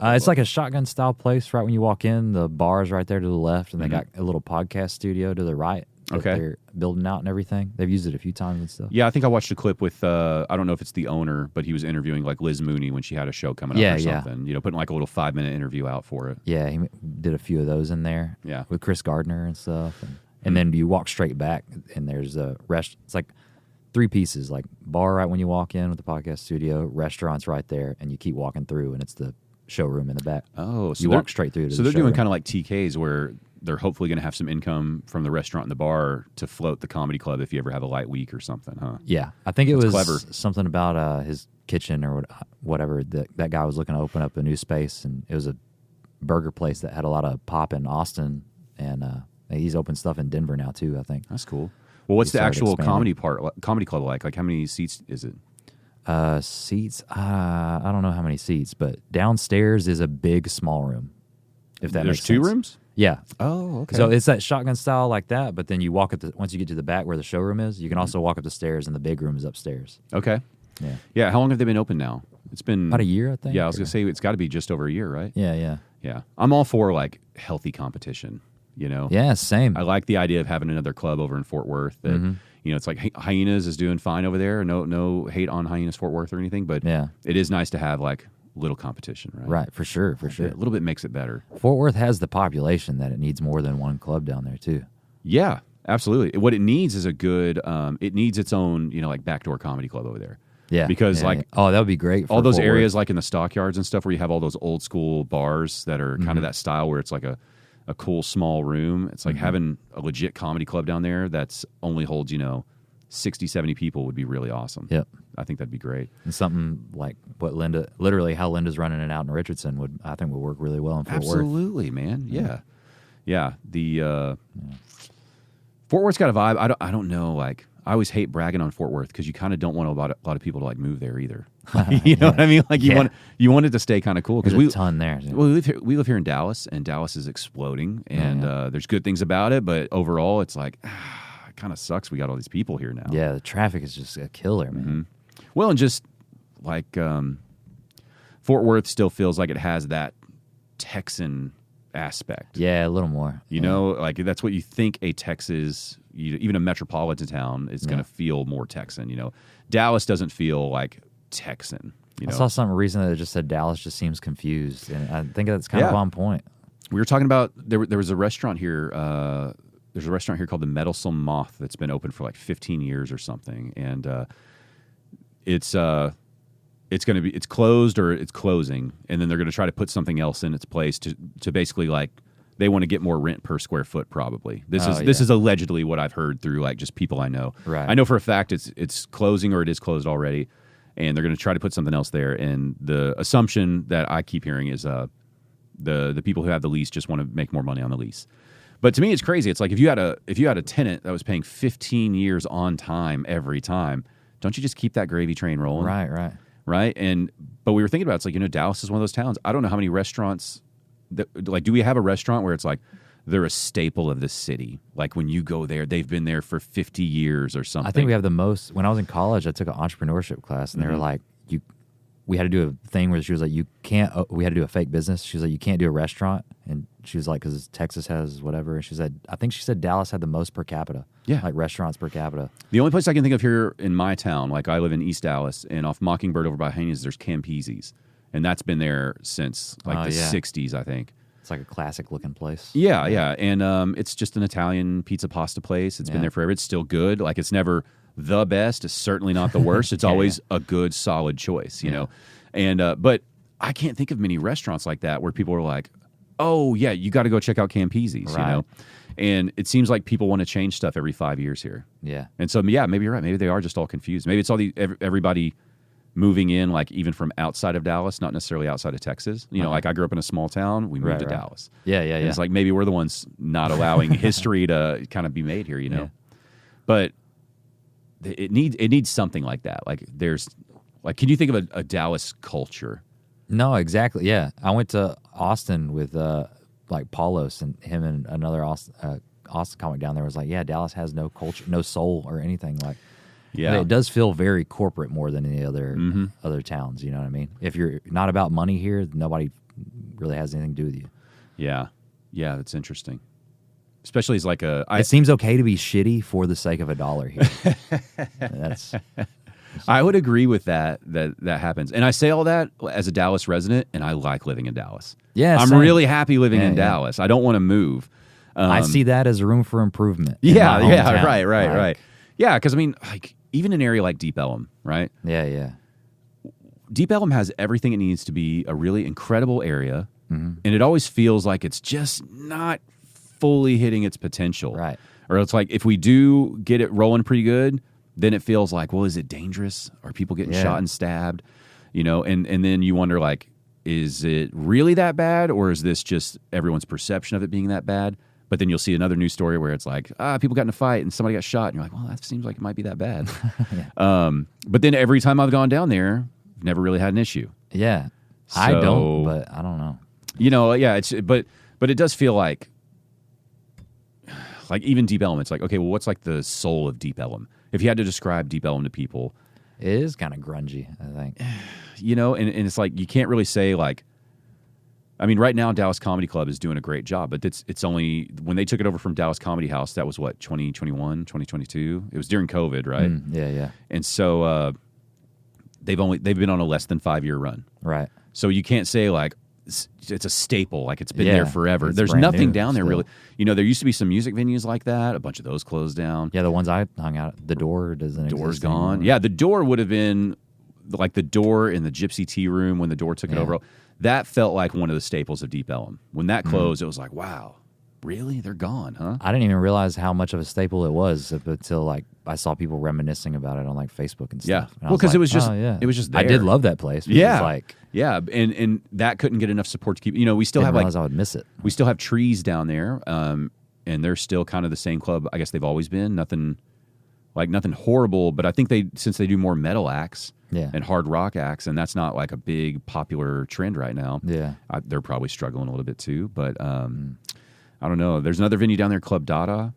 It's like a shotgun style place. Right when you walk in, the bar is right there to the left, and they got a little podcast studio to the right. That they're building out and everything. They've used it a few times and stuff. Yeah, I think I watched a clip with I don't know if it's the owner, but he was interviewing like Liz Mooney when she had a show coming up or something. You know, putting like a little 5-minute interview out for it. Yeah, he did a few of those in there. Yeah, with Chris Gardner and stuff. And then you walk straight back, and there's a rest. It's like 3 pieces, like bar right when you walk in with the podcast studio, restaurants right there, and you keep walking through, and it's the showroom in the back. Oh, so you walk straight through. So they're doing kind of like TKs where they're hopefully going to have some income from the restaurant and the bar to float the comedy club if you ever have a light week or something, huh? Yeah, I think it was clever. Something about his kitchen or whatever. That guy was looking to open up a new space, and it was a burger place that had a lot of pop in Austin, and he's opened stuff in Denver now too, I think. That's cool. Well, what's the actual comedy club like? Like how many seats is it? Seats, I don't know how many seats, but downstairs is a big small room. If that makes sense. There's 2 rooms? Yeah. Oh, okay. So it's that shotgun style like that, but then you walk once you get to the back where the showroom is, you can also walk up the stairs, and the big room is upstairs. Okay. Yeah. Yeah. How long have they been open now? It's been about a year, I think. Yeah, I was gonna say it's got to be just over a year, right? Yeah. Yeah. I'm all for like healthy competition. You know. Yeah. Same. I like the idea of having another club over in Fort Worth that you know it's like Hyenas is doing fine over there. No hate on Hyenas Fort Worth or anything, but it is nice to have like little competition, right? Right. For sure. A little bit makes it better. Fort Worth has the population that it needs more than one club down there too. Yeah. Absolutely. What it needs is a good. It needs its own like backdoor comedy club over there. Yeah, because oh, that would be great. For all those Fort areas Worth. like in the stockyards and stuff where you have all those old school bars that are kind of that style where it's like a cool small room. It's like having a legit comedy club down there that's only holds 60, 70 people would be really awesome. Yep, I think that'd be great. And something like what literally how Linda's running it out in Richardson I think would work really well in Fort Worth. Absolutely, man. Yeah. The Fort Worth's got a vibe. I don't know. Like I always hate bragging on Fort Worth because you kind of don't want a lot of people to like move there either. You know what I mean? Like you want it to stay kind of cool because there's a ton there. Well, we live here in Dallas, and Dallas is exploding, and there's good things about it, but overall, it's like it kind of sucks. We got all these people here now. Yeah, the traffic is just a killer, man. Well, and just like Fort Worth still feels like it has that Texan aspect. Yeah, a little more. You know, like that's what you think a Texas, even a metropolitan town is going to feel more Texan. Dallas doesn't feel like Texan. I saw something recently that just said Dallas just seems confused, and I think that's kind of on point. We were talking about there was a restaurant here. There's a restaurant here called the Meddlesome Moth that's been open for like 15 years or something, and it's closed or it's closing, and then they're going to try to put something else in its place to basically like they want to get more rent per square foot. Probably this is allegedly what I've heard through like just people I know. Right. I know for a fact it's closing or it is closed already, and they're going to try to put something else there. And the assumption that I keep hearing is the people who have the lease just want to make more money on the lease. But to me, it's crazy. It's like if you had a tenant that was paying 15 years on time every time, don't you just keep that gravy train rolling? Right. Right. But we were thinking about it's like, Dallas is one of those towns. I don't know how many restaurants that like, do we have a restaurant where it's like they're a staple of the city? Like when you go there, they've been there for 50 years or something. I think we have the most. When I was in college, I took an entrepreneurship class, and they were like, we had to do a thing where she was like, you can't, we had to do a fake business. She was like, you can't do a restaurant. And she was like, because Texas has whatever. And she said, I think she said Dallas had the most per capita. Yeah. Like restaurants per capita. The only place I can think of here in my town, like I live in East Dallas, and off Mockingbird over by Hyenas, there's Campese's. And that's been there since like the 60s, I think. It's like a classic looking place. Yeah, yeah. And it's just an Italian pizza pasta place. It's been there forever. It's still good. Like, it's never the best. It's certainly not the worst. It's always a good, solid choice, you know? And, but I can't think of many restaurants like that where people are like, oh, yeah, you got to go check out Campese's, you know? And it seems like people want to change stuff every 5 years here. Yeah. And so, yeah, maybe you're right. Maybe they are just all confused. Maybe it's all everybody moving in, like, even from outside of Dallas, not necessarily outside of Texas. You know, like, I grew up in a small town. We moved to Dallas. Yeah. And it's like maybe we're the ones not allowing history to kind of be made here, you know? But it needs something like that. Like, there's, like, can you think of a Dallas culture? No, exactly. Yeah. I went to Austin with like Paulos, and him and another Austin comic down there was like, yeah, Dallas has no culture, no soul or anything. Like, it does feel very corporate more than any other towns. You know what I mean? If you're not about money here, nobody really has anything to do with you. Yeah. Yeah, that's interesting. Especially as like it seems okay to be shitty for the sake of $1 here. That's... I would agree with that happens. And I say all that as a Dallas resident, and I like living in Dallas. Yeah, I'm really happy living in Dallas. I don't want to move. I see that as room for improvement. Right. Yeah, because I mean, like, even an area like Deep Ellum, right? Yeah. Deep Ellum has everything it needs to be a really incredible area, and it always feels like it's just not fully hitting its potential. Right. Or it's like, if we do get it rolling pretty good, then it feels like, well, is it dangerous? Are people getting shot and stabbed? You know, and then you wonder, like, is it really that bad, or is this just everyone's perception of it being that bad? But then you'll see another news story where it's like, people got in a fight and somebody got shot, and you're like, well, that seems like it might be that bad. But then every time I've gone down there, I've never really had an issue. Yeah, so, I don't, but I don't know. You know, yeah, but it does feel like even Deep Ellum, it's like, okay, well, what's like the soul of Deep Ellum? If you had to describe Deep Ellum to people, it is kind of grungy, I think. You know, and it's like, you can't really say, like, I mean, right now Dallas Comedy Club is doing a great job, but it's only, when they took it over from Dallas Comedy House, that was what, 2021, 2022? It was during COVID, right? Yeah. And so they've been on a less than 5-year run. Right. So you can't say, like, it's a staple, like it's been there forever. There's brand nothing new down there still. really. You know, there used to be some music venues like that. A bunch of those closed down. Yeah, the ones I hung out, the Door doesn't exist. Door's gone. Anymore. Yeah, the Door would have been like the Door in the Gypsy Tea Room when the Door took it over. That felt like one of the staples of Deep Ellum. When that closed, it was like, wow, really? They're gone, huh? I didn't even realize how much of a staple it was until, like, I saw people reminiscing about it on, like, Facebook and stuff. Yeah, well, because it was just it was just there. I did love that place. Yeah, it was like, and that couldn't get enough support to keep. You know, we still have, like, I would miss it. We still have Trees down there, and they're still kind of the same club. I guess they've always been. Nothing horrible, but I think since they do more metal acts and hard rock acts, and that's not like a big popular trend right now. Yeah, they're probably struggling a little bit too. But I don't know. There's another venue down there, Club Dada.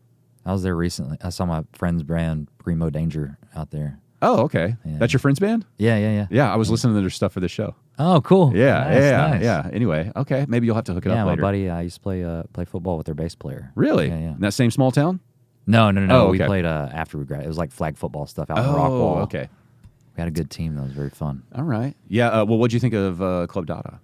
I was there recently. I saw my friend's band, Primo Danger, out there. Oh, okay. Yeah. That's your friend's band? Yeah. Yeah, I was listening to their stuff for the show. Oh, cool. Yeah, nice. Anyway, okay, maybe you'll have to hook it up later. Yeah, my buddy, I used to play football with their bass player. Really? Yeah. In that same small town? No. Oh, okay. We played after we graduated. It was like flag football stuff out in Rockwall. Oh, okay. We had a good team. That was very fun. All right. Yeah, well, what'd you think of Club Dada?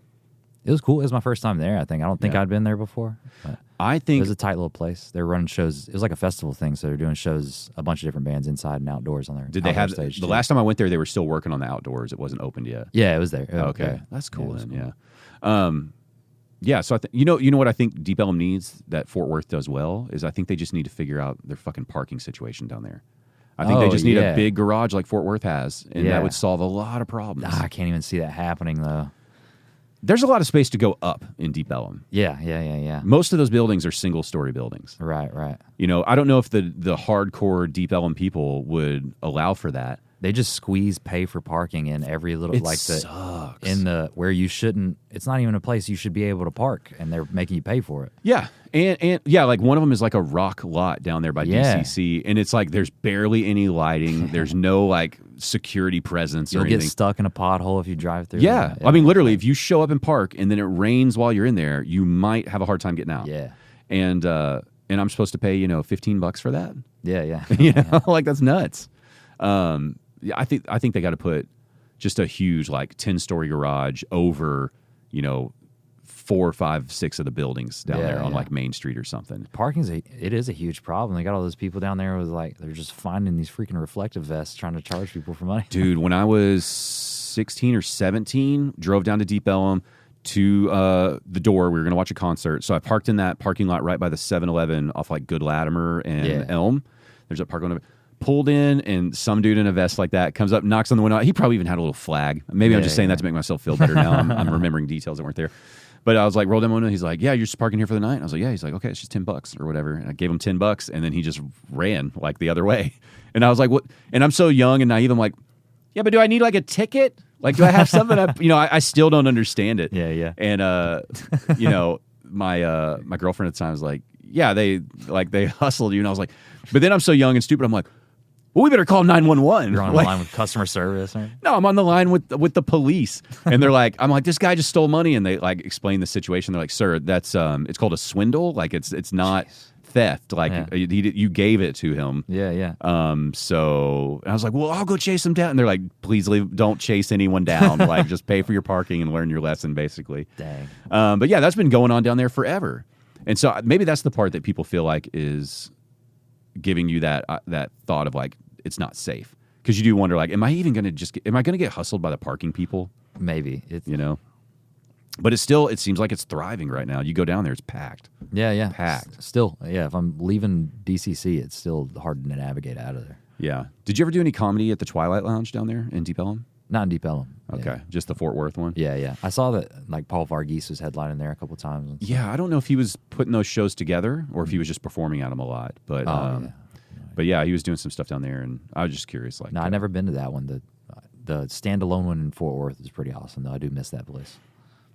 It was cool. It was my first time there, I think. I don't think I'd been there before. But I think it was a tight little place. They were running shows. It was like a festival thing, so they're doing shows, a bunch of different bands inside and outdoors on their Did they have stage the last time I went there? They were still working on the outdoors. It wasn't opened yet. Yeah, it was there. Okay, that's cool. Yeah, then. cool. Yeah. So I think you know what I think Deep Ellum needs that Fort Worth does well is I think they just need to figure out their fucking parking situation down there. I think they just need a big garage like Fort Worth has, and that would solve a lot of problems. I can't even see that happening though. There's a lot of space to go up in Deep Ellum. Yeah. Most of those buildings are single-story buildings. Right. You know, I don't know if the hardcore Deep Ellum people would allow for that. They just squeeze pay for parking in every little sucks. Where you shouldn't. It's not even a place you should be able to park, and they're making you pay for it. Yeah, and like one of them is like a rock lot down there by DCC, and it's like there's barely any lighting. There's no like security presence. You'll or anything. get stuck in a pothole if you drive through. Yeah, I mean literally, if you show up and park, and then it rains while you're in there, you might have a hard time getting out. Yeah, and I'm supposed to pay $15 for that. Yeah. Like that's nuts. I think they got to put just a huge like 10-story garage over, 4, 5, 6 of the buildings down there on like Main Street or something. It is a huge problem. They got all those people down there with like they're just finding these freaking reflective vests trying to charge people for money. Dude, when I was 16 or 17, drove down to Deep Ellum to the door. We were going to watch a concert. So I parked in that parking lot right by the 7-Eleven off like Good Latimer and Elm. There's a park on pulled in, and some dude in a vest like that comes up, knocks on the window. He probably even had a little flag. Maybe I'm just saying that to make myself feel better now. I'm remembering details that weren't there. But I was like, roll down the window. He's like, yeah, you're just parking here for the night? I was like, yeah. He's like, okay, it's just $10 or whatever. And I gave him $10, and then he just ran like the other way. And I was like, what? And I'm so young and naive. I'm like, yeah, but do I need like a ticket? Like, do I have something? I still don't understand it. Yeah. And my girlfriend at the time was like, yeah, they hustled you. And I was like, but then I'm so young and stupid. I'm like, well, we better call 911. You're on the line with customer service, right? No, I'm on the line with the police. And they're like, I'm like, this guy just stole money. And they like explain the situation. They're like, sir, that's it's called a swindle. Like it's not theft. Like you gave it to him. Yeah. So I was like, well, I'll go chase him down. And they're like, please don't chase anyone down. Like just pay for your parking and learn your lesson, basically. Dang. But yeah, that's been going on down there forever. And so maybe that's the part that people feel like is giving you that thought of like, it's not safe, because you do wonder, like, am I going to get hustled by the parking people? Maybe but it seems like it's thriving right now. You go down there, it's packed. Yeah, packed. Still, if I'm leaving DCC, it's still hard to navigate out of there. Yeah. Did you ever do any comedy at the Twilight Lounge down there in Deep Ellum? Not in Deep Ellum. Okay, just the Fort Worth one. Yeah. I saw that like Paul Varghese was headlining there a couple times. Yeah, I don't know if he was putting those shows together or if he was just performing at them a lot, but. But yeah, he was doing some stuff down there, and I was just curious. Like, no, I've never been to that one. The standalone one in Fort Worth is pretty awesome, though. I do miss that place.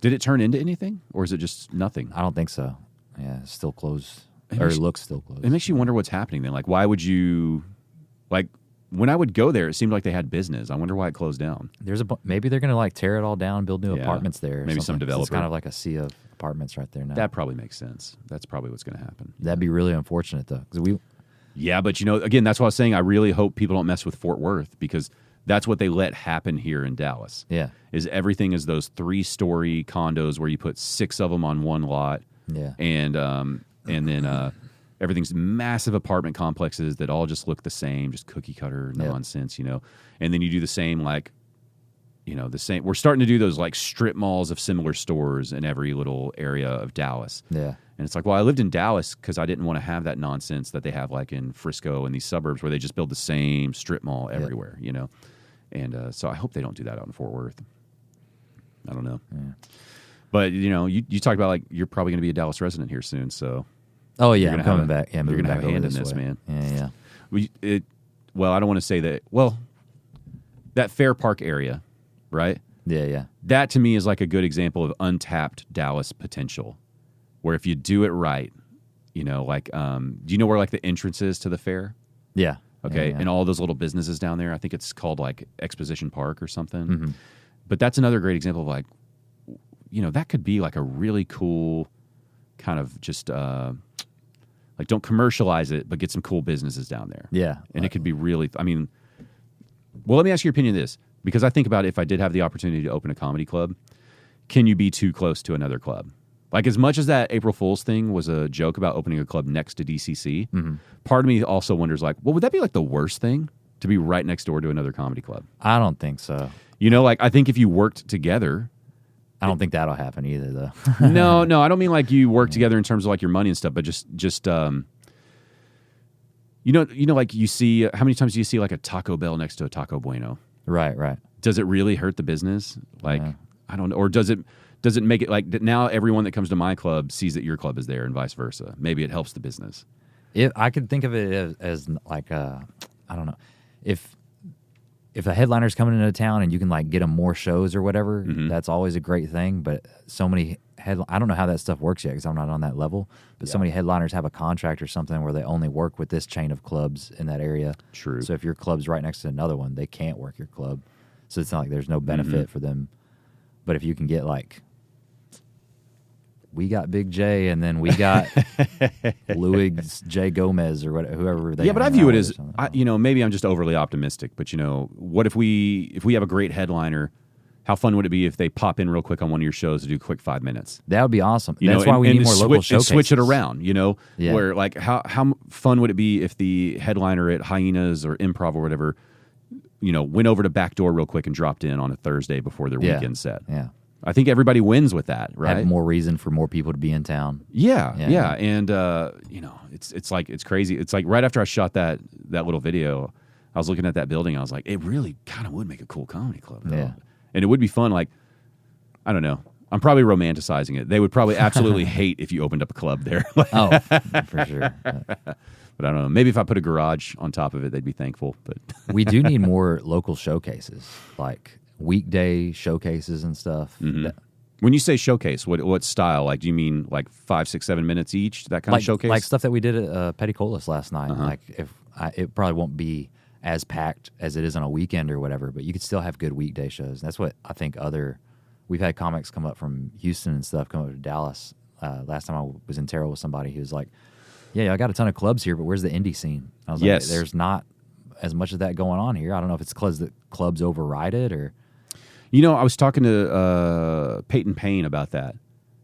Did it turn into anything, or is it just nothing? I don't think so. Yeah, it's still closed, it looks still closed. It makes you wonder what's happening then. Like, why would you, like, when I would go there, it seemed like they had business. I wonder why it closed down. Maybe they're going to like tear it all down, build new apartments there. Maybe some developer. It's kind of like a sea of apartments right there now. That probably makes sense. That's probably what's going to happen. That'd be really unfortunate, though, because Yeah, but again, that's why I was saying I really hope people don't mess with Fort Worth, because that's what they let happen here in Dallas. Yeah. Is everything is those 3-story condos where you put 6 of them on one lot. Yeah. And then everything's massive apartment complexes that all just look the same, just cookie cutter nonsense, And then you do the same, like, the same. We're starting to do those like strip malls of similar stores in every little area of Dallas. Yeah. And it's like, well, I lived in Dallas because I didn't want to have that nonsense that they have like in Frisco and these suburbs where they just build the same strip mall everywhere, And so I hope they don't do that out in Fort Worth. I don't know. Yeah. But, you talked about like you're probably going to be a Dallas resident here soon, so. Oh, yeah, I'm coming back. Yeah, you're going to have a hand in this, man. Yeah. Well, I don't want to say that. Well, that Fair Park area, right? Yeah. That to me is like a good example of untapped Dallas potential, where if you do it right, do you know where like the entrance is to the fair? Yeah. Okay. Yeah. And all those little businesses down there, I think it's called like Exposition Park or something. Mm-hmm. But that's another great example of like, that could be like a really cool kind of just like don't commercialize it, but get some cool businesses down there. Yeah. And it could be really, let me ask your opinion of this, because I think about if I did have the opportunity to open a comedy club, can you be too close to another club? Like, as much as that April Fool's thing was a joke about opening a club next to DCC, part of me also wonders, like, well, would that be like the worst thing, to be right next door to another comedy club? I don't think so. I think if you worked together. I don't think that'll happen either, though. No, I don't mean like you work together in terms of like your money and stuff, but just like you see, how many times do you see like a Taco Bell next to a Taco Bueno? Right. Does it really hurt the business? Like, I don't know. Or does it make it like that now everyone that comes to my club sees that your club is there and vice versa? Maybe it helps the business. I could think of it as like I don't know. If a headliner's coming into town and you can like get them more shows or whatever, that's always a great thing. But so many I don't know how that stuff works yet because I'm not on that level. But so many headliners have a contract or something where they only work with this chain of clubs in that area. True. So if your club's right next to another one, they can't work your club. So it's not like there's no benefit for them. But if you can get like, we got Big J and then we got Louis J. Gomez or whoever they. Yeah, but I view it as maybe I'm just overly optimistic. But what if we have a great headliner How fun would it be if they pop in real quick on one of your shows to do a quick 5 minutes? That would be awesome. You That's know, why we need more local showcases. And switch it around, you know? Yeah. Where, like, how fun would it be if the headliner at Hyenas or Improv or whatever, you know, went over to Backdoor real quick and dropped in on a Thursday before their weekend set? Yeah. I think everybody wins with that, right? Have more reason for more people to be in town. Yeah. And, you know, it's like, it's crazy. It's like right after I shot that little video, I was looking at that building. I was like, it really kind of would make a cool comedy club, though. Yeah. And it would be fun. Like, I don't know. I'm probably romanticizing it. They would probably absolutely hate if you opened up a club there. Oh, for sure. But I don't know. Maybe if I put a garage on top of it, they'd be thankful. But we do need more local showcases, like weekday showcases and stuff. Mm-hmm. When you say showcase, what style? Like, do you mean like 5, 6, 7 minutes each? That kind of showcase? Like stuff that we did at Petticolas last night. Like, it probably won't be as packed as it is on a weekend or whatever, but you could still have good weekday shows. And that's what I think we've had comics come up from Houston and stuff, come up to Dallas. Last time I was in Terrell with somebody, he was like, yeah, I got a ton of clubs here, but where's the indie scene? I was like, there's not as much of that going on here. I don't know if it's because the clubs override it or... You know, I was talking to Peyton Payne about that,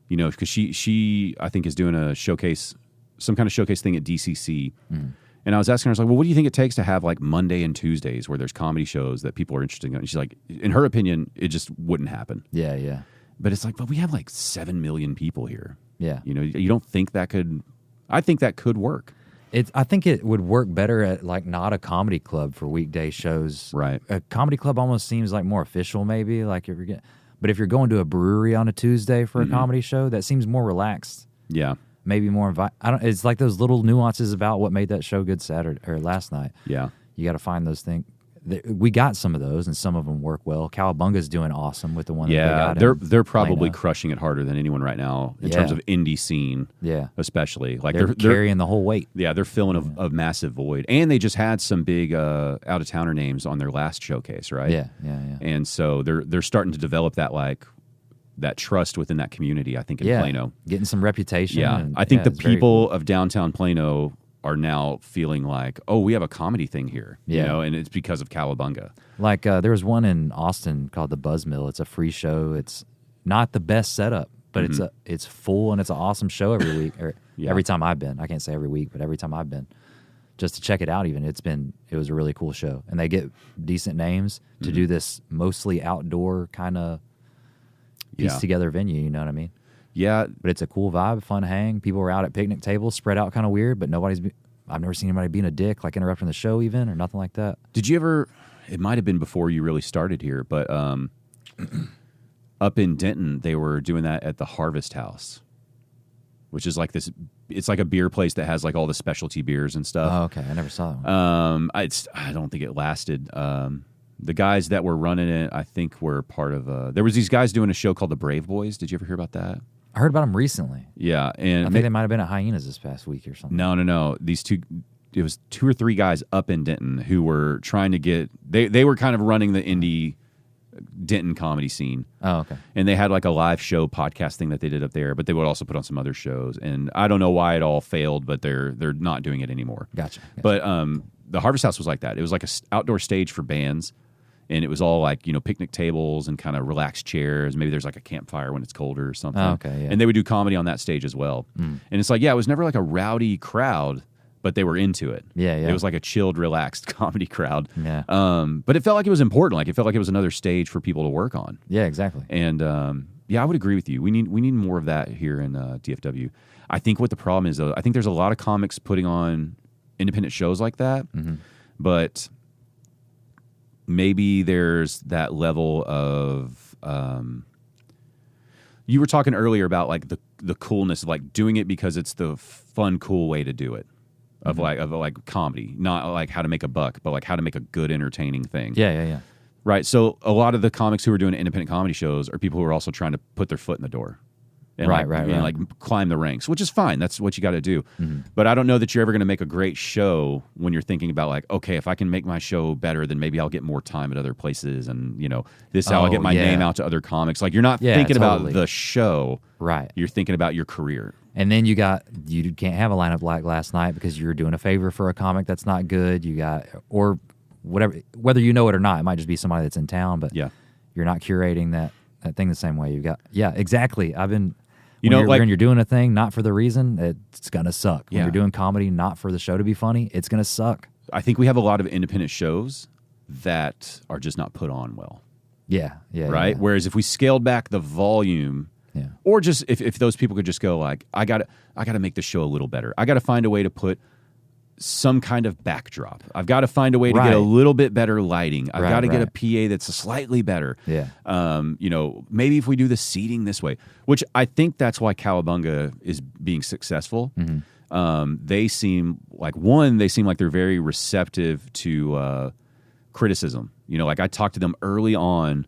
you know, because she I think is doing a showcase, some kind of showcase thing at DCC. And I was asking her, I was like, well, what do you think it takes to have like Monday and Tuesdays where there's comedy shows that people are interested in? And she's like, in her opinion, it just wouldn't happen. Yeah. But it's like, but we have like 7 million people here. Yeah. You know, you don't think that could, I think that could work. I think it would work better at like not a comedy club for weekday shows. Right. A comedy club almost seems like more official, maybe. Like but if you're going to a brewery on a Tuesday for a comedy show, that seems more relaxed. Yeah. Maybe more. It's like those little nuances about what made that show good Saturday or last night. Yeah. You got to find those things. We got some of those, and some of them work well. Cowabunga's doing awesome with the one. Yeah, that they got they're probably crushing it harder than anyone right now in terms of indie scene. Yeah, especially like they're carrying the whole weight. Yeah, they're filling a massive void, and they just had some big out of towner names on their last showcase, right? Yeah. And so they're starting to develop that trust within that community. I think in Plano, getting some reputation. Yeah, I think the people of downtown Plano are now feeling like, oh, we have a comedy thing here, you know, and it's because of Cowabunga. Like there was one in Austin called the Buzz Mill. It's a free show. It's not the best setup, but it's full and it's an awesome show every week. Or every time I've been, I can't say every week, but every time I've been, just to check it out. Even it was a really cool show, and they get decent names to do this mostly outdoor kind of piece together venue. You know what I mean? Yeah, but it's a cool vibe, fun hang. People are out at picnic tables, spread out, kind of weird. But I've never seen anybody being a dick, like interrupting the show, even or nothing like that. Did you ever? It might have been before you really started here, but up in Denton, they were doing that at the Harvest House, which is like this. It's like a beer place that has like all the specialty beers and stuff. Oh, okay, I never saw that one. I don't think it lasted. The guys that were running it, I think, were part of. There was these guys doing a show called the Brave Boys. Did you ever hear about that? I heard about them recently. Yeah, and I think they might have been at Hyenas this past week or something. No. It was 2 or 3 guys up in Denton who were trying to get. They were kind of running the indie Denton comedy scene. Oh, okay. And they had like a live show podcast thing that they did up there, but they would also put on some other shows. And I don't know why it all failed, but they're not doing it anymore. Gotcha. But the Harvest House was like that. It was like an outdoor stage for bands. And it was all like, you know, picnic tables and kind of relaxed chairs. Maybe there's like a campfire when it's colder or something. Oh, okay, yeah. And they would do comedy on that stage as well. And it's like, it was never like a rowdy crowd, but they were into it. Yeah. It was like a chilled, relaxed comedy crowd. Yeah. But it felt like it was important. Like it felt like it was another stage for people to work on. Yeah, exactly. And I would agree with you. We need more of that here in DFW. I think what the problem is, though, I think there's a lot of comics putting on independent shows like that, but maybe there's that level of you were talking earlier about like the coolness of like doing it because it's the fun, cool way to do it of like comedy, not like how to make a buck, but like how to make a good, entertaining thing. Yeah. Right. So a lot of the comics who are doing independent comedy shows are people who are also trying to put their foot in the door. And right. like climb the ranks, which is fine. That's what you got to do. But I don't know that you're ever going to make a great show when you're thinking about like, okay, if I can make my show better, then maybe I'll get more time at other places, and you know, this how I'll get my name out to other comics. Like you're not thinking about the show, right? You're thinking about your career. And then you can't have a lineup like last night because you're doing a favor for a comic that's not good. You got or whatever, whether you know it or not, it might just be somebody that's in town, but You're not curating that thing the same way. You got exactly. I've been. When you're doing a thing not for the reason, it's gonna suck. When Yeah. you're doing comedy not for the show to be funny, it's gonna suck. I think we have a lot of independent shows that are just not put on well. Yeah. Right. Yeah. Whereas if we scaled back the volume, Yeah. or just if those people could just go like, I gotta make the show a little better. I gotta find a way to put some kind of backdrop. I've got to find a way to get a little bit better lighting. I've got to get a PA that's slightly better. Yeah. Maybe if we do the seating this way, which I think that's why Cowabunga is being successful. Mm-hmm. They seem like they're very receptive to criticism. Like I talked to them early on.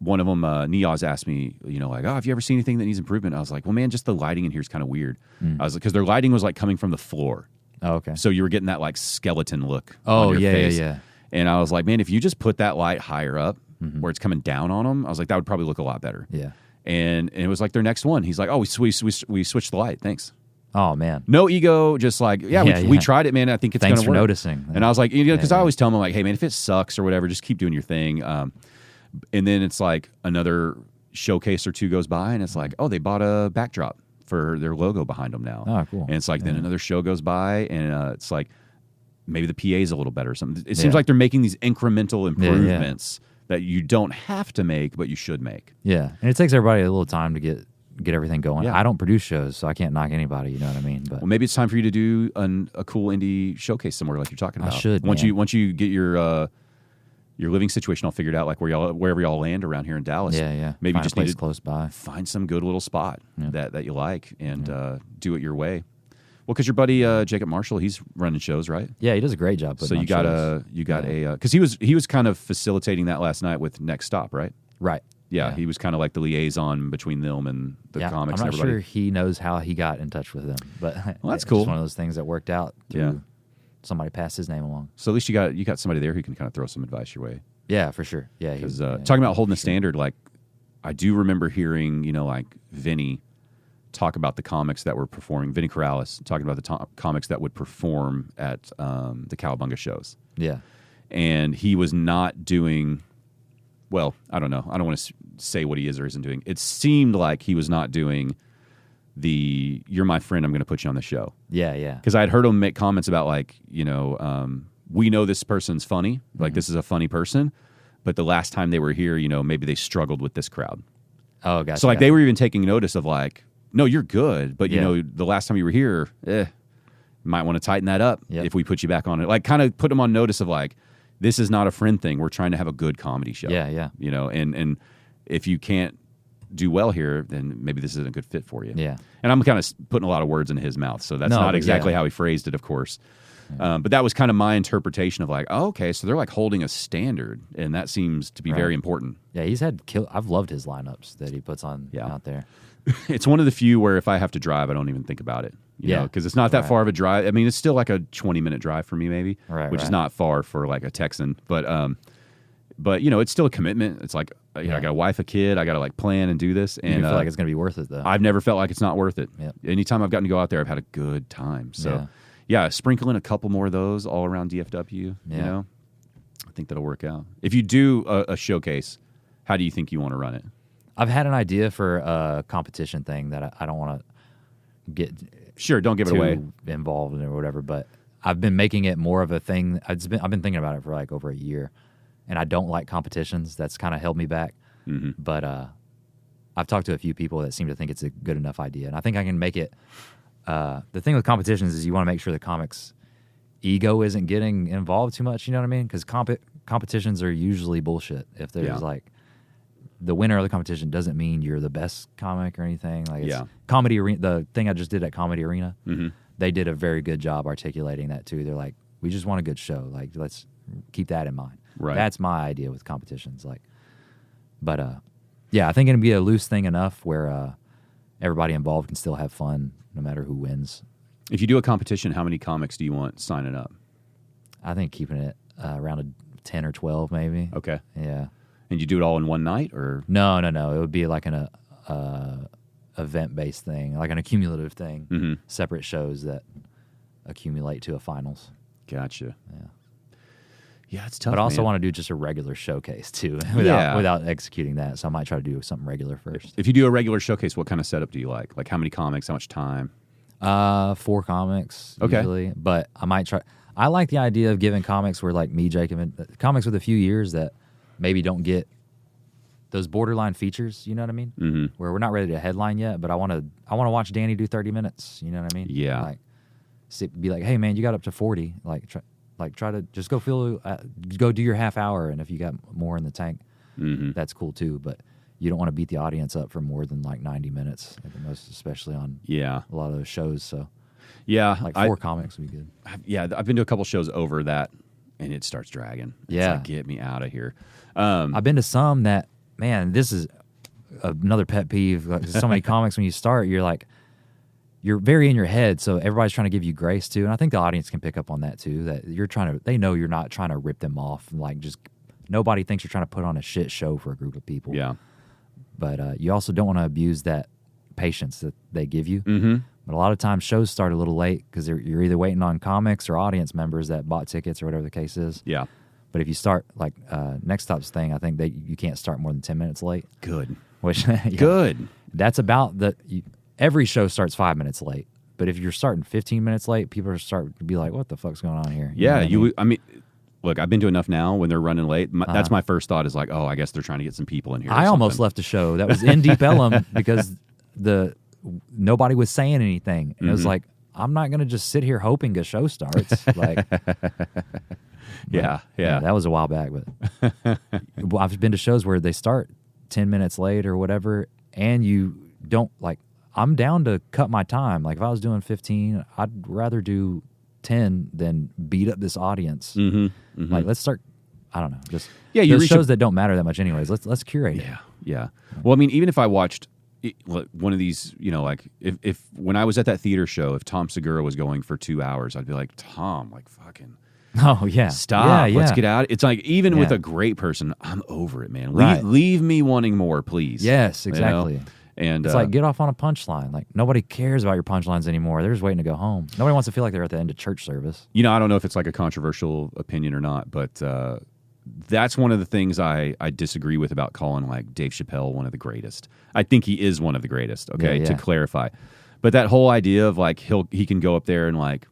One of them, Niaz, asked me, have you ever seen anything that needs improvement? I was like, well, man, just the lighting in here is kind of weird. I was like, because their lighting was like coming from the floor. Oh, okay. So you were getting that like skeleton look on your face. Yeah. And I was like, man, if you just put that light higher up where it's coming down on them, I was like, that would probably look a lot better. Yeah. And it was like their next one. He's like, oh, we switched the light. Thanks. Oh, man. No ego, just like, we tried it, man. I think it's going to work. Thanks for noticing. And I was like, because I always tell them, like, hey, man, if it sucks or whatever, just keep doing your thing. And then it's like another showcase or two goes by and it's like, oh, they bought a backdrop for their logo behind them now. Oh, cool. And it's like then another show goes by and it's like maybe the PA is a little better or something. It seems like they're making these incremental improvements that you don't have to make, but you should make. Yeah. And it takes everybody a little time to get everything going. Yeah. I don't produce shows, so I can't knock anybody, you know what I mean? But Well, maybe it's time for you to do a cool indie showcase somewhere like you're talking about. I should, Once man. you get your living situation all figured out, like wherever y'all land around here in Dallas. Yeah. Maybe Find just a place need to close by. find some good little spot that you like and do it your way. Well, because your buddy Jacob Marshall, he's running shows, right? Yeah, he does a great job. So you got because he was kind of facilitating that last night with Next Stop, right? Right. Yeah, he was kind of like the liaison between them and the comics. I'm and not everybody. sure he knows how he got in touch with them, but Well, that's it's cool. just one of those things that worked out. Through somebody passed his name along. So at least you got somebody there who can kind of throw some advice your way. Yeah, for sure. Yeah, Because talking about holding the standard, like I do remember hearing, like Vinny talk about the comics that were performing. Vinny Corrales talking about the comics that would perform at the Cowabunga shows. Yeah. And he was not doing. Well, I don't know. I don't want to say what he is or isn't doing. It seemed like he was not doing the "you're my friend, I'm going to put you on the show." Yeah. Because I had heard him make comments about like, we know this person's funny, like this is a funny person, but the last time they were here, maybe they struggled with this crowd. Oh, gotcha. So like they were even taking notice of like, no, you're good, but the last time you were here, might want to tighten that up if we put you back on it. Like kind of put them on notice of like, this is not a friend thing. We're trying to have a good comedy show. Yeah. And if you can't do well here, then maybe this isn't a good fit for you. Yeah. And I'm kind of putting a lot of words into his mouth, so that's not exactly how he phrased it, of course. But that was kind of my interpretation of like, oh, okay, so they're like holding a standard, and that seems to be very important. Yeah, he's had I've loved his lineups that he puts on out there. It's one of the few where if I have to drive, I don't even think about it. You know, because it's not that far of a drive. I mean, it's still like a 20-minute drive for me, maybe, which is not far for like a Texan. But it's still a commitment. It's like I got a wife, a kid. I got to like plan and do this. And you feel like it's going to be worth it, though. I've never felt like it's not worth it. Yep. Anytime I've gotten to go out there, I've had a good time. So sprinkle in a couple more of those all around DFW. You know, I think that'll work out. If you do a showcase, how do you think you want to run it? I've had an idea for a competition thing that I don't want to get don't give it away involved in it or whatever, but I've been making it more of a thing. I've been thinking about it for like over a year, and I don't like competitions. That's kind of held me back. But I've talked to a few people that seem to think it's a good enough idea, and I think I can make it. The thing with competitions is you want to make sure the comics' ego isn't getting involved too much. You know what I mean? Because competitions are usually bullshit. If there's like the winner of the competition doesn't mean you're the best comic or anything. Like it's Comedy Arena, the thing I just did at Comedy Arena, they did a very good job articulating that too. They're like, we just want a good show. Like, let's keep that in mind. Right. That's my idea with competitions. Like, but I think it'd be a loose thing enough where everybody involved can still have fun no matter who wins. If you do a competition, how many comics do you want signing up? I think keeping it around a 10 or 12 maybe. Okay. Yeah. And you do it all in one night, or no? It would be like an event-based thing, like an accumulative thing. Separate shows that accumulate to a finals. Gotcha. Yeah, it's tough. But I also man. want to do just a regular showcase too, Yeah. without executing that. So I might try to do something regular first. If you do a regular showcase, what kind of setup do you like? Like how many comics? How much time? 4 comics usually, but I might try. I like the idea of giving comics where like me, Jacob, and comics with a few years that maybe don't get those borderline features. You know what I mean? Mm-hmm. Where we're not ready to headline yet, but I want to watch Danny do 30 minutes. You know what I mean? Yeah. Like, be like, hey man, you got up to 40. Try to just go go do your half hour, and if you got more in the tank, that's cool too. But you don't want to beat the audience up for more than like 90 minutes at the most, especially on a lot of those shows. So like 4 comics would be good. I've been to a couple shows over that, and it starts dragging. It's like, get me out of here. I've been to some that, man, this is another pet peeve. Like, so many comics when you start, you're very in your head, so everybody's trying to give you grace too. And I think the audience can pick up on that too, that they know you're not trying to rip them off. And like, just nobody thinks you're trying to put on a shit show for a group of people. Yeah. But you also don't want to abuse that patience that they give you. Mm-hmm. But a lot of times shows start a little late because you're either waiting on comics or audience members that bought tickets or whatever the case is. Yeah. But if you start like Next Stop's thing, I think you can't start more than 10 minutes late. Good. Which Good. That's about every show starts 5 minutes late. But if you're starting 15 minutes late, people are starting to be like, "What the fuck's going on here?" Yeah, know what I mean, look, I've been to enough now when they're running late. That's my first thought is like, oh, I guess they're trying to get some people in here. I almost left a show that was in Deep Ellum because nobody was saying anything. And it was like, I'm not going to just sit here hoping a show starts. Like, yeah. That was a while back, but I've been to shows where they start 10 minutes late or whatever, and you don't like. I'm down to cut my time. Like if I was doing 15, I'd rather do 10 than beat up this audience. Like let's start. I don't know. Just you reach shows that don't matter that much, anyways. Let's curate it. Yeah. Well, I mean, even if I watched one of these, like if when I was at that theater show, if Tom Segura was going for 2 hours, I'd be like, Tom, like fucking. Oh yeah. Stop. Let's get out. It's like even with a great person, I'm over it, man. Leave me wanting more, please. Yes, exactly. You know? And it's like get off on a punchline. Like nobody cares about your punchlines anymore. They're just waiting to go home. Nobody wants to feel like they're at the end of church service. I don't know if it's like a controversial opinion or not, but that's one of the things I disagree with about calling like Dave Chappelle one of the greatest. I think he is one of the greatest. Okay, to clarify, but that whole idea of like he can go up there and like,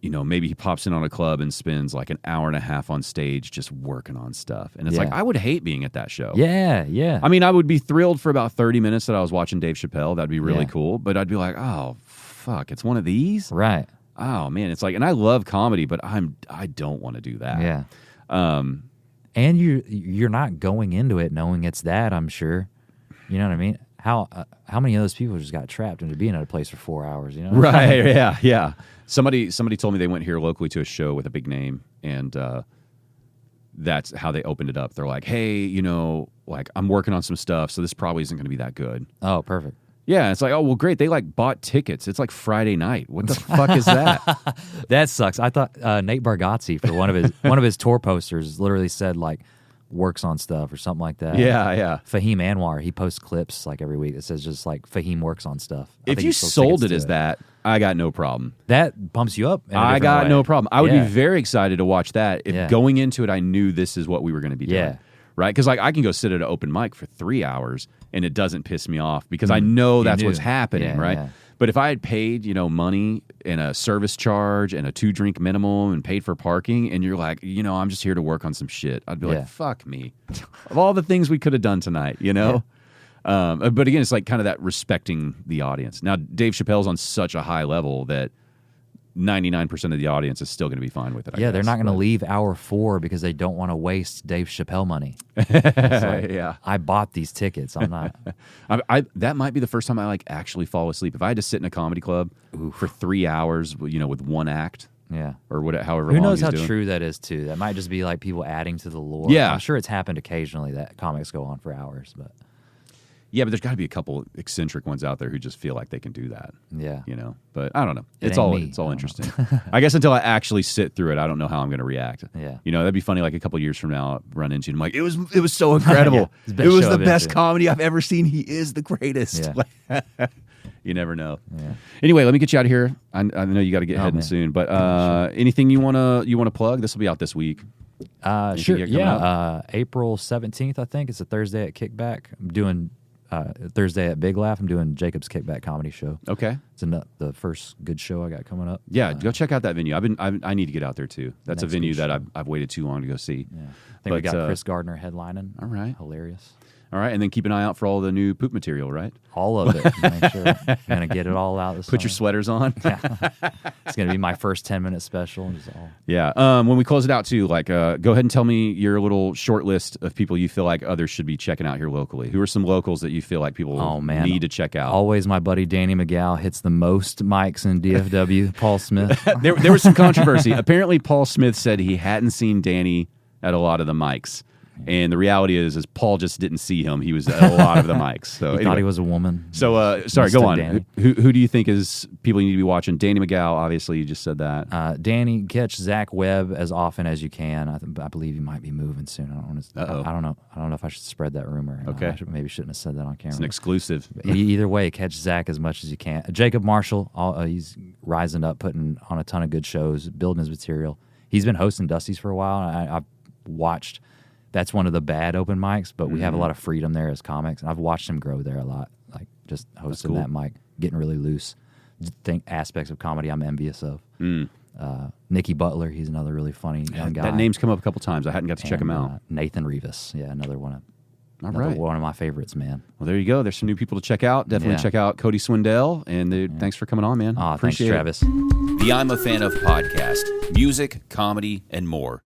maybe he pops in on a club and spends like an hour and a half on stage just working on stuff. And it's like, I would hate being at that show. Yeah. I mean, I would be thrilled for about 30 minutes that I was watching Dave Chappelle. That'd be really cool. But I'd be like, oh, fuck, it's one of these? Right. Oh, man. It's like, and I love comedy, but I don't want to do that. Yeah. And you're not going into it knowing it's that, I'm sure. You know what I mean? How many of those people just got trapped into being at a place for 4 hours, Right, yeah. Somebody told me they went here locally to a show with a big name, and that's how they opened it up. They're like, hey, like I'm working on some stuff, so this probably isn't going to be that good. Oh, perfect. Yeah, it's like, oh, well, great. They like bought tickets. It's like Friday night. What the fuck is that? That sucks. I thought Nate Bargatze for one of his tour posters literally said like works on stuff or something like that. Yeah. Fahim Anwar, he posts clips like every week that says just like Fahim works on stuff. If you sold it as that, I got no problem. That pumps you up. I got no problem. I would be very excited to watch that if going into it I knew this is what we were going to be doing. Yeah. Right? Because like I can go sit at an open mic for 3 hours and it doesn't piss me off because I know that's what's happening, right? Yeah. But if I had paid, money and a service charge and a 2-drink minimum and paid for parking, and you're like, I'm just here to work on some shit, I'd be like, fuck me. Of all the things we could have done tonight, But again, it's like kind of that respecting the audience. Now, Dave Chappelle's on such a high level that 99% of the audience is still going to be fine with it. I guess. They're not going to leave hour 4 because they don't want to waste Dave Chappelle money. I bought these tickets. I'm not. That might be the first time I like actually fall asleep. If I had to sit in a comedy club for 3 hours, with one act, or however. Who long knows he's how doing. true that is too? That might just be like people adding to the lore. Yeah, I'm sure it's happened occasionally that comics go on for hours, but. Yeah, but there's got to be a couple eccentric ones out there who just feel like they can do that. Yeah. But I don't know. It's all interesting. I guess until I actually sit through it, I don't know how I'm going to react. Yeah. That'd be funny like a couple years from now I'll run into you and I'm like, it was so incredible. It was the best comedy I've ever seen. He is the greatest. Yeah. You never know. Yeah. Anyway, let me get you out of here. I know you got to get heading soon, but anything you want to plug? This will be out this week. Anything Sure. you got coming up? April 17th, I think. It's a Thursday at Kickback. I'm doing Thursday at Big Laugh. I'm doing Jacob's Kickback Comedy Show. Okay. It's the first good show I got coming up. Yeah, go check out that venue. I need to get out there too. That's a Next venue good that show. I've waited too long to go see. Yeah. I think we got Chris Gardner headlining. All right. Hilarious. All right, and then keep an eye out for all the new poop material, right? All of it. Make sure I'm going to get it all out this Put your summer. sweaters on. It's going to be my first 10-minute special. Just all. Yeah. When we close it out too, like, go ahead and tell me your little short list of people you feel like others should be checking out here locally. Who are some locals that you feel like people need to check out? Always my buddy Danny McGow hits the most mics in DFW. Paul Smith. There was some controversy. Apparently, Paul Smith said he hadn't seen Danny at a lot of the mics. And the reality is Paul just didn't see him. He was at a lot of the mics. So He thought he was a woman. So, sorry, go on. Danny. Who do you think is people you need to be watching? Danny McGow, obviously, you just said that. Danny, catch Zach Webb as often as you can. I believe he might be moving soon. I don't know if I should spread that rumor. Okay. Maybe shouldn't have said that on camera. It's an exclusive. Either way, catch Zach as much as you can. Jacob Marshall, he's rising up, putting on a ton of good shows, building his material. He's been hosting Dusty's for a while. I've watched. That's one of the bad open mics, but we have a lot of freedom there as comics, and I've watched him grow there a lot. Like just hosting that mic, getting really loose. Think aspects of comedy I'm envious of. Nicky Butler, he's another really funny young guy. That name's come up a couple times. I hadn't got to check him out. Nathan Rivas, another one. All right. One of my favorites, man. Well, there you go. There's some new people to check out. Definitely check out Cody Swindell. And thanks for coming on, man. Thanks, Appreciate it. Travis. The I'm a Fan of podcast, music, comedy, and more.